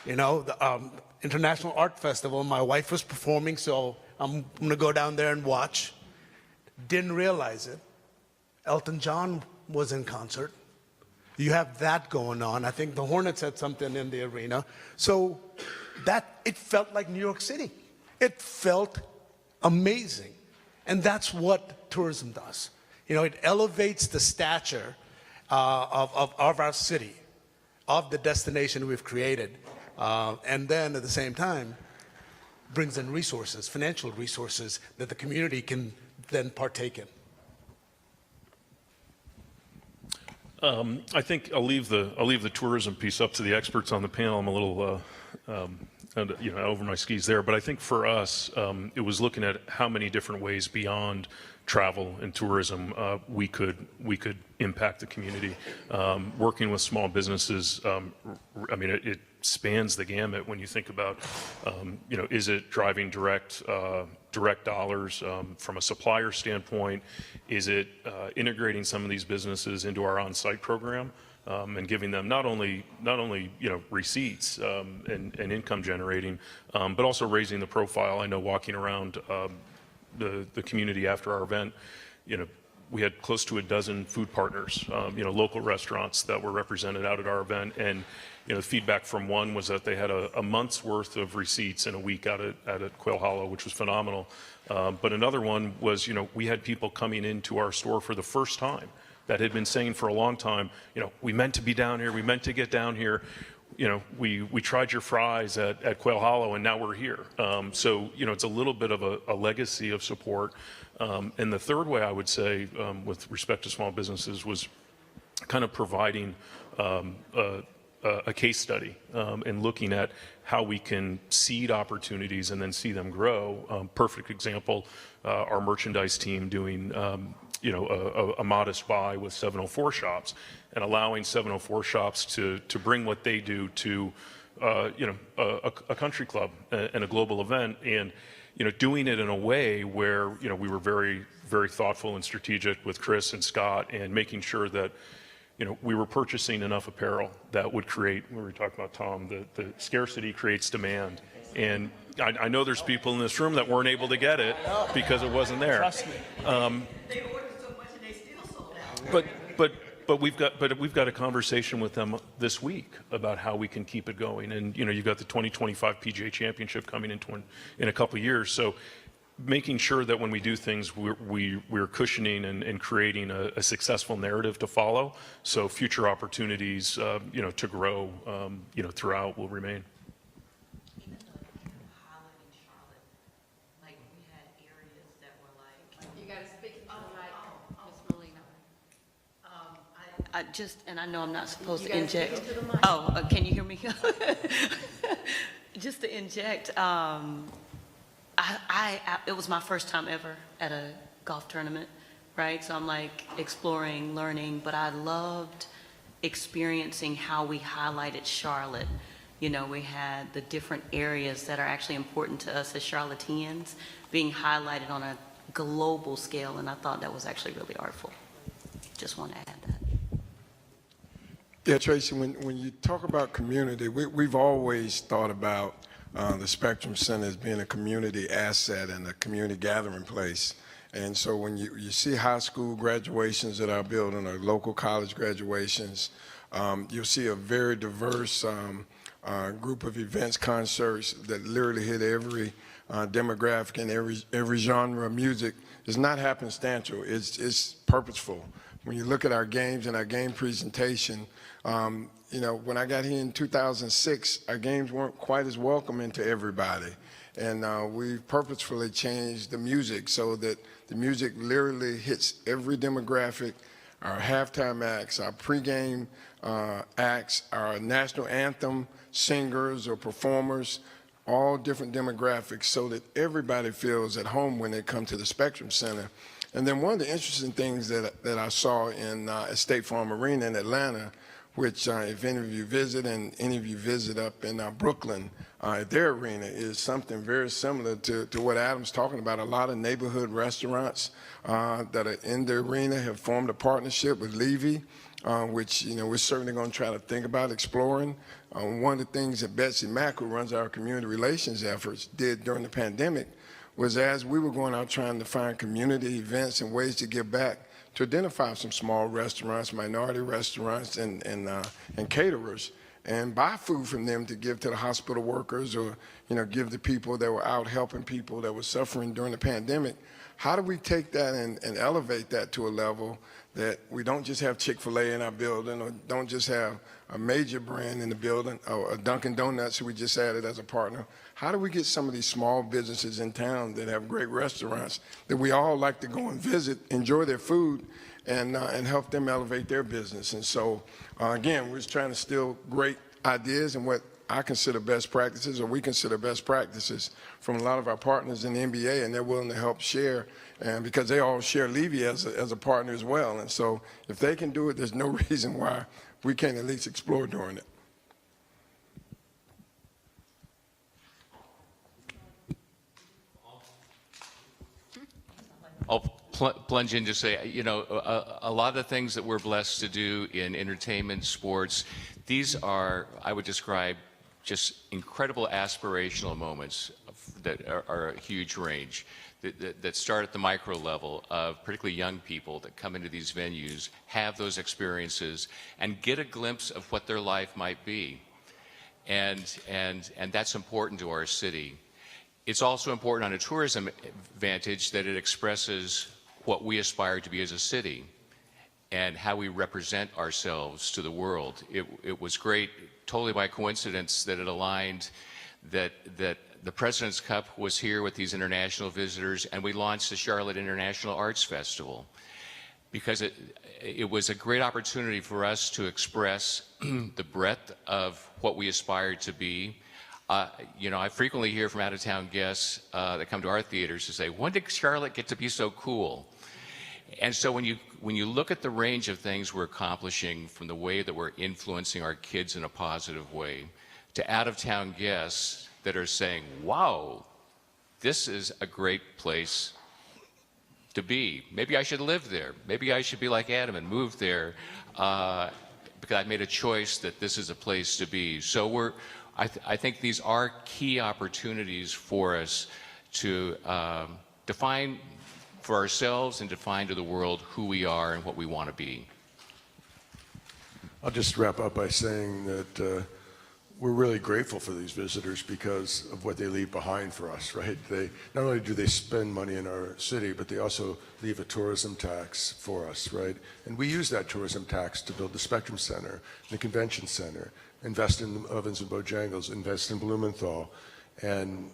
The International Art Festival. My wife was performing, so I'm going to go down there and watch. Didn't realize it. Elton John was in concert. You have that going on. I think the Hornets had something in the arena. So it felt like New York City. It felt amazing. And that's what tourism does. It elevates the stature of our city, of the destination we've created, and then at the same time brings in resources, financial resources that the community can then partake in. I think I'll leave the tourism piece up to the experts on the panel. I'm a little over my skis there, but I think for us, it was looking at how many different ways beyond travel and tourism we could impact the community. Working with small businesses, it spans the gamut when you think about, is it driving direct dollars from a supplier standpoint? Is it integrating some of these businesses into our on-site program and giving them not only receipts and income generating, but also raising the profile? I know walking around the community after our event, we had close to a dozen food partners, local restaurants that were represented out at our event, and the feedback from one was that they had a month's worth of receipts in a week out at Quail Hollow, which was phenomenal. But another one was, we had people coming into our store for the first time that had been saying for a long time, we meant to be down here, we meant to get down here. We tried your fries at Quail Hollow, and now we're here. So, it's a little bit of a legacy of support. And the third way I would say, with respect to small businesses, was kind of providing a a case study and looking at how we can seed opportunities and then see them grow. Perfect example, our merchandise team doing a modest buy with 704 shops and allowing 704 shops to bring what they do to a country club and a global event, and doing it in a way where we were very, very thoughtful and strategic with Chris and Scott, and making sure that we were purchasing enough apparel that would create, we were talking about, Tom, the scarcity creates demand. And I know there's people in this room that weren't able to get it because it wasn't there. Trust me. They ordered so much and they still sold out. But we've got a conversation with them this week about how we can keep it going. And you've got the 2025 PGA Championship coming in a couple of years. So making sure that when we do things, we're cushioning and creating a successful narrative to follow. So future opportunities, to grow, throughout will remain. You got to speak to the mic, Ms. Molina. And I know I'm not supposed You to gotta speak inject. into the mic. Oh, can you hear me? Just to inject, it was my first time ever at a golf tournament, right? So I'm like exploring, learning, but I loved experiencing how we highlighted Charlotte. We had the different areas that are actually important to us as Charlotteans being highlighted on a global scale, and I thought that was actually really artful. Just want to add that. Yeah, Tracy, when you talk about community, we've always thought about the Spectrum Center as being a community asset and a community gathering place. And so when you see high school graduations at our building or local college graduations, you'll see a very diverse group of events, concerts that literally hit every demographic and every genre of music. It's not happenstantial, it's purposeful. When you look at our games and our game presentation, when I got here in 2006, our games weren't quite as welcoming to everybody. And we've purposefully changed the music so that the music literally hits every demographic. Our halftime acts, our pregame acts, our national anthem singers or performers, all different demographics so that everybody feels at home when they come to the Spectrum Center. And then one of the interesting things that I saw in State Farm Arena in Atlanta, which if any of you visit and any of you visit up in Brooklyn, their arena is something very similar to what Adam's talking about. A lot of neighborhood restaurants that are in the arena have formed a partnership with Levy, which we're certainly going to try to think about exploring. One of the things that Betsy Mack, who runs our community relations efforts, did during the pandemic was, as we were going out trying to find community events and ways to give back, to identify some small restaurants, minority restaurants, and caterers, and buy food from them to give to the hospital workers or give to people that were out helping people that were suffering during the pandemic. How do we take that and elevate that to a level that we don't just have Chick-fil-A in our building, or don't just have a major brand in the building, or a Dunkin' Donuts who we just added as a partner? How do we get some of these small businesses in town that have great restaurants that we all like to go and visit, enjoy their food, and help them elevate their business? And so, again, we're just trying to steal great ideas and what I consider best practices, or we consider best practices, from a lot of our partners in the NBA, and they're willing to help share, and because they all share Levy as a partner as well. And so if they can do it, there's no reason why we can't at least explore doing it. I'll plunge in to say, a lot of the things that we're blessed to do in entertainment, sports, these are, I would describe, just incredible aspirational moments that are a huge range, that start at the micro level of particularly young people that come into these venues, have those experiences, and get a glimpse of what their life might be. And that's important to our city. It's also important on a tourism vantage that it expresses what we aspire to be as a city and how we represent ourselves to the world. It was great, totally by coincidence, that it aligned that the President's Cup was here with these international visitors, and we launched the Charlotte International Arts Festival. because it was a great opportunity for us to express the breadth of what we aspire to be. You know, I frequently hear from out-of-town guests that come to our theaters to say, when did Charlotte get to be so cool? And so when you look at the range of things we're accomplishing, from the way that we're influencing our kids in a positive way, to out-of-town guests that are saying, wow, this is a great place to be. Maybe I should live there. Maybe I should be like Adam and move there because I've made a choice that this is a place to be. So I think these are key opportunities for us to define for ourselves and define to the world who we are and what we want to be. I'll just wrap up by saying that we're really grateful for these visitors because of what they leave behind for us, right? Not only do they spend money in our city, but they also leave a tourism tax for us, right? And we use that tourism tax to build the Spectrum Center, the Convention Center, invest in Ovens and Bojangles, invest in Blumenthal. And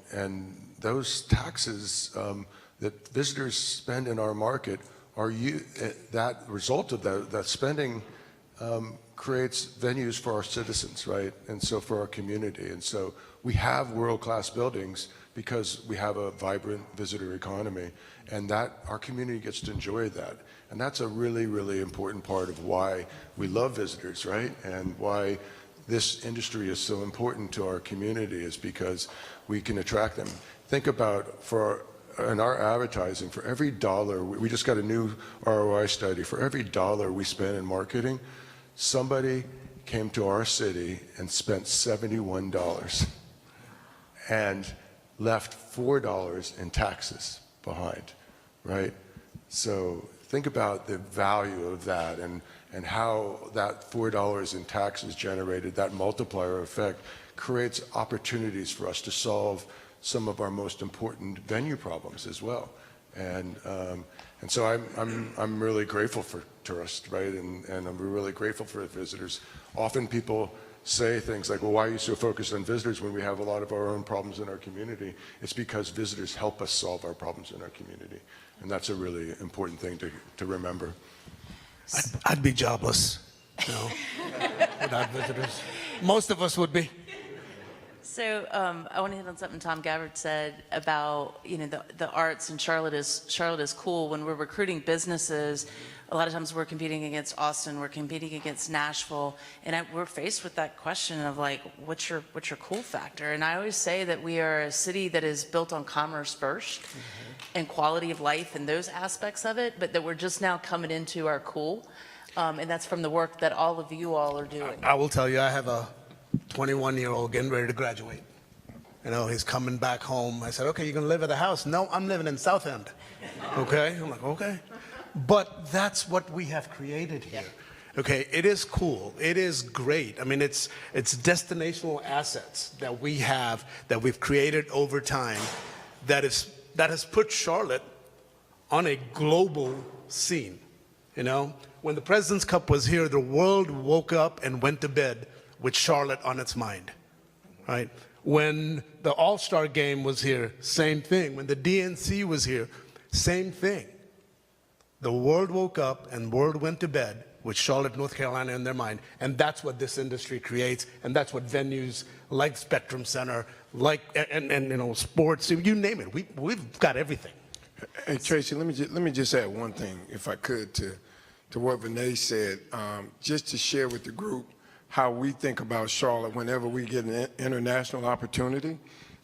those taxes that visitors spend in our market that result of that spending creates venues for our citizens, right? And so for our community. And so we have world-class buildings because we have a vibrant visitor economy, and that our community gets to enjoy that. And that's a really, really important part of why we love visitors, right? And why this industry is so important to our community, is because we can attract them. Think about in our advertising, for every dollar, we just got a new ROI study, for every dollar we spend in marketing, somebody came to our city and spent $71 and left $4 in taxes behind, right? So think about the value of that and how that $4 in taxes generated, that multiplier effect, creates opportunities for us to solve some of our most important venue problems as well. And so I'm really grateful for tourists, right? And I'm really grateful for the visitors. Often people say things like, well, why are you so focused on visitors when we have a lot of our own problems in our community? It's because visitors help us solve our problems in our community. And that's a really important thing to remember. I'd be jobless, you know, without visitors. Most of us would be. So I want to hit on something Tom Gabbard said about, you know, the arts, and Charlotte is cool. When we're recruiting businesses, a lot of times we're competing against Austin, we're competing against Nashville, and we're faced with that question of like, what's your cool factor? And I always say that we are a city that is built on commerce first, and quality of life and those aspects of it, but that we're just now coming into our cool, and that's from the work that all of you all are doing. I will tell you, I have a 21-year-old getting ready to graduate. You know, he's coming back home. I said, okay, you're going to live at the house? No, I'm living in South End. Okay? I'm like, okay. But that's what we have created here. Okay, it is cool. It is great. I mean, it's destinational assets that we have, that we've created over time, that has put Charlotte on a global scene. You know, when the President's Cup was here, the world woke up and went to bed with Charlotte on its mind, right? When the All-Star game was here, same thing. When the DNC was here, same thing. The world woke up and world went to bed with Charlotte, North Carolina in their mind. And that's what this industry creates. And that's what venues like Spectrum Center, like, and you know, sports, you name it. We've got everything. Hey, Tracy, let me just add one thing, if I could, to what Vinay said, just to share with the group how we think about Charlotte whenever we get an international opportunity.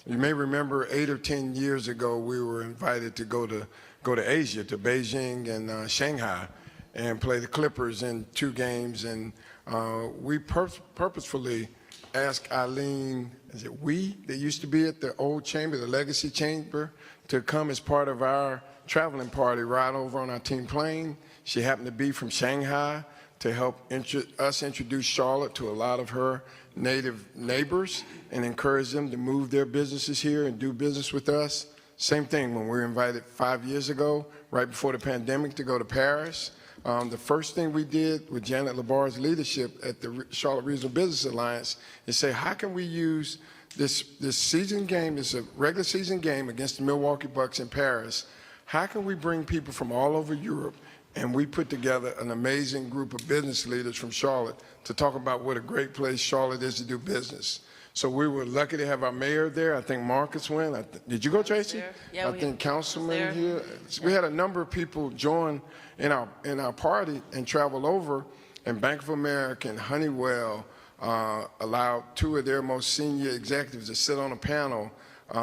You may remember 8 or 10 years ago, we were invited to go to Asia, to Beijing and Shanghai, and play the Clippers in 2 games. And we purposefully asked Eileen, is it we, that used to be at the old chamber, the Legacy Chamber, to come as part of our traveling party, ride over on our team plane. She happened to be from Shanghai, to help us introduce Charlotte to a lot of her native neighbors and encourage them to move their businesses here and do business with us. Same thing when we were invited 5 years ago, right before the pandemic, to go to Paris. The first thing we did with Janet Labar's leadership at the Charlotte Regional Business Alliance is say, how can we use this season game, this is a regular season game against the Milwaukee Bucks in Paris, how can we bring people from all over Europe and we put together an amazing group of business leaders from Charlotte to talk about what a great place Charlotte is to do business. So we were lucky to have our mayor there. I think Marcus went. Did you go, Tracy? Yeah, I think councilman here. So we had a number of people join in our party and travel over, and Bank of America and Honeywell allowed 2 of their most senior executives to sit on a panel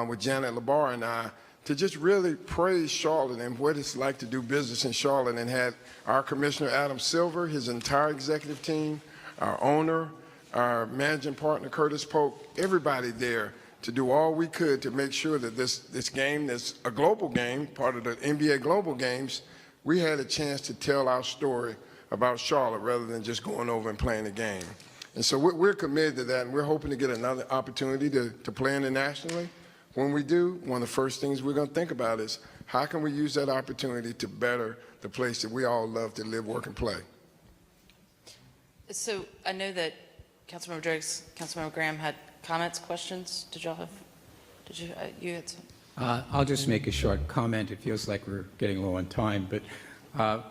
with Janet Labar and I to just really praise Charlotte and what it's like to do business in Charlotte, and had our Commissioner Adam Silver, his entire executive team, our owner, our managing partner Curtis Polk, everybody there to do all we could to make sure that this game, that's a global game, part of the NBA Global Games, we had a chance to tell our story about Charlotte rather than just going over and playing the game. And so we're committed to that, and we're hoping to get another opportunity to play internationally. When we do, one of the first things we're going to think about is how can we use that opportunity to better the place that we all love to live, work, and play. So I know that Councilmember Driggs, Councilmember Graham had comments, questions. Did y'all have? Did you? You had some? I'll just make a short comment. It feels like we're getting low on time, but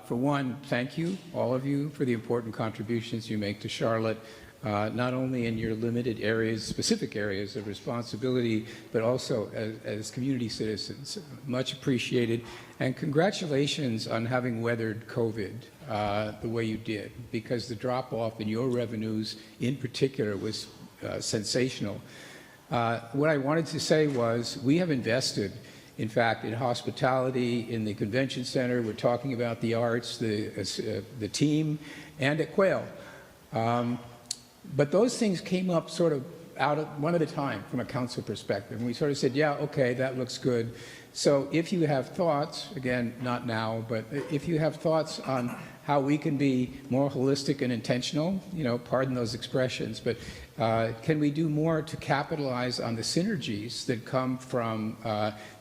for one, thank you, all of you, for the important contributions you make to Charlotte. Not only in your limited areas, specific areas of responsibility, but also as community citizens. Much appreciated. And congratulations on having weathered COVID the way you did, because the drop-off in your revenues in particular was sensational. What I wanted to say was we have invested, in fact, in hospitality, in the convention center. We're talking about the arts, the team, and at Quail. But those things came up sort of out of one at a time from a council perspective. And we sort of said, yeah, okay, that looks good. So if you have thoughts, again, not now, but if you have thoughts on how we can be more holistic and intentional, pardon those expressions, but can we do more to capitalize on the synergies that come from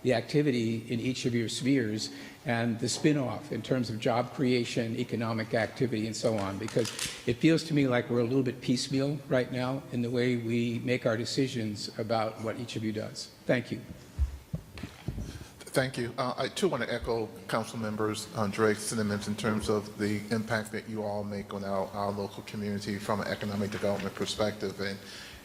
the activity in each of your spheres and the spin-off in terms of job creation, economic activity, and so on? Because it feels to me like we're a little bit piecemeal right now in the way we make our decisions about what each of you does. Thank you. Thank you. I too want to echo council members Drake's sentiments in terms of the impact that you all make on our local community from an economic development perspective.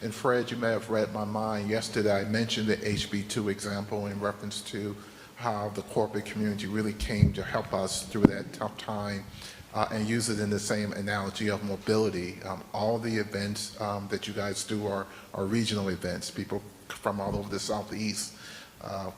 And Fred, you may have read my mind. Yesterday I mentioned the HB2 example in reference to how the corporate community really came to help us through that tough time, and use it in the same analogy of mobility. All the events that you guys do are regional events. People from all over the Southeast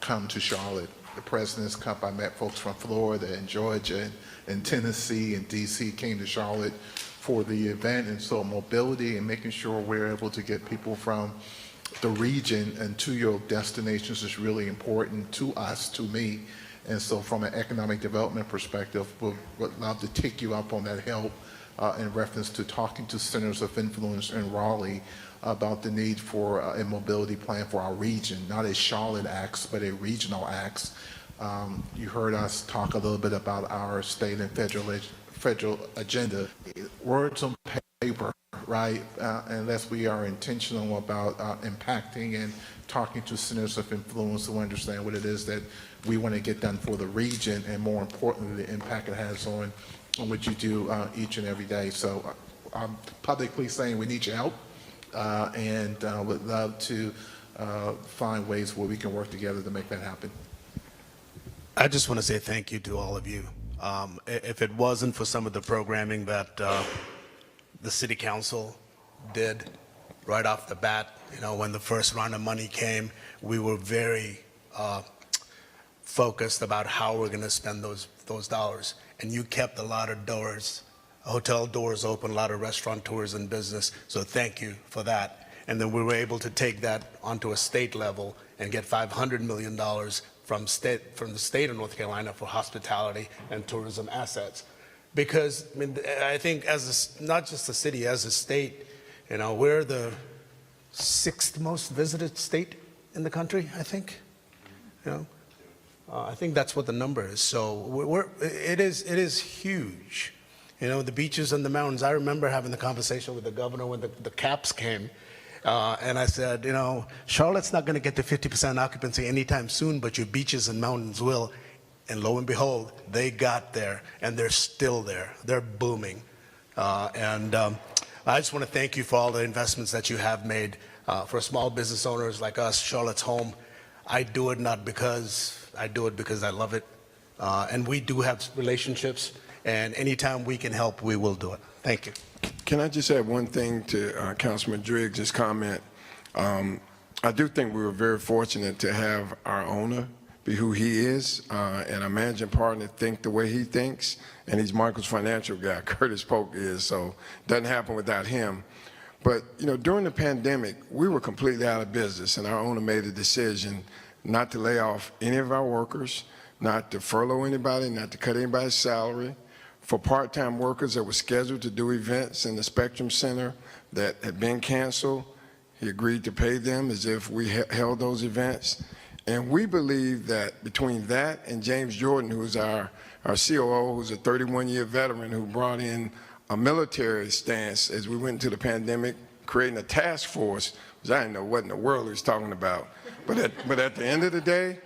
come to Charlotte. The President's Cup, I met folks from Florida and Georgia and Tennessee and DC came to Charlotte for the event. And so mobility and making sure we're able to get people from the region and to your destinations is really important to us, to me. And so from an economic development perspective, would love to take you up on that help in reference to talking to centers of influence in Raleigh about the need for a mobility plan for our region, not a Charlotte axe, but a regional axe. You heard us talk a little bit about our state and federal agenda. Words on paper, right? Unless we are intentional about impacting and talking to centers of influence who understand what it is that we want to get done for the region, and more importantly, the impact it has on what you do each and every day. So I'm publicly saying we need your help. And would love to find ways where we can work together to make that happen. I just want to say thank you to all of you. If it wasn't for some of the programming that the City Council did right off the bat, when the first round of money came, we were very focused about how we're going to spend those dollars. And you kept a lot of doors, hotel doors open, a lot of restaurateurs in business, so thank you for that. And then we were able to take that onto a state level and get $500 million from the state of North Carolina for hospitality and tourism assets. Because I think not just the city, as a state, we're the 6th most visited state in the country, I think. I think that's what the number is. So it is huge. The beaches and the mountains. I remember having the conversation with the governor when the caps came. And I said, Charlotte's not going to get to 50% occupancy anytime soon, but your beaches and mountains will. And lo and behold, they got there, and they're still there. They're booming. I just want to thank you for all the investments that you have made. For small business owners like us, Charlotte's Home, I do it not because I do it because I love it. And we do have relationships, and anytime we can help, we will do it. Thank you. Can I just add one thing to Councilman Driggs' comment? I do think we were very fortunate to have our owner be who he is, and our managing partner think the way he thinks, and he's Michael's financial guy, Curtis Polk is, so it doesn't happen without him. But, you know, during the pandemic, we were completely out of business, and our owner made a decision not to lay off any of our workers, not to furlough anybody, not to cut anybody's salary. For part-time workers that were scheduled to do events in the Spectrum Center that had been canceled, he agreed to pay them as if we held those events. And we believe that between that and James Jordan, who's our COO, who's a 31-year veteran who brought in a military stance as we went into the pandemic, creating a task force, because I didn't know what in the world he was talking about. But at the end of the day,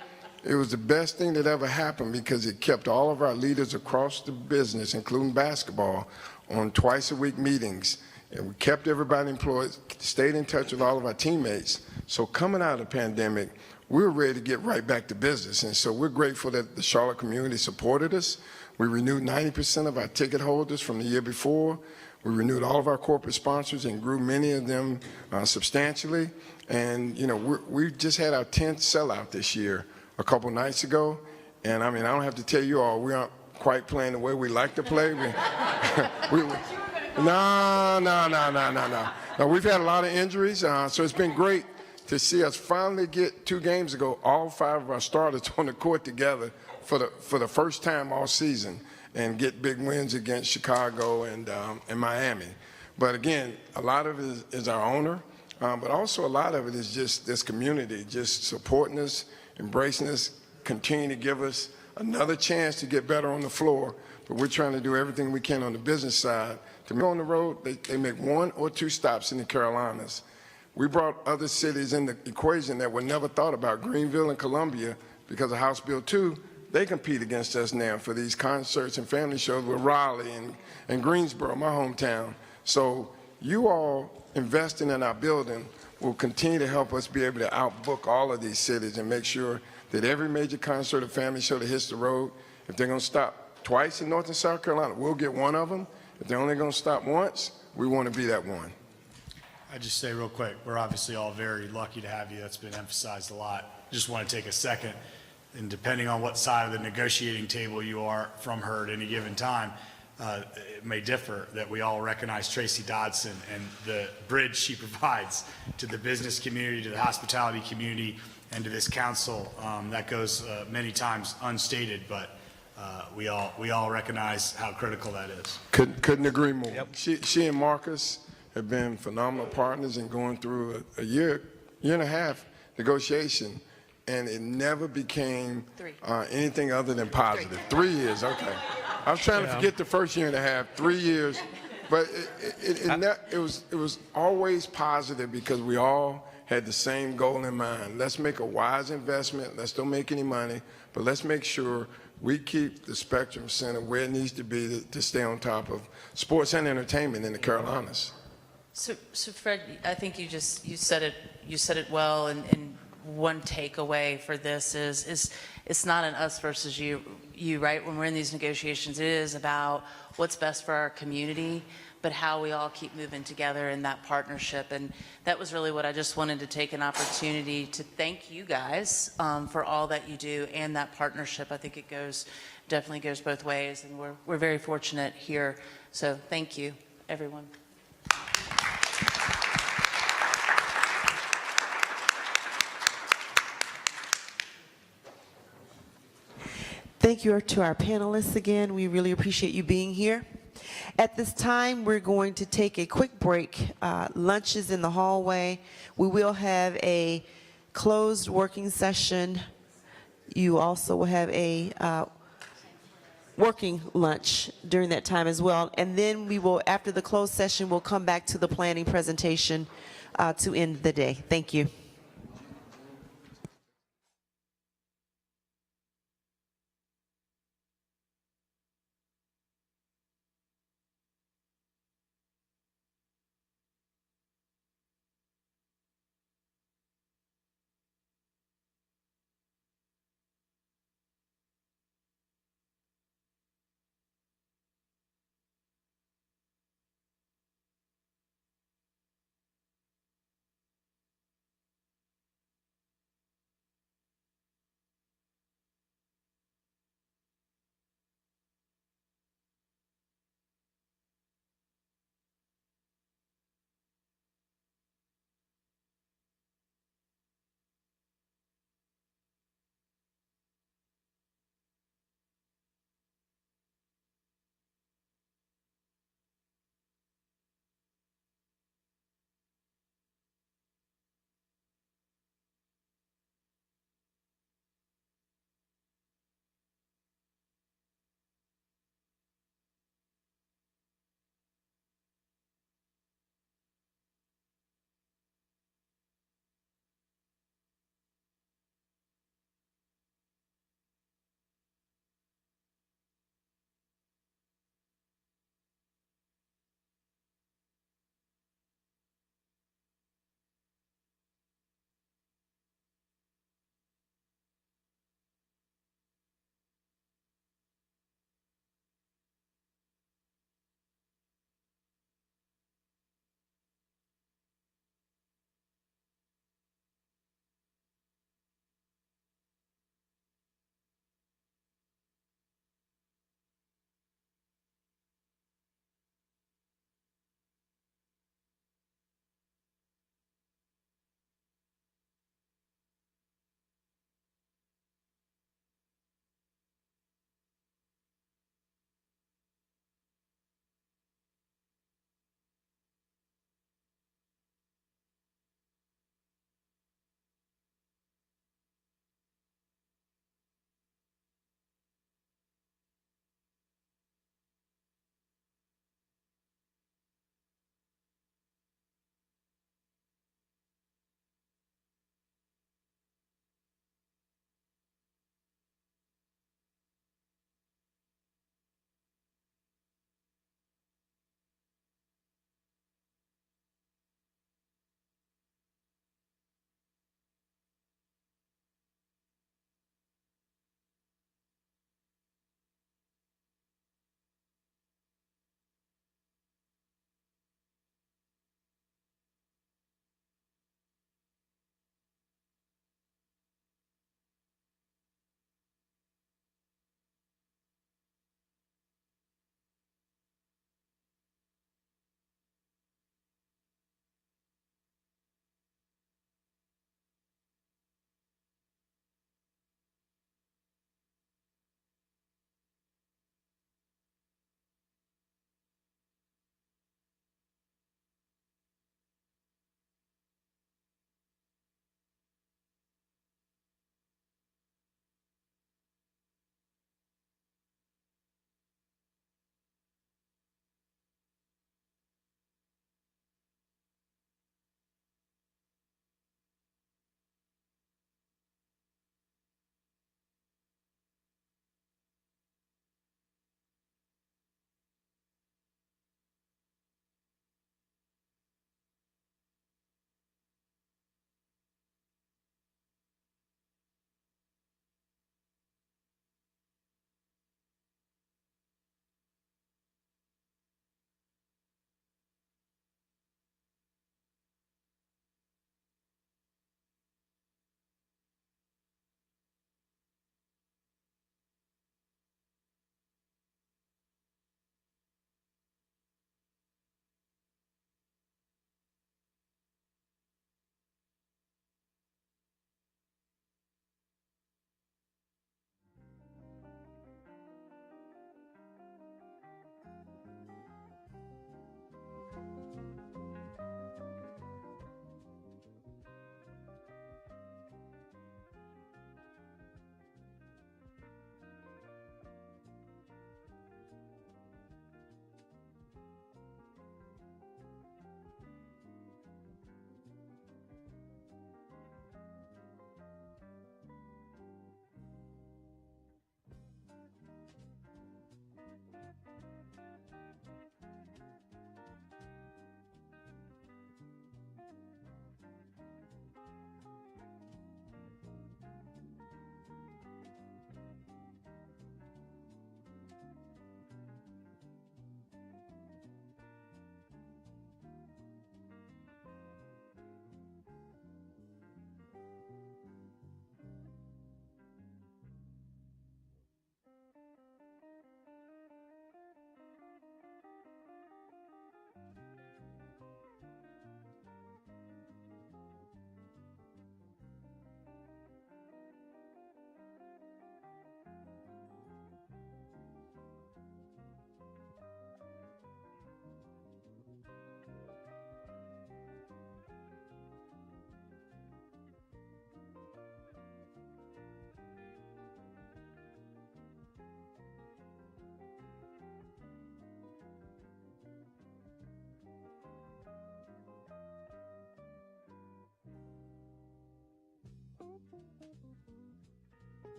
it was the best thing that ever happened because it kept all of our leaders across the business, including basketball, on twice-a-week meetings. And we kept everybody employed, stayed in touch with all of our teammates. So coming out of the pandemic, we were ready to get right back to business. And so we're grateful that the Charlotte community supported us. We renewed 90% of our ticket holders from the year before. We renewed all of our corporate sponsors and grew many of them substantially. And, you know, we just had our 10th sellout this year a couple nights ago. And, I mean, I don't have to tell you all, we aren't quite playing the way we like to play. No, we've had a lot of injuries, so it's been great to see us finally get 2 games ago, all 5 of our starters on the court together for the first time all season and get big wins against Chicago and Miami. But again, a lot of it is our owner, but also a lot of it is just this community, just supporting us, embracing us, continuing to give us another chance to get better on the floor. But we're trying to do everything we can on the business side. To go on the road, they make 1 or 2 stops in the Carolinas. We brought other cities in the equation that were never thought about. Greenville and Columbia, because of House Bill 2, they compete against us now for these concerts and family shows with Raleigh and Greensboro, my hometown. So you all investing in our building will continue to help us be able to outbook all of these cities and make sure that every major concert or family show that hits the road, if they're going to stop twice in North and South Carolina, we'll get one of them. If they're only going to stop once, we want to be that one. I just say real quick, we're obviously all very lucky to have you. That's been emphasized a lot. Just want to take a second, and depending on what side of the negotiating table you are from her at any given time, it may differ, that we all recognize Tracy Dodson and the bridge she provides to the business community, to the hospitality community, and to this council. That goes many times unstated, but we all recognize how critical that is. Couldn't agree more. Yep. She and Marcus have been phenomenal partners in going through a year and a half negotiation, and it never became anything other than positive. 3 years, okay. I was trying to forget the first year and a half, 3 years, but it was always positive because we all had the same goal in mind. Let's make a wise investment. Let's don't make any money, but let's make sure we keep the Spectrum Center where it needs to be to stay on top of sports and entertainment in the Carolinas. So Fred, I think you said it well, and one takeaway for this is it's not an us versus you, right? When we're in these negotiations, it is about what's best for our community, but how we all keep moving together in that partnership. And that was really what I just wanted to take an opportunity to thank you guys for all that you do and that partnership. I think it definitely goes both ways, and we're very fortunate here. So thank you, everyone. Thank you to our panelists again. We really appreciate you being here. At this time, we're going to take a quick break. Lunch is in the hallway. We will have a closed working session. You also will have a working lunch during that time as well. And then we will, after the closed session, we'll come back to the planning presentation to end the day. Thank you.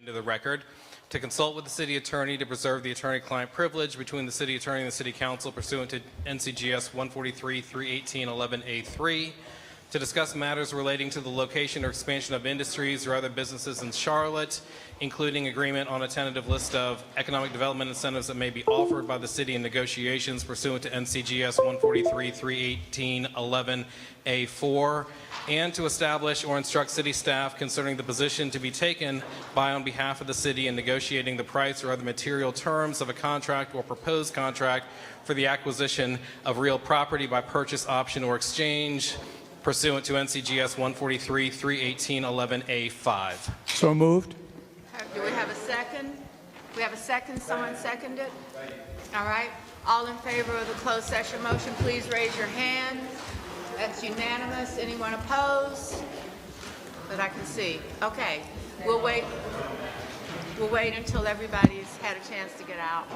into the record, to consult with the city attorney to preserve the attorney-client privilege between the city attorney and the city council pursuant to NCGS 143-318-11A3, to discuss matters relating to the location or expansion of industries or other businesses in Charlotte, including agreement on a tentative list of economic development incentives that may be offered by the city in negotiations pursuant to NCGS 143-318-11A4, and to establish or instruct city staff concerning the position to be taken by on behalf of the city in negotiating the price or other material terms of a contract or proposed contract for the acquisition of real property by purchase, option, or exchange pursuant to NCGS 143-318-11A5. So moved. Do we have a second? We have a second. Someone seconded? All right. All in favor of the closed session motion, please raise your hand. That's unanimous. Anyone opposed? That I can see. Okay. We'll wait until everybody's had a chance to get out.